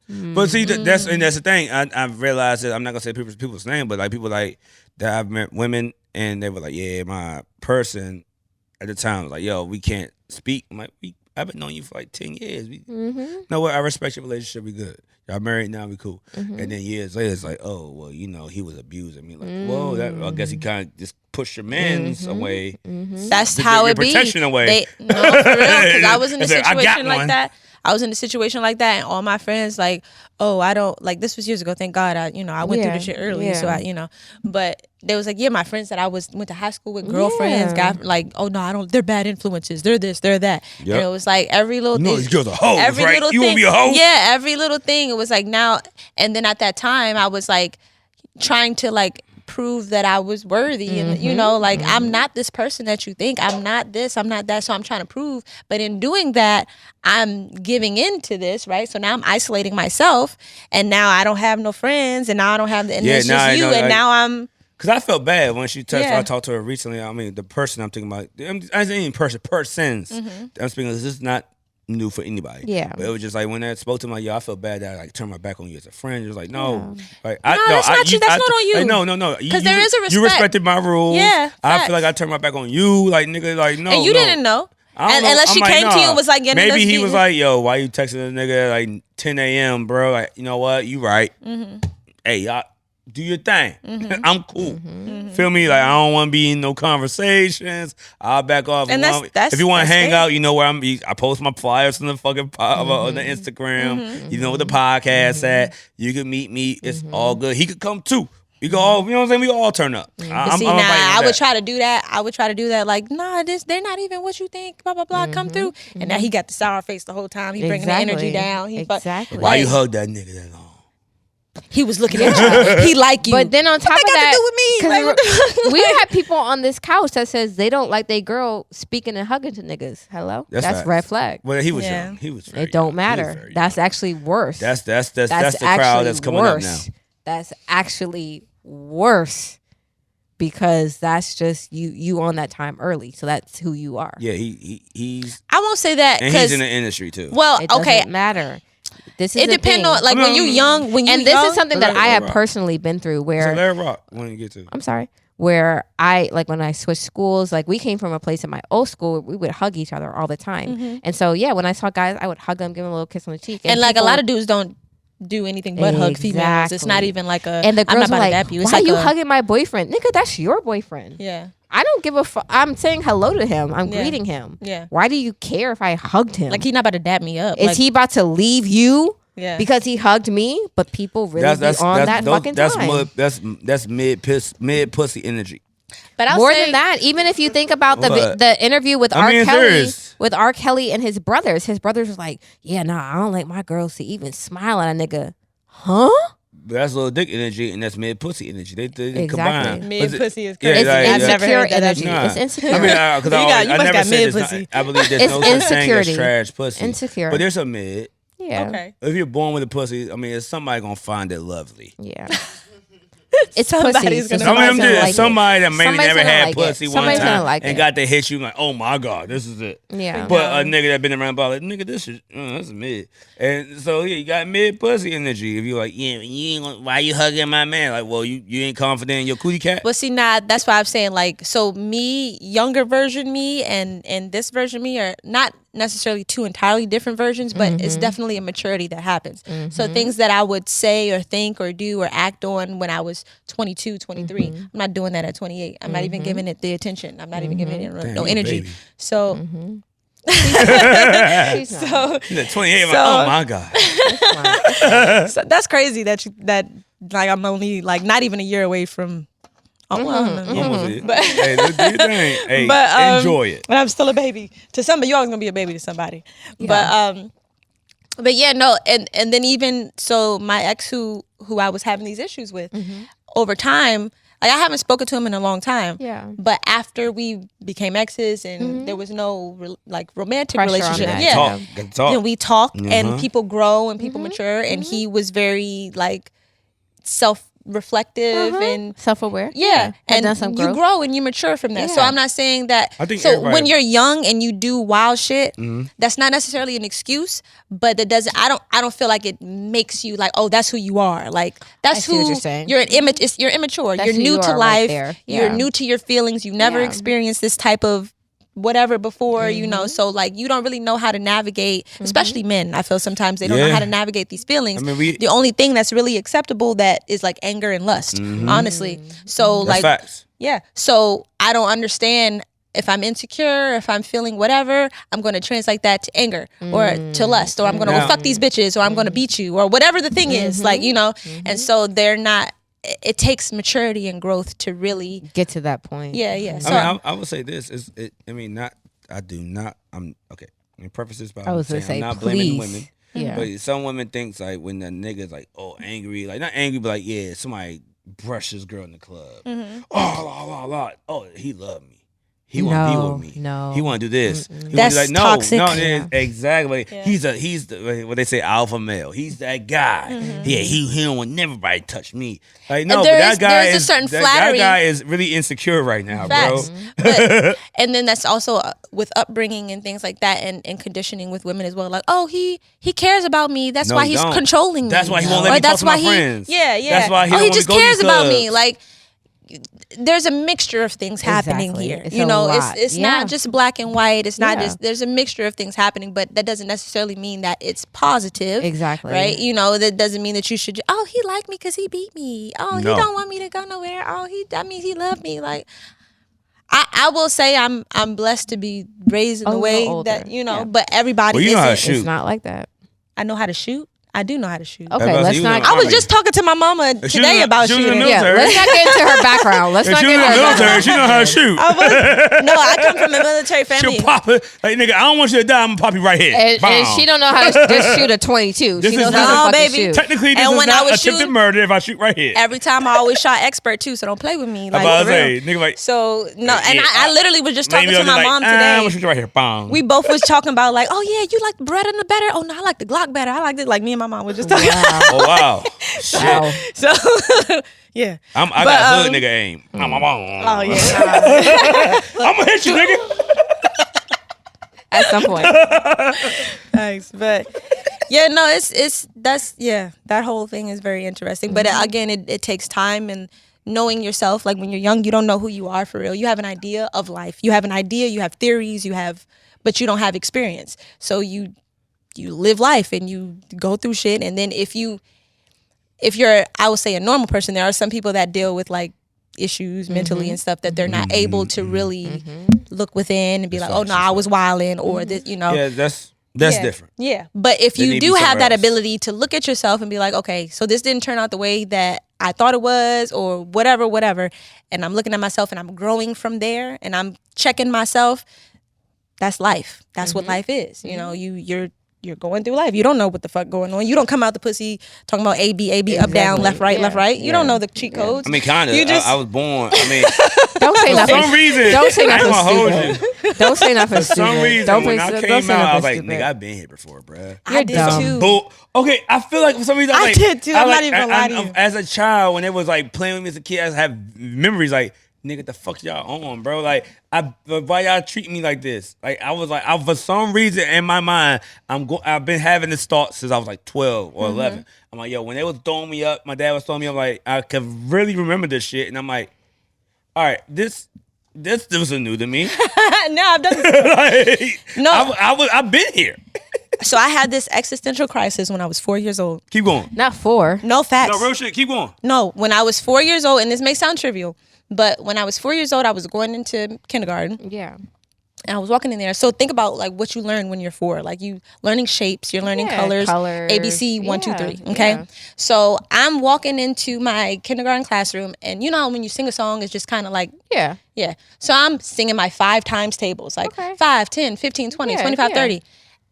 But see, that's the thing. I've realized that I'm not gonna say people's name, but like people like that I've met women and they were like, yeah, my person at the time was like, yo, we can't speak. I'm like, I've been knowing you for like 10 years. No, what? I respect your relationship. We good. Y'all married now. We cool. And then years later, it's like, oh, well, you know, he was abusing me. Like, whoa, I guess he kind of just pushed your men's away. That's To how your it be. protection away. No, for real, because I was in a I said, I got situation like one. that. I was in a situation like that, and all my friends like, oh, I don't like. This was years ago. Thank God, I went through this shit early, so But they was like, yeah, my friends that I went to high school with, girlfriends, got like, oh no, I don't. They're bad influences. They're this, they're that. Yep. And it was like every little thing. these girls are hoes, every right? little You thing, wanna be a hoe? Yeah, every little thing. It was like now, and then at that time, I was like trying to like prove that I was worthy and you know like I'm not this person that you think. I'm not this, I'm not that, so I'm trying to prove, but in doing that I'm giving in to this, right? So now I'm isolating myself and now I don't have no friends and now I don't have and it's just you and now I'm because I felt bad when she touched. Yeah. I talked to her recently. I mean, the person I'm thinking about. I ain't persons. I'm speaking. This is not new for anybody. Yeah. But it was just like when I spoke to him, like, yo, I felt bad that I like turned my back on you as a friend. It was like, no, like, that's not you. That's not on you. Like, no. Because there is a respect. You respected my rules. Yeah, I facts. feel like I turned my back on you, like nigga, like no. and you didn't know. And unless she came to you and was like, yeah, maybe he let's was be- like, yo, why you texting a nigga like 10 a.m., bro? Like, you know what? You right. Hey, y'all, do your thing. I'm cool. Feel me? Like, I don't want to be in no conversations. I'll back off. And if you want to that's hang fair. out, you know where I'm. I post my flyers on the fucking on the Instagram. You know what the podcast at. You can meet me. It's all good. He could come too. We go all, you know what I'm saying? We all turn up. But see, now I would try to do that. I would try to do that. Like, nah, they're not even what you think. Blah blah blah. Come through. And now he got the sour face the whole time. He bringing the energy down. Exactly. Why you hug that nigga that long? He was looking at you. He like you. But then on top of got that, to do with me? we have people on this couch that says they don't like their girl speaking and hugging to niggas. Hello, that's facts. red flag. Well, he was Yeah. young. He was very It don't young. He was matter. very That's young. actually worse. That's the crowd that's coming up now. That's actually worse because that's just you on that time early. So that's who you are. Yeah, he's I won't say that and he's because in the industry too. well, It doesn't okay. matter. This is It the depends thing. on like when you young. When you and this young, is something that Let I it have rock. personally been through So where Larry Rock, when you get to I'm sorry, where I like when I switched schools, like we came from a place in my old school, we would hug each other all the time. And so yeah, when I saw guys, I would hug them, give them a little kiss on the cheek. and like a people- lot of dudes don't do anything but hug females. It's not Exactly. even like a. and the I'm girls not were about to like, dap you. It's why like you a, hugging my boyfriend? Nigga, that's your boyfriend. Yeah. I don't give a fuck. I'm saying hello to him. I'm Yeah. greeting him. Yeah. Why do you care if I hugged him? Like he not about to dap me up. Is like, he about to leave you Yeah. because he hugged me? But people really be on that fucking time. That's mid pussy energy. But I'll More say, than that, even if you think about But- the interview with I mean, there is. R. Kelly and his brothers was like, yeah, nah, I don't like my girls to even smile at a nigga. Huh? But that's little dick energy and that's mid pussy energy. They Exactly. combine. Mid pussy is Yeah, crazy. It's like, I've never insecure heard that. energy. Nah. It's insecure. I mean, because I must never got said mid there's pussy. I believe there's It's no such thing as insecurity. trash pussy. Insecure. But there's a mid. Yeah. Okay. If you're born with a pussy, I mean, somebody gonna find it lovely. Yeah. it's Somebody's pussy. So gonna Some of them somebody's gonna did. like Somebody it. that maybe Somebody's never gonna had like pussy it. one Somebody's time gonna like and it. got the hit you like, oh my God, this is it. Yeah. But a nigga that been around about like, nigga, this is that's mid. And so yeah, you got mid pussy energy. If you like, yeah, you ain't why you hugging my man? Like, well, you ain't confident in your cootie cat. But see, now that's why I'm saying like, so me, younger version me, and this version me are not necessarily two entirely different versions, but it's definitely a maturity that happens. So things that I would say or think or do or act on when I was 22, 23, I'm not doing that at 28. I'm not even giving it the attention. I'm not even giving it no you a energy. baby. So, She's not. She's at 28. I'm So- like, oh my God. so that's crazy that like I'm only like not even a year away from. Almost it. But- hey, do your thing. Hey, But, enjoy it. But I'm still a baby to somebody. You're always gonna be a baby to somebody. But yeah, no, and then even so, my ex who I was having these issues with, over time, like I haven't spoken to him in a long time. Yeah. But after we became exes and there was no like romantic Pressure on relationship, that. yeah, Talk. Got to talk. then we talked and people grow and people mature, and he was very like self-reflective and Self-aware. yeah, Had done and some you growth. grow and you mature from that. So Yeah. I'm not saying that. I think So everybody- when you're young and you do wild shit, that's not necessarily an excuse, but that doesn't. I don't feel like it makes you like, oh, that's who you are. Like that's I see who what you're saying. you're an image. You're immature. That's You're who new you to are right life. there. You're Yeah. new to your feelings. You never Yeah. experienced this type of whatever before, you know, so like you don't really know how to navigate, especially men. I feel sometimes they don't know Yeah. how to navigate these feelings. I mean, the only thing that's really acceptable that is like anger and lust, honestly. So That's like facts. yeah. So I don't understand if I'm insecure, if I'm feeling whatever, I'm going to translate that to anger or to lust, or I'm going to go Now- fuck these bitches, or I'm going to beat you, or whatever the thing is, like, you know. And so they're not, it takes maturity and growth to really, Get to that point. yeah. So I mean, I would say this is. I mean, not. I do not. I'm okay. Let me preface this by I was saying gonna say, I'm not blaming please. women. Yeah. But some women thinks like when the nigga's like, oh, angry, like not angry, but like, yeah, somebody brushed this girl in the club. Oh, he loved me. He want to be with me. No. He want to do this. He wanna That's do that. No, toxic. no, Yeah. exactly. He's the what they say alpha male. He's that guy. Yeah, he don't want nobody to touch me. Like no, And but there that is- guy there's a is certain that flattery. guy is really insecure right now, facts. bro. But, and then that's also with upbringing and things like that, and conditioning with women as well. Like, oh, he cares about me. That's No, why he he's don't. controlling me. That's why he won't let Or me talk that's to my why he- friends. Yeah. That's why he oh, don't he wanna just go to cares these about me. clubs. Like, there's a mixture of things happening Exactly. here. It's you a know, lot. it's Yeah. not just black and white. It's not Yeah. just, there's a mixture of things happening, but that doesn't necessarily mean that it's positive. Exactly. Right? You know, that doesn't mean that you should, oh, he liked me because he beat me. Oh, No. he don't want me to go nowhere. Oh, that means he loved me. Like, I will say I'm blessed to be raised in the Oh, way you're that, older. you know, Yeah. but everybody Well, you know how to isn't. shoot. It's not like that. I know how to shoot. I do know how to shoot. Okay, That's let's you not. know. I was just talking to my mama She today was- about she was in the shooting. military. Yeah, let's not get into her background. Let's If not she get was in into the her military, background. she know how to shoot. No, I come from a military family. She'll pop it. Like, nigga, I don't want you to die. I'm gonna pop you right here. And Bam. she don't know how to just shoot a 22. This She is knows not- how to No, fucking baby. shoot. Technically, this And is when I not was attempted shooting- murder if I shoot right here. Every time I always shot expert too, so don't play with me. I'm Like, about for to say, real. nigga, like, So no, and yeah, I literally was just talking maybe to I'll my just mom I'm gonna today. shoot you right here. Bam. We both was talking about like, oh yeah, you like the bread and the better. Oh no, I like the Glock better. I like it. Like me and my mom was just talking. Wow. Oh wow. Shit. Wow. So yeah. I But, got hood nigga aim. Oh Oh yeah. I'm gonna hit you, nigga. At some point. Thanks, but yeah, no, that whole thing is very interesting. But again, it takes time and knowing yourself. Like when you're young, you don't know who you are for real. You have an idea of life. You have an idea. You have theories. But you don't have experience. So you live life and you go through shit. And then if you're, I would say, a normal person, there are some people that deal with like issues mentally and stuff that they're not able to really look within and be like, oh no, I was wilding or this, you know. Yeah, that's Yeah. different. Yeah. But if They you need to do be have somewhere that else. ability to look at yourself and be like, okay, so this didn't turn out the way that I thought it was or whatever, and I'm looking at myself and I'm growing from there and I'm checking myself, that's life. That's what life is. You know, you're you're going through life. You don't know what the fuck going on. You don't come out the pussy talking about A, B, up, down, left, right, left, right. You don't know the cheat codes. I mean, kind of. I was born. I mean, don't say nothing. For some reason, don't say nothing stupid. Don't say nothing for stupid. For some reason, don't when I came out, I was like, stupid. nigga, I've been here before, bruh. I did too. Okay, I feel like for some reason, I did too. I'm not even lying to you. As a child, when it was like playing with me as a kid, I have memories like, nigga, the fuck y'all on, bro? Like, why y'all treat me like this? Like, I was like, for some reason in my mind, I've been having this thought since I was like 12 or 11. I'm like, yo, when they was throwing me up, my dad was throwing me up, like, I could really remember this shit. And I'm like, all right, this wasn't new to me. No, I've done this. Like, no. I've been here. So I had this existential crisis when I was 4 years old. Keep going. Not 4. No facts. No, real shit. Keep going. No, when I was 4 years old, and this may sound trivial, but when I was 4 years old, I was going into kindergarten. Yeah. And I was walking in there. So think about like what you learn when you're 4. Like you learning shapes, you're learning colors, ABC, 1, 2, 3. Okay. Yeah. So I'm walking into my kindergarten classroom, and you know when you sing a song, it's just kind of like yeah. So I'm singing my 5 times tables, like 5, 10, 15, 20, 25, 30.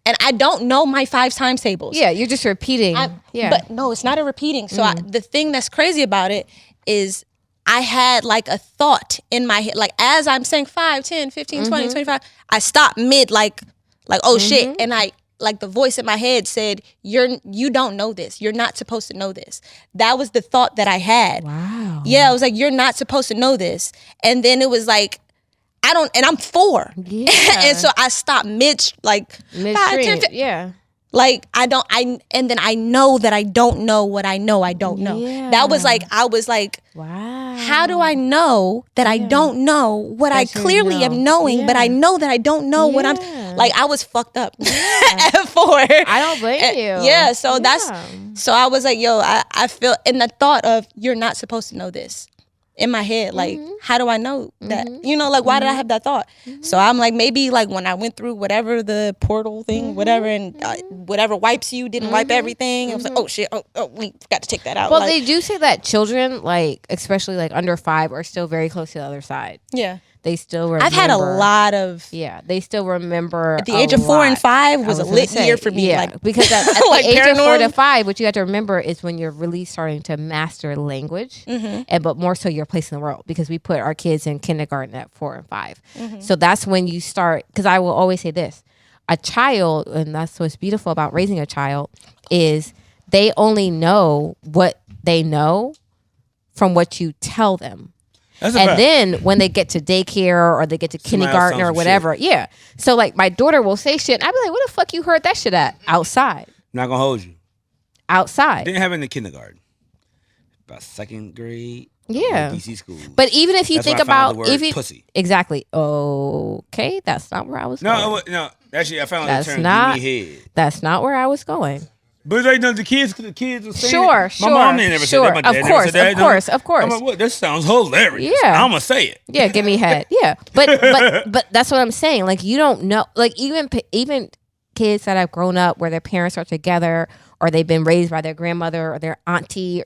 And I don't know my 5 times tables. Yeah, you're just repeating. But no, it's not a repeating. So the thing that's crazy about it is I had like a thought in my head. Like as I'm saying 5, 10, 15, 20, 25, I stopped mid like oh shit. And I like the voice in my head said, you don't know this. You're not supposed to know this. That was the thought that I had. Wow. Yeah, I was like, you're not supposed to know this. And then it was like, and I'm 4. Yeah. And so I stopped mid-stream. 5, 10, yeah. Like and then I know that I don't know what I know I don't know. Yeah. That was like, I was like, wow. How do I know that I don't know what I clearly am knowing, but I know that I don't know what I'm, like I was fucked up at 4. I don't blame you. Yeah, so so I was like, yo, I feel, and the thought of you're not supposed to know this. In my head, like, how do I know that? You know, like, why did I have that thought? So I'm like, maybe like when I went through whatever the portal thing, whatever, and whatever wipes you didn't wipe everything. I was like, oh shit, oh, we forgot to take that out. Well, like, they do say that children, like, especially like under 5, are still very close to the other side. Yeah. They still remember. I've had a lot of. Yeah, they still remember. At the age of 4 and 5 was a lit year for me. Yeah, like, because at like the age of 4 to 5, what you have to remember is when you're really starting to master language, but more so your place in the world. Because we put our kids in kindergarten at 4 and 5, so that's when you start. Because I will always say this: a child, and that's what's beautiful about raising a child, is they only know what they know from what you tell them. And then when they get to daycare or they get to kindergarten or whatever, so like my daughter will say shit, and I'd be like, "What the fuck you heard that shit at?" Outside. Not gonna hold you. Outside. Didn't have it in the kindergarten. About 2nd grade. Yeah. DC school. But even if you think about pussy. Exactly. Okay, that's not where I was going. No. Actually, I found the term "give me head." That's not where I was going. But like the kids were saying sure. My mom never said that. My dad never said that. Of course. I'm like, what? This sounds hilarious. Yeah. I'm gonna say it. Yeah, give me head. Yeah, but that's what I'm saying. Like you don't know. Like even kids that have grown up where their parents are together or they've been raised by their grandmother or their auntie,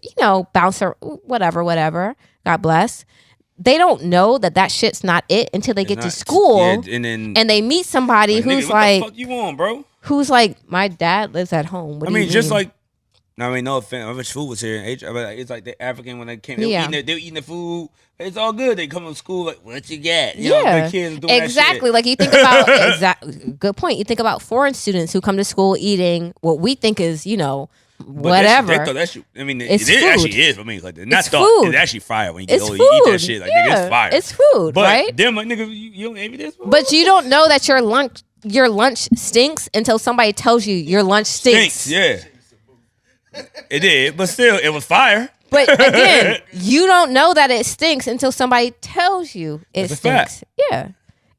bouncer, whatever. God bless. They don't know that shit's not it until they get to school and they meet somebody who's like, "What the fuck you on, bro?" Who's like, my dad lives at home. What do you just mean? like, no offense. I wish food was here in H. It's like the African when they came, they were eating the food. It's all good. They come to school like, what you got? You know, the kids doing exactly. That shit. Like you think about good point. You think about foreign students who come to school eating what we think is, whatever. They thought that shit, it's it food. actually is. I mean, like not it's thought. Food. It's actually fire when you get older. Food. You eat that shit. Like nigga, it's fire. It's food, but right? Them like nigga, you don't eat this. But you don't know that your lunch stinks until somebody tells you your lunch stinks. Yeah. It did, but still, it was fire. But again, you don't know that it stinks until somebody tells you it stinks. Yeah.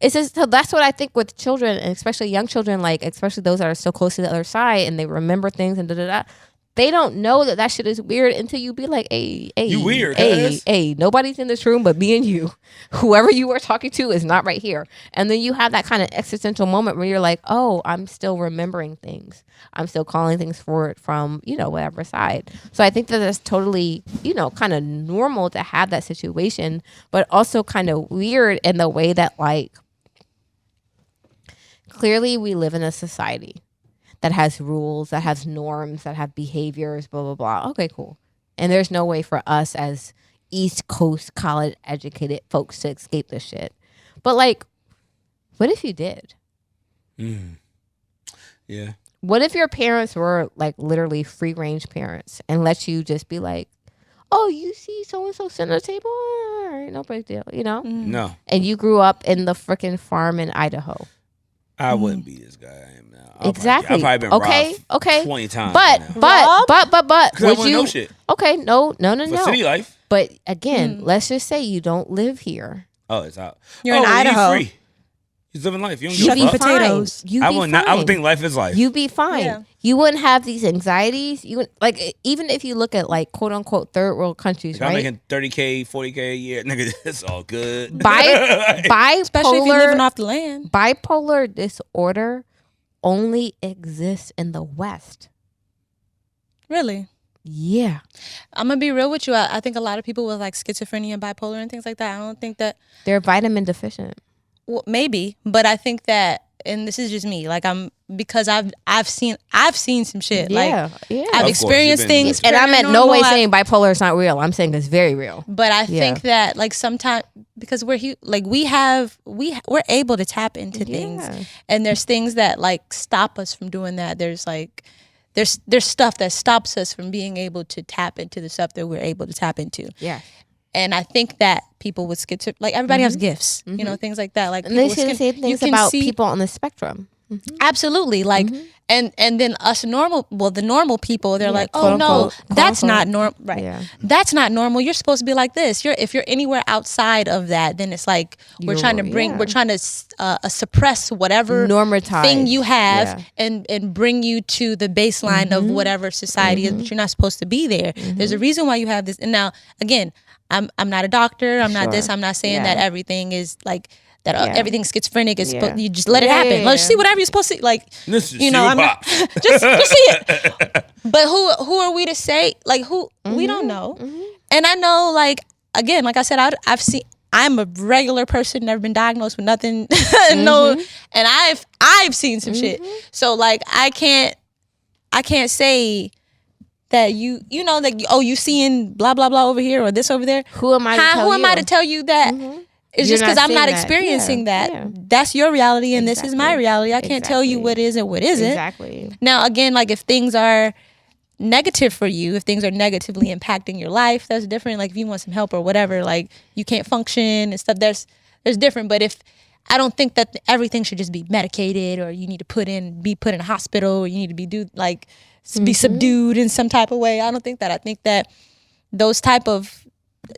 It's just, so that's what I think with children, and especially young children, like especially those that are so close to the other side and they remember things and da-da-da. They don't know that shit is weird until you be like, hey, you weird, hey, nobody's in this room but me and you. Whoever you are talking to is not right here. And then you have that kind of existential moment where you're like, oh, I'm still remembering things. I'm still calling things forward from, whatever side. So I think that that's totally, kind of normal to have that situation, but also kind of weird in the way that, like, clearly we live in a society that has rules, that has norms, that have behaviors, blah, blah, blah. Okay, cool. And there's no way for us as East Coast college educated folks to escape this shit. But like, what if you did? Yeah. What if your parents were like literally free range parents and let you just be like, oh, you see so and so sitting at the table? All right, no big deal, you know? No. And you grew up in the freaking farm in Idaho. I wouldn't be this guy I am now. Exactly. I've probably been robbed 20 times. But would would you? know shit. Okay, no. For city life. But again, let's just say you don't live here. Oh, it's out. You're in Idaho. Free. He's living life. You don't You give be a fuck. potatoes. fine. You I be would not. I would fine. think life is life. You be fine. Yeah. You wouldn't have these anxieties. You would, like, even if you look at like quote unquote third world countries, I'm right? making 30K, 40K a year. Nigga, it's all good. Bipolar, Especially if you're living off the land. bipolar disorder only exists in the West. Really? Yeah. I'm gonna be real with you. I think a lot of people with like schizophrenia and bipolar and things like that, I don't think that, They're vitamin deficient. well, maybe, but I think that, and this is just me, like because I've seen some shit. Yeah. Like yeah. I've Of course, experienced you've been things, And I'm in no paranormal, way I've- saying bipolar is not real. I'm saying it's very real. But I Yeah. think that like sometimes because we're able to tap into things, Yeah. and there's things that like stop us from doing that. There's like there's stuff that stops us from being able to tap into the stuff that we're able to tap into. Yeah. And I think that people with schizophrenia, like everybody has gifts, you know, things like that. Like And they people say the with same you things can about see- people on the spectrum. Absolutely, like, and then us the normal people, they're like, quote oh no, unquote, that's quote not unquote. normal, right? Yeah. That's not normal. You're supposed to be like this. If you're anywhere outside of that, then it's like we're trying to suppress whatever Normatize. thing you have Yeah. and bring you to the baseline of whatever society is, but you're not supposed to be there. There's a reason why you have this. And now again, I'm not a doctor. I'm not this. I'm not saying that everything is like that. Everything's schizophrenic is supposed. You just let it happen. Let's see whatever you're supposed to like. Listen, You know, see I'm what not, pops. just see it. But who are we to say? Like who we don't know. And I know, like again, like I said, I've seen. I'm a regular person, never been diagnosed with nothing. No, and I've seen some shit. So like I can't say that you know that you seeing blah blah blah over here or this over there. Who am I to tell Who am you? I to tell you that? It's You're just because not I'm not seeing that. experiencing Yeah, that. yeah. That's your reality, and this is my reality. I can't tell you Exactly. what is and what isn't. Exactly. Now, again, like if things are negative for you, if things are negatively impacting your life, that's different. Like if you want some help or whatever, like you can't function and stuff, there's different. But if I don't think that everything should just be medicated or you need to be put in a hospital or you need to be subdued in some type of way. I don't think that. I think that those type of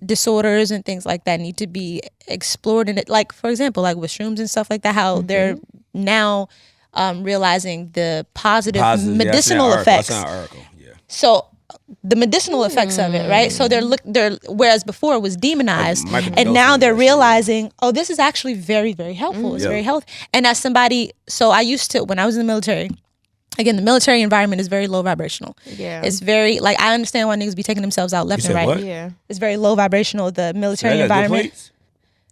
disorders and things like that need to be explored in it. Like for example, like with shrooms and stuff like that, how they're now realizing the positive medicinal effects. That's an article. Yeah. So the medicinal effects of it, right? So they're whereas before it was demonized, and now they're realizing, oh, this is actually very, very helpful. It's very healthy. And as somebody, so I used to, when I was in the military, again, the military environment is very low vibrational. Yeah. It's very, like, I understand why niggas be taking themselves out left You and said right. what? Yeah. It's very low vibrational, the military They got good environment. plates?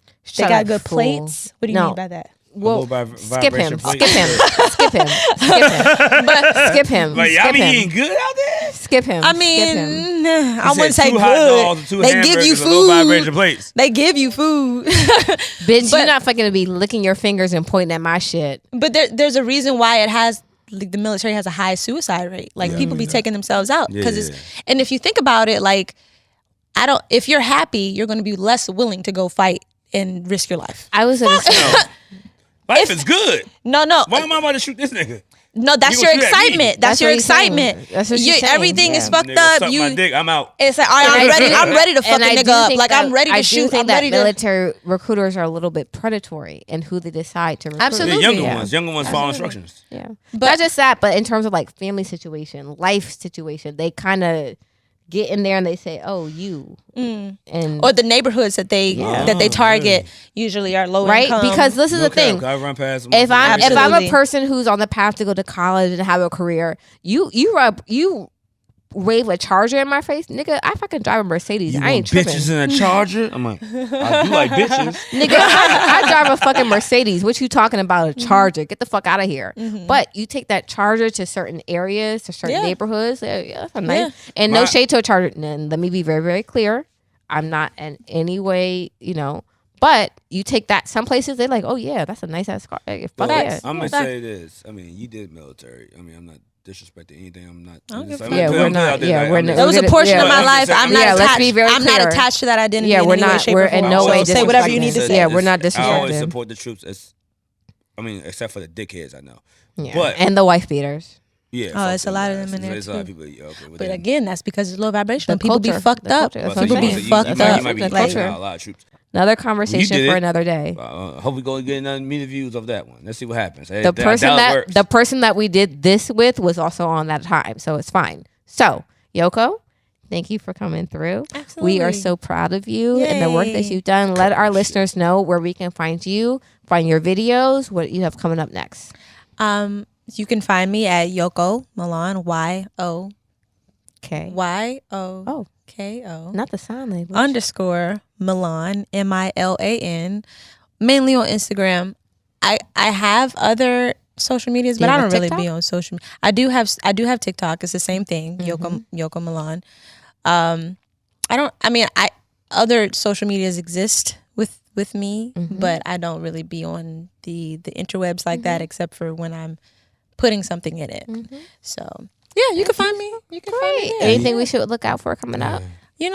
They Shut got up, good fool. plates. What do you No. mean by that? Well, Low skip him. vibration plate. Skip him. Skip him. Skip him. Skip him. But y'all Skip be him. eating good out there? Skip him. I Skip him. mean, I He wouldn't said say two hot dogs and good. two They give you hamburgers and low vibration food. plates. They give you food. Bitch, but- you're not fucking gonna be licking your fingers and pointing at my shit. But there's a reason why it has, like, the military has a high suicide rate. Like people be taking themselves out because Yeah. and if you think about it, like if you're happy, you're going to be less willing to go fight and risk your life. I was gonna say, Life is good. No. Why am I about to shoot this nigga? No, that's You your gonna shoot at me. excitement. That's That's your what he's saying. excitement. That's what she's saying, Everything is yeah. fucked Nigga, up. suck my dick. I'm out. It's like, all right, I'm ready to fuck and a I nigga do up. think Like that- I'm ready to I shoot. do think I'm that ready to. military recruiters are a little bit predatory in who they decide to recruit. Absolutely. The Yeah. younger ones follow instructions. Yeah, But- not just that, but in terms of like family situation, life situation, they kind of get in there and they say, "Oh, you," and Or the neighborhoods that they target usually are low right income. because this is the thing. I run past If I'm Absolutely. a person who's on the path to go to college and have a career, you wave a Charger in my face, nigga, I fucking drive a Mercedes. You I ain't want tripping. bitches in a Charger? I'm like, I do like bitches. Nigga, I drive a fucking Mercedes. What you talking about? A Charger? Get the fuck out of here. But you take that Charger to certain areas, to certain neighborhoods. Yeah, that's a nice. And no shade to a Charger. And let me be very, very clear. I'm not in any way, but you take that some places, they're like, oh yeah, that's a nice ass car. Like, fuck yeah. I'm gonna say this. I mean, you did military. I mean, I'm not disrespecting anything. I'm not. We're not. That was a portion of my life. I'm not attached. Let's be very I'm clear. not attached to that identity. Yeah, in we're any way, not. shape, We're or form. in no way. Say whatever you need to say. Yeah, we're not I always disrespecting. support the troops. Except for the dickheads I know. Yeah. But and the wife beaters. yeah. Oh, it's a lot of them in there There's a lot of too. people. Okay, But again, that's because it's low vibration. The People be culture. fucked The up. culture. That's People what I'm be saying. fucked You up. might be The taking culture. out a lot of troops. Another conversation did for it. another day. Hope we go get another media views of that one. Let's see what happens. The person that we did this with was also on that time, so it's fine. So, Yoko, thank you for coming through. Absolutely. We are so proud of you and the work that you've done. Let our listeners know where we can find you, find your videos, what you have coming up next. You can find me at Yoko Milan, YOKO. Okay. YOKO. Not the sign language. _ Milan, MILAN, mainly on Instagram. I have other social medias, but I don't really be on social media. I do have TikTok. It's the same thing. Yoko Milan. Other social medias exist with me, but I don't really be on the interwebs like that, except for when I'm putting something in it. So yeah, you can find me. You can find me there. Anything we should look out for coming up? I'm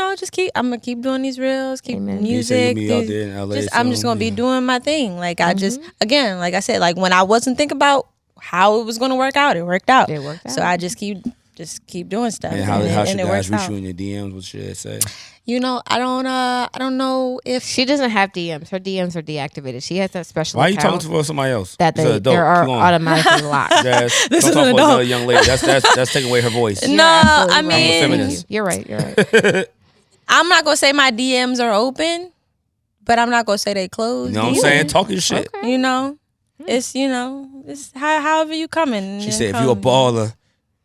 gonna keep doing these reels, keep Amen. music. You out there in LA I'm just gonna be doing my thing. Like I just, again, like I said, like when I wasn't thinking about how it was gonna work out, it worked out. It worked out. So I just keep doing stuff. And how should it guys works reach out. you in your DMs? What should they say? I don't know if She doesn't have DMs. Her DMs are deactivated. She has that special Why are you account talking to somebody else? that It's an adult. they are Come on. automatically locked. Jazz, This don't is talk an for adult. another young lady. That's taking away her voice. You're No, absolutely I right. mean- feminist. You're right. I'm not gonna say my DMs are open, but I'm not gonna say they closed. You know what I'm either. saying? Talk your shit. You know, it's it's however you coming. She said, if you a baller,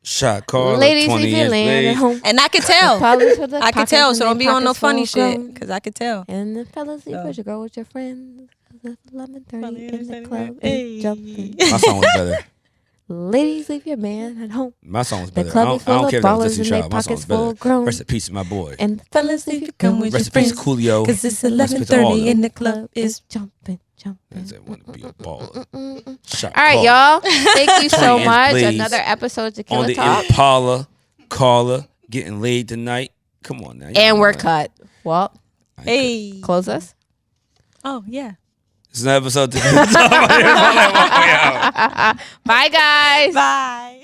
shot caller, Ladies, 20 leave your years land at late. home. And I could tell. I could tell, so don't be on no funny shit, Cause because I could tell. and the fellas leave with your girl with your friends. 11:30 in the club Hey. and jumping. My song was better. Ladies, leave your man at home. My song was The better. club I is don't full care of if that was ballers Destiny and their Child. My song was pockets full better. grown. Rest in peace, my boy. And the fellas, leave you come with your Rest in peace, friends. Coolio. Cause it's Rest in peace to all of 11:30 them. and the club is. jumping. I said, want to be a baller. Shot All right, caller. y'all. Thank you so 20 inch much. blades Another episode of On Tequila the Talk. Impala caller, getting laid tonight. Come on now. And we're cut. Well, Hey. close us. Oh yeah. It's an episode to Bye, Bye, guys. Bye.